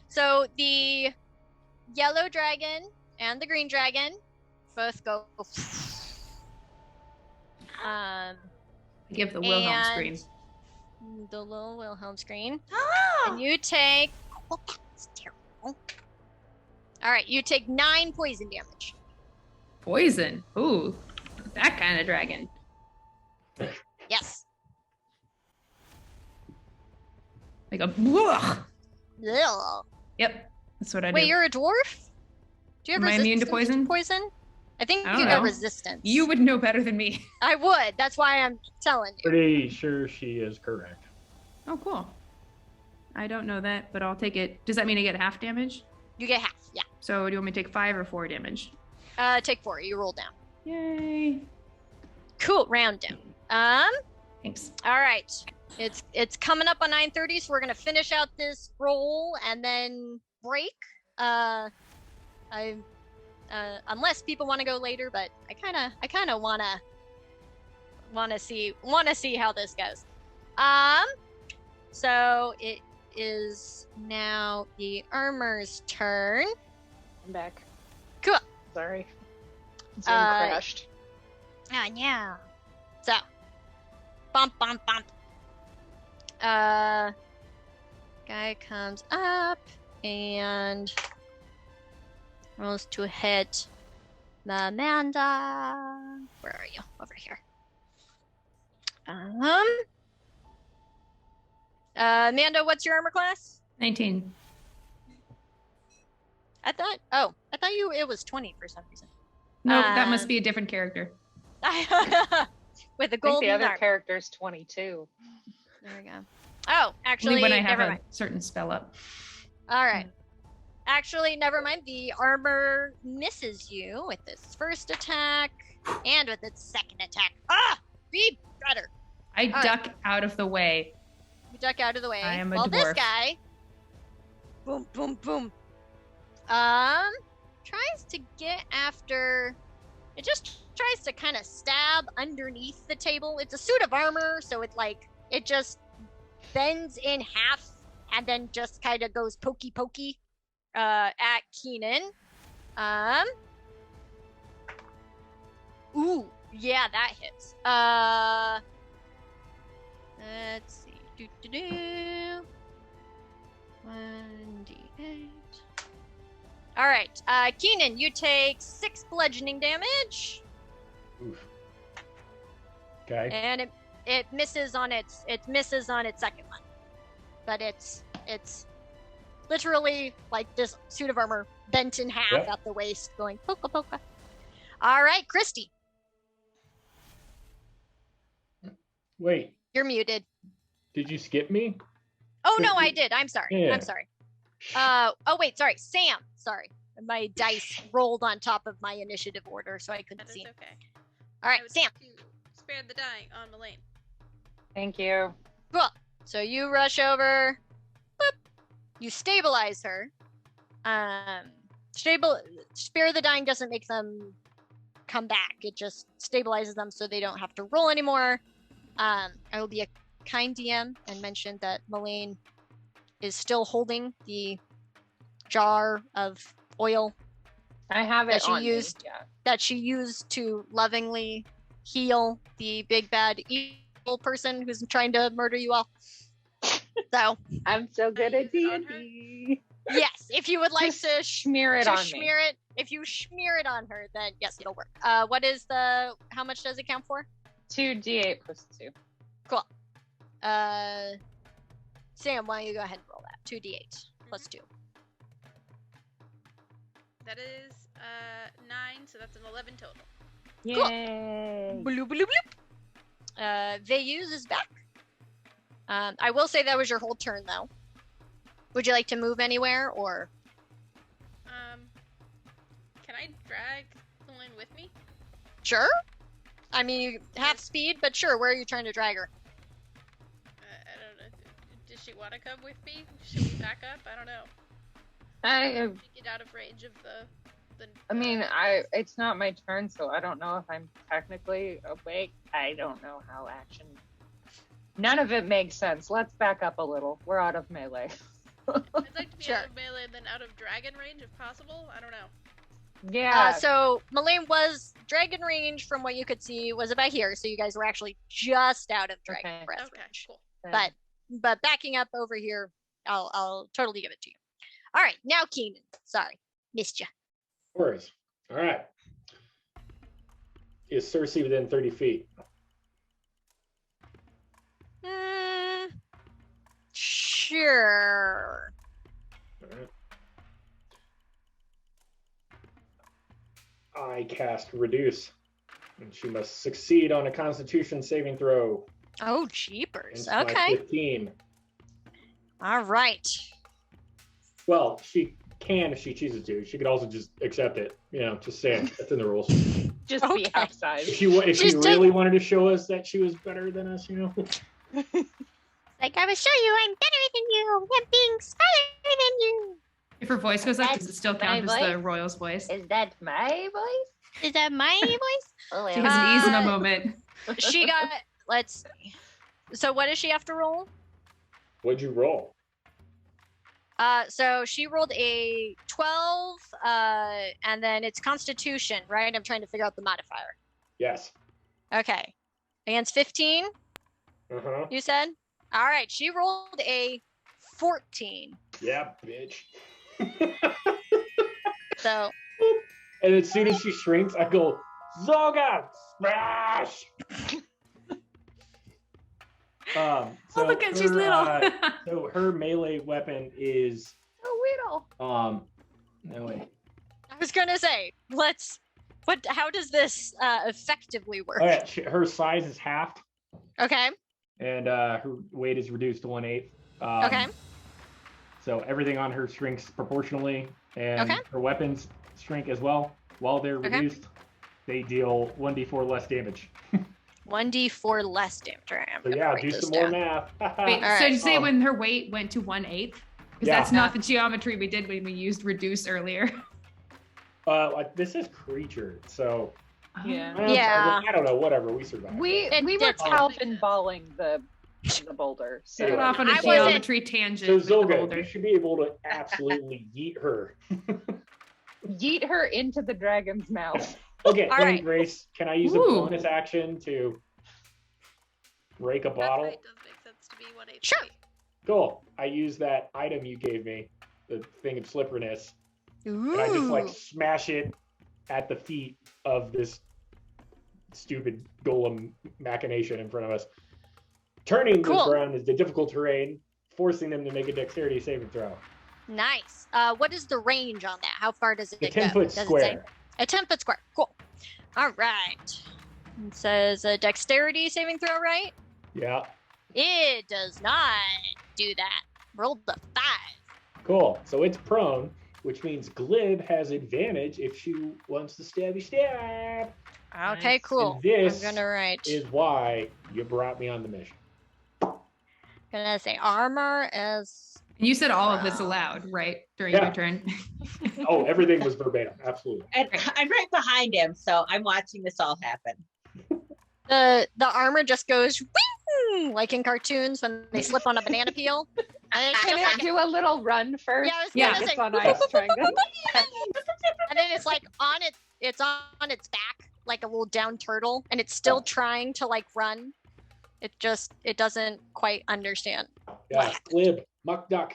So the yellow dragon and the green dragon both go. Give the Wilhelm scream. The little Wilhelm scream. And you take. Oh, that's terrible. All right, you take 9 poison damage. Poison? Ooh, that kind of dragon. Yes. Like a. Ugh. Ugh. Yep, that's what I do. Wait, you're a dwarf? Do you have Am I immune to resistance poison? to poison? I think I don't you know. got resistance. You would know better than me. I would. That's why I'm telling you. Pretty sure she is correct. Oh, cool. I don't know that, but I'll take it. Does that mean I get half damage? You get half, yeah. So do you want me to take 5 or 4 damage? Take 4. You roll down. Yay. Cool. Round down. Thanks. All right. It's coming up on 9:30, so we're gonna finish out this roll and then break. Unless people want to go later, but I kind of wanna see how this goes. So it is now the armor's turn. I'm back. Cool. Sorry. Zoom crashed. Oh, yeah. So, bump. Guy comes up and rolls to hit Amanda. Where are you? Over here. Amanda, what's your armor class? 19. I thought it was 20 for some reason. No, that must be a different character. With a I think golden the other armor. character's 22. There we go. Oh, actually, Only when I have never a mind. certain spell up. All right. Actually, never mind. The armor misses you with its first attack and with its second attack. Ah! Be better. I duck out of the way. You duck out of the way. I am a Well, dwarf. this guy, boom, boom, boom, tries to get after. It just tries to kind of stab underneath the table. It's a suit of armor, so it just bends in half and then just kind of goes pokey at Keanon. Ooh, yeah, that hits. Let's see. 1d8. All right, Keanon, you take 6 bludgeoning damage. Oof. Okay. And it misses on its second one, but it's literally like this suit of armor bent in half at the waist, going poka poka. All right, Christy. Wait. You're muted. Did you skip me? Oh no, I did. I'm sorry. Yeah. I'm sorry. Oh wait, sorry, Sam. Sorry, my dice rolled on top of my initiative order, so I couldn't That see. is okay. All right, I would Sam. like to spare the dying on Melaine. Thank you. Cool. So you rush over. Boop. You stabilize her. Spare the dying doesn't make them come back. It just stabilizes them so they don't have to roll anymore. I will be a kind DM and mention that Melaine is still holding the jar of oil I have it that she on used me. Yeah. that she used to lovingly heal the big bad evil person who's trying to murder you all. So I'm so good I at use it on D&D. yes, if you would like Just to smear it on me. smear it, if you smear it on her, then yes, it'll work. What is how much does it count for? 2d8 plus 2. Cool. Sam, why don't you go ahead and roll that? 2d8 plus 2. That is 9, so that's an 11 total. Yay! Bloop, bloop, bloop. Veilleuse is back. I will say that was your whole turn, though. Would you like to move anywhere, or? Can I drag Melaine with me? Sure. I mean, you half speed, but sure. Where are you trying to drag her? I don't know. Does she want to come with me? Should we back up? I don't know. Get out of range of the I mean, it's not my turn, so I don't know if I'm technically awake. I don't know how action. None of it makes sense. Let's back up a little. We're out of melee. I'd like to be Sure. out of melee and then out of dragon range if possible. I don't know. Yeah. So Melaine was dragon range from what you could see was about here, so you guys were actually just out of dragon Okay. breath Okay, range. cool. But backing up over here, I'll totally give it to you. All right, now Keanon. Sorry, missed you. Of course. All right. Is Cersei within 30 feet? Sure. All right. I cast Reduce, and she must succeed on a Constitution saving throw. Oh, jeepers. It's my Okay. 15. All right. Well, she can if she chooses to. She could also just accept it. Just saying. That's in the rules. Just Okay. be half size. If she She's really wanted to show us that she was better than us, Like, I will show you I'm better than you. I'm being smarter than you. If her voice goes up, does it That's still count as my the voice? royal's voice? Is that my voice? Is that my voice? Oh, She has an ease in a Uh, moment. She got, let's see. So what does she have to roll? What'd you roll? So she rolled a 12, and then it's Constitution, right? I'm trying to figure out the modifier. Yes. Okay. Against 15, Uh-huh. you said? All right, she rolled a 14. Yeah, bitch. So, And as soon as she shrinks, I go, Zolga, smash! Oh, look at she's her, little. so her melee weapon is Oh, Weedle. no wait. I was going to say, how does this effectively work? Oh yeah, her size is halved, Okay. and her weight is reduced to 1/8. Okay. So everything on her shrinks proportionally, and Okay. her weapons shrink as well. While they're Okay. reduced, they deal 1d4 less damage. 1d4 less damage. All right, I'm So gonna yeah, write do this some down. more math. Wait, All so right. you say when her weight went to 1/8? Because Yeah. that's not the geometry we did when we used reduce earlier. This is creature, so Yeah. Yeah. I don't know. Whatever, we survived. We It- were it's Calvin balling the boulder. So Went off on a I wasn't- geometry tangent. So with the Zolga, boulder. you should be able to absolutely yeet her. yeet her into the dragon's mouth. Okay, All let me right. Grace. Can I use a Ooh. bonus action to break a That bottle? height does make sense to be 1 HP. Sure. Cool. I use that item you gave me, the thing of slipperiness, and I just like Ooh. smash it at the feet of this stupid golem machination in front of us, turning Cool. this ground into difficult terrain, forcing them to make a dexterity saving throw. Nice. What is the range on that? How far does it A go? 10-foot Does it say? square. A 10-foot square. Cool. All right. It says a dexterity saving throw, right? Yeah. It does not do that. Rolled a 5. Cool. So it's prone, which means Glib has advantage if she wants to stabby stab. Okay, Nice. cool. And this I'm gonna write. is why you brought me on the mission. Gonna say armor as. And you said all of this aloud, right? During Yeah. your turn. Oh, everything was verbatim. Absolutely. And I'm right behind him, so I'm watching this all happen. The armor just goes wing, like in cartoons when they slip on a banana peel. And it's Can just it like, do a little run first? Yeah, I was Yeah. gonna It's say, on ice triangle. and then it's like it's on its back like a little down turtle, and it's still trying to like run. It doesn't quite understand. Yeah. Glib. Muck duck.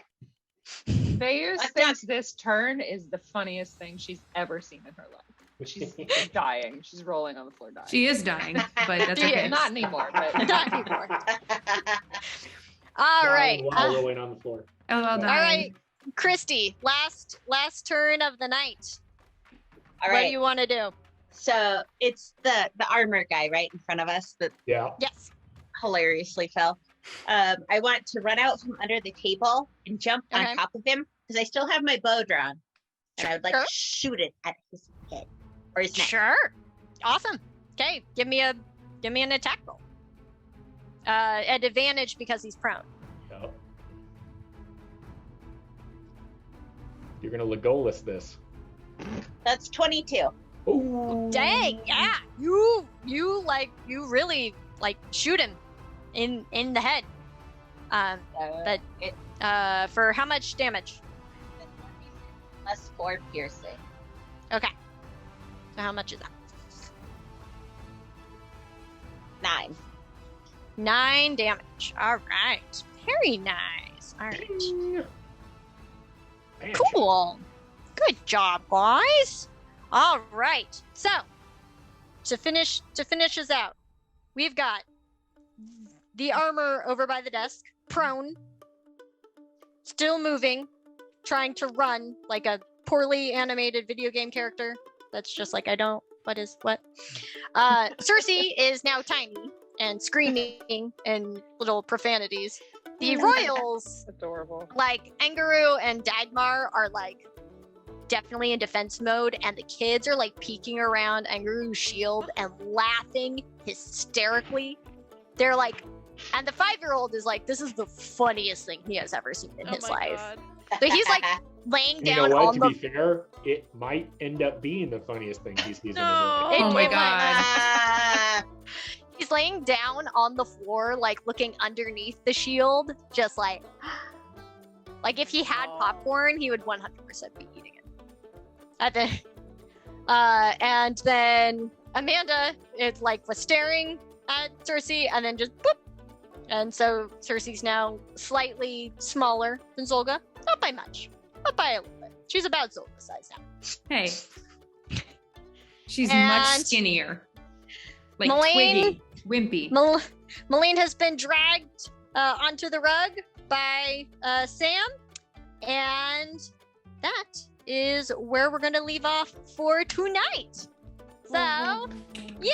Veilleuse Like thinks this turn is the funniest thing she's ever seen in her life. She's dying. She's rolling on the floor dying. She is dying, but that's She okay. is. Not anymore, but Not anymore. All right. Wallowing on the floor. Oh, well all done. right, Christy. Last turn of the night. All What right. do you want to do? So it's the armor guy right in front of us that Yeah. Yes. hilariously fell. I want to run out from under the table and jump Okay. on top of him because I still have my bow drawn, and I would like Sure. to shoot it at his head or his neck. Sure. Awesome. Okay, give me an attack roll. At advantage because he's prone. Yep. You're gonna Legolas this. That's 22. Oh. Dang, yeah. You really like shoot him in the head. But It for how much damage? plus 4 piercing. Okay. So how much is that? 9. 9 damage. All right. Very nice. All right. Man, Cool. Good job, guys. All right. So, to finish us out, we've got the armor over by the desk, prone, still moving, trying to run like a poorly animated video game character. That's just like what? Cersei is now tiny and screaming in little profanities. The royals, adorable. like Angaru and Dagmar, are like definitely in defense mode, and the kids are like peeking around Angaru's shield and laughing hysterically. They're like, and the 5-year-old is like, this is the funniest thing he has ever seen in Oh his my life. god. So he's like laying You down know what? on To the. be fair, it might end up being the funniest thing he sees in his No. life. Oh my It god. Ah, He's laying down on the floor, like looking underneath the shield, just like if he had Aw. popcorn, he would 100% be eating it. And then Amanda was staring at Cersei, and then just boop. And so Cersei's now slightly smaller than Zolga, not by much, but by a little bit. She's about Zolga size now. Hey. She's much And- skinnier. Like Melaine- Twiggy. Wimpy. Melaine has been dragged onto the rug by Sam, and that is where we're going to leave off for tonight. So, yay!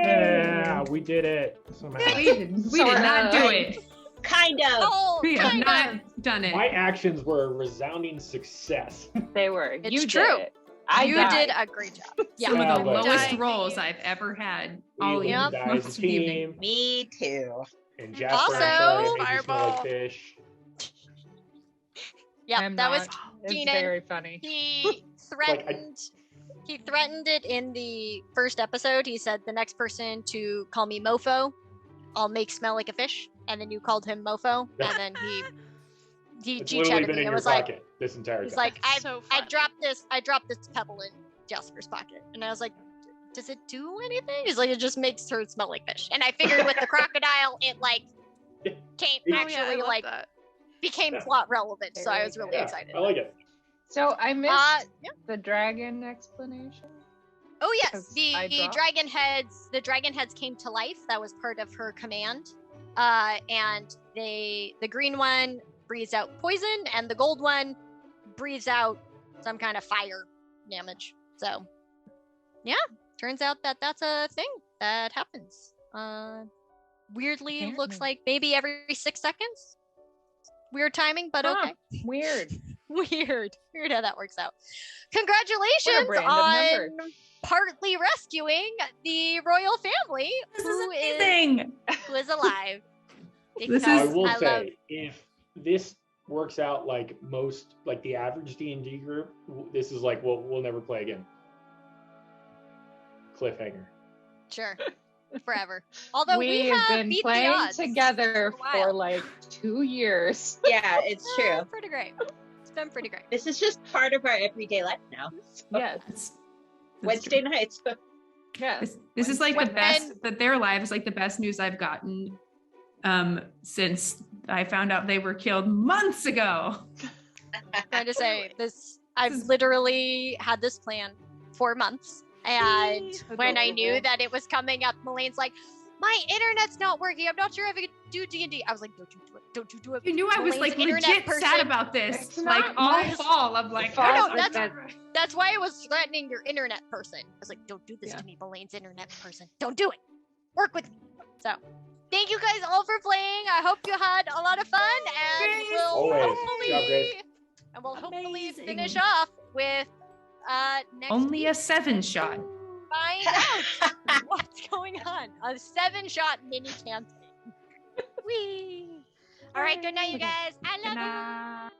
Yeah, we did it. Somehow. We did not do it. kind of. Oh, We have kind not of. done it. My actions were a resounding success. They were. It's You true. did it. I died. did a great job. Yeah. Some Yeah, of the but- lowest Dying rolls to I've ever had. We All live evening. and die as a Most of the evening. team. Me too. And Jasper, I'm sorry, Also- I made you smell Fireball. like fish. Yeah, I'm that was not. It's Keanon. very funny. he threatened. He threatened it in the first episode. He said the next person to call me Mofo, I'll make smell like a fish. And then you called him Mofo, and then he It's G literally chatted been me in and your was like, pocket this entire he's time. like, So I funny. dropped this pebble in Jasper's pocket, and I was like, does it do anything? He's like, it just makes her smell like fish. And I figured with the crocodile, it like came Oh, yeah, I actually love like that. became Yeah. plot relevant. So I Very was really Yeah, excited. I like it. So I missed Yeah. the dragon explanation. Oh yes, 'Cause the I dropped. dragon heads came to life. That was part of her command. And the green one breathes out poison, and the gold one breathes out some kind of fire damage. So, yeah, turns out that that's a thing that happens. Weirdly, looks Apparently. like maybe every 6 seconds. Weird timing, but Huh. okay. Weird. Weird how that works out. What a Congratulations random on number. partly rescuing the royal family This who is is amazing. who is alive. This I is- will I say, love if this works out like the average D&D group, this is like we'll never play again. Cliffhanger. sure forever. Although we We've have been beat the playing odds together for a while. for like 2 years. Yeah, it's true. Pretty great. It's been pretty great. This is just part of our everyday life now. So, Yes. That's Wednesday nights. Yes. This is like the When- best that their life is like the best news I've gotten since I found out they were killed months ago. Trying to say this. I've is- literally had this plan for months, and That's when I knew adorable. that it was coming up, Melaine's like, "My internet's not working. I'm not sure if I can do D&D." I was like, "Don't you do it? Don't you do it?" You knew I was Melaine's like internet legit person- sad about this. It's Like not all my fall. I'm like, fault I don't that- that's That's why I was threatening your internet person. I was like, "Don't do this Yeah. to me, Elaine's internet person. Don't do it. Work with me." So, thank you guys all for playing. I hope you had a lot of fun, and Grace. we'll Always. hopefully Good job, Grace. Amazing. finish off with next only week. a 7-shot. Find out what's going on. A 7-shot mini campaign. Whee! All right, good night, you guys. I love Good you. night.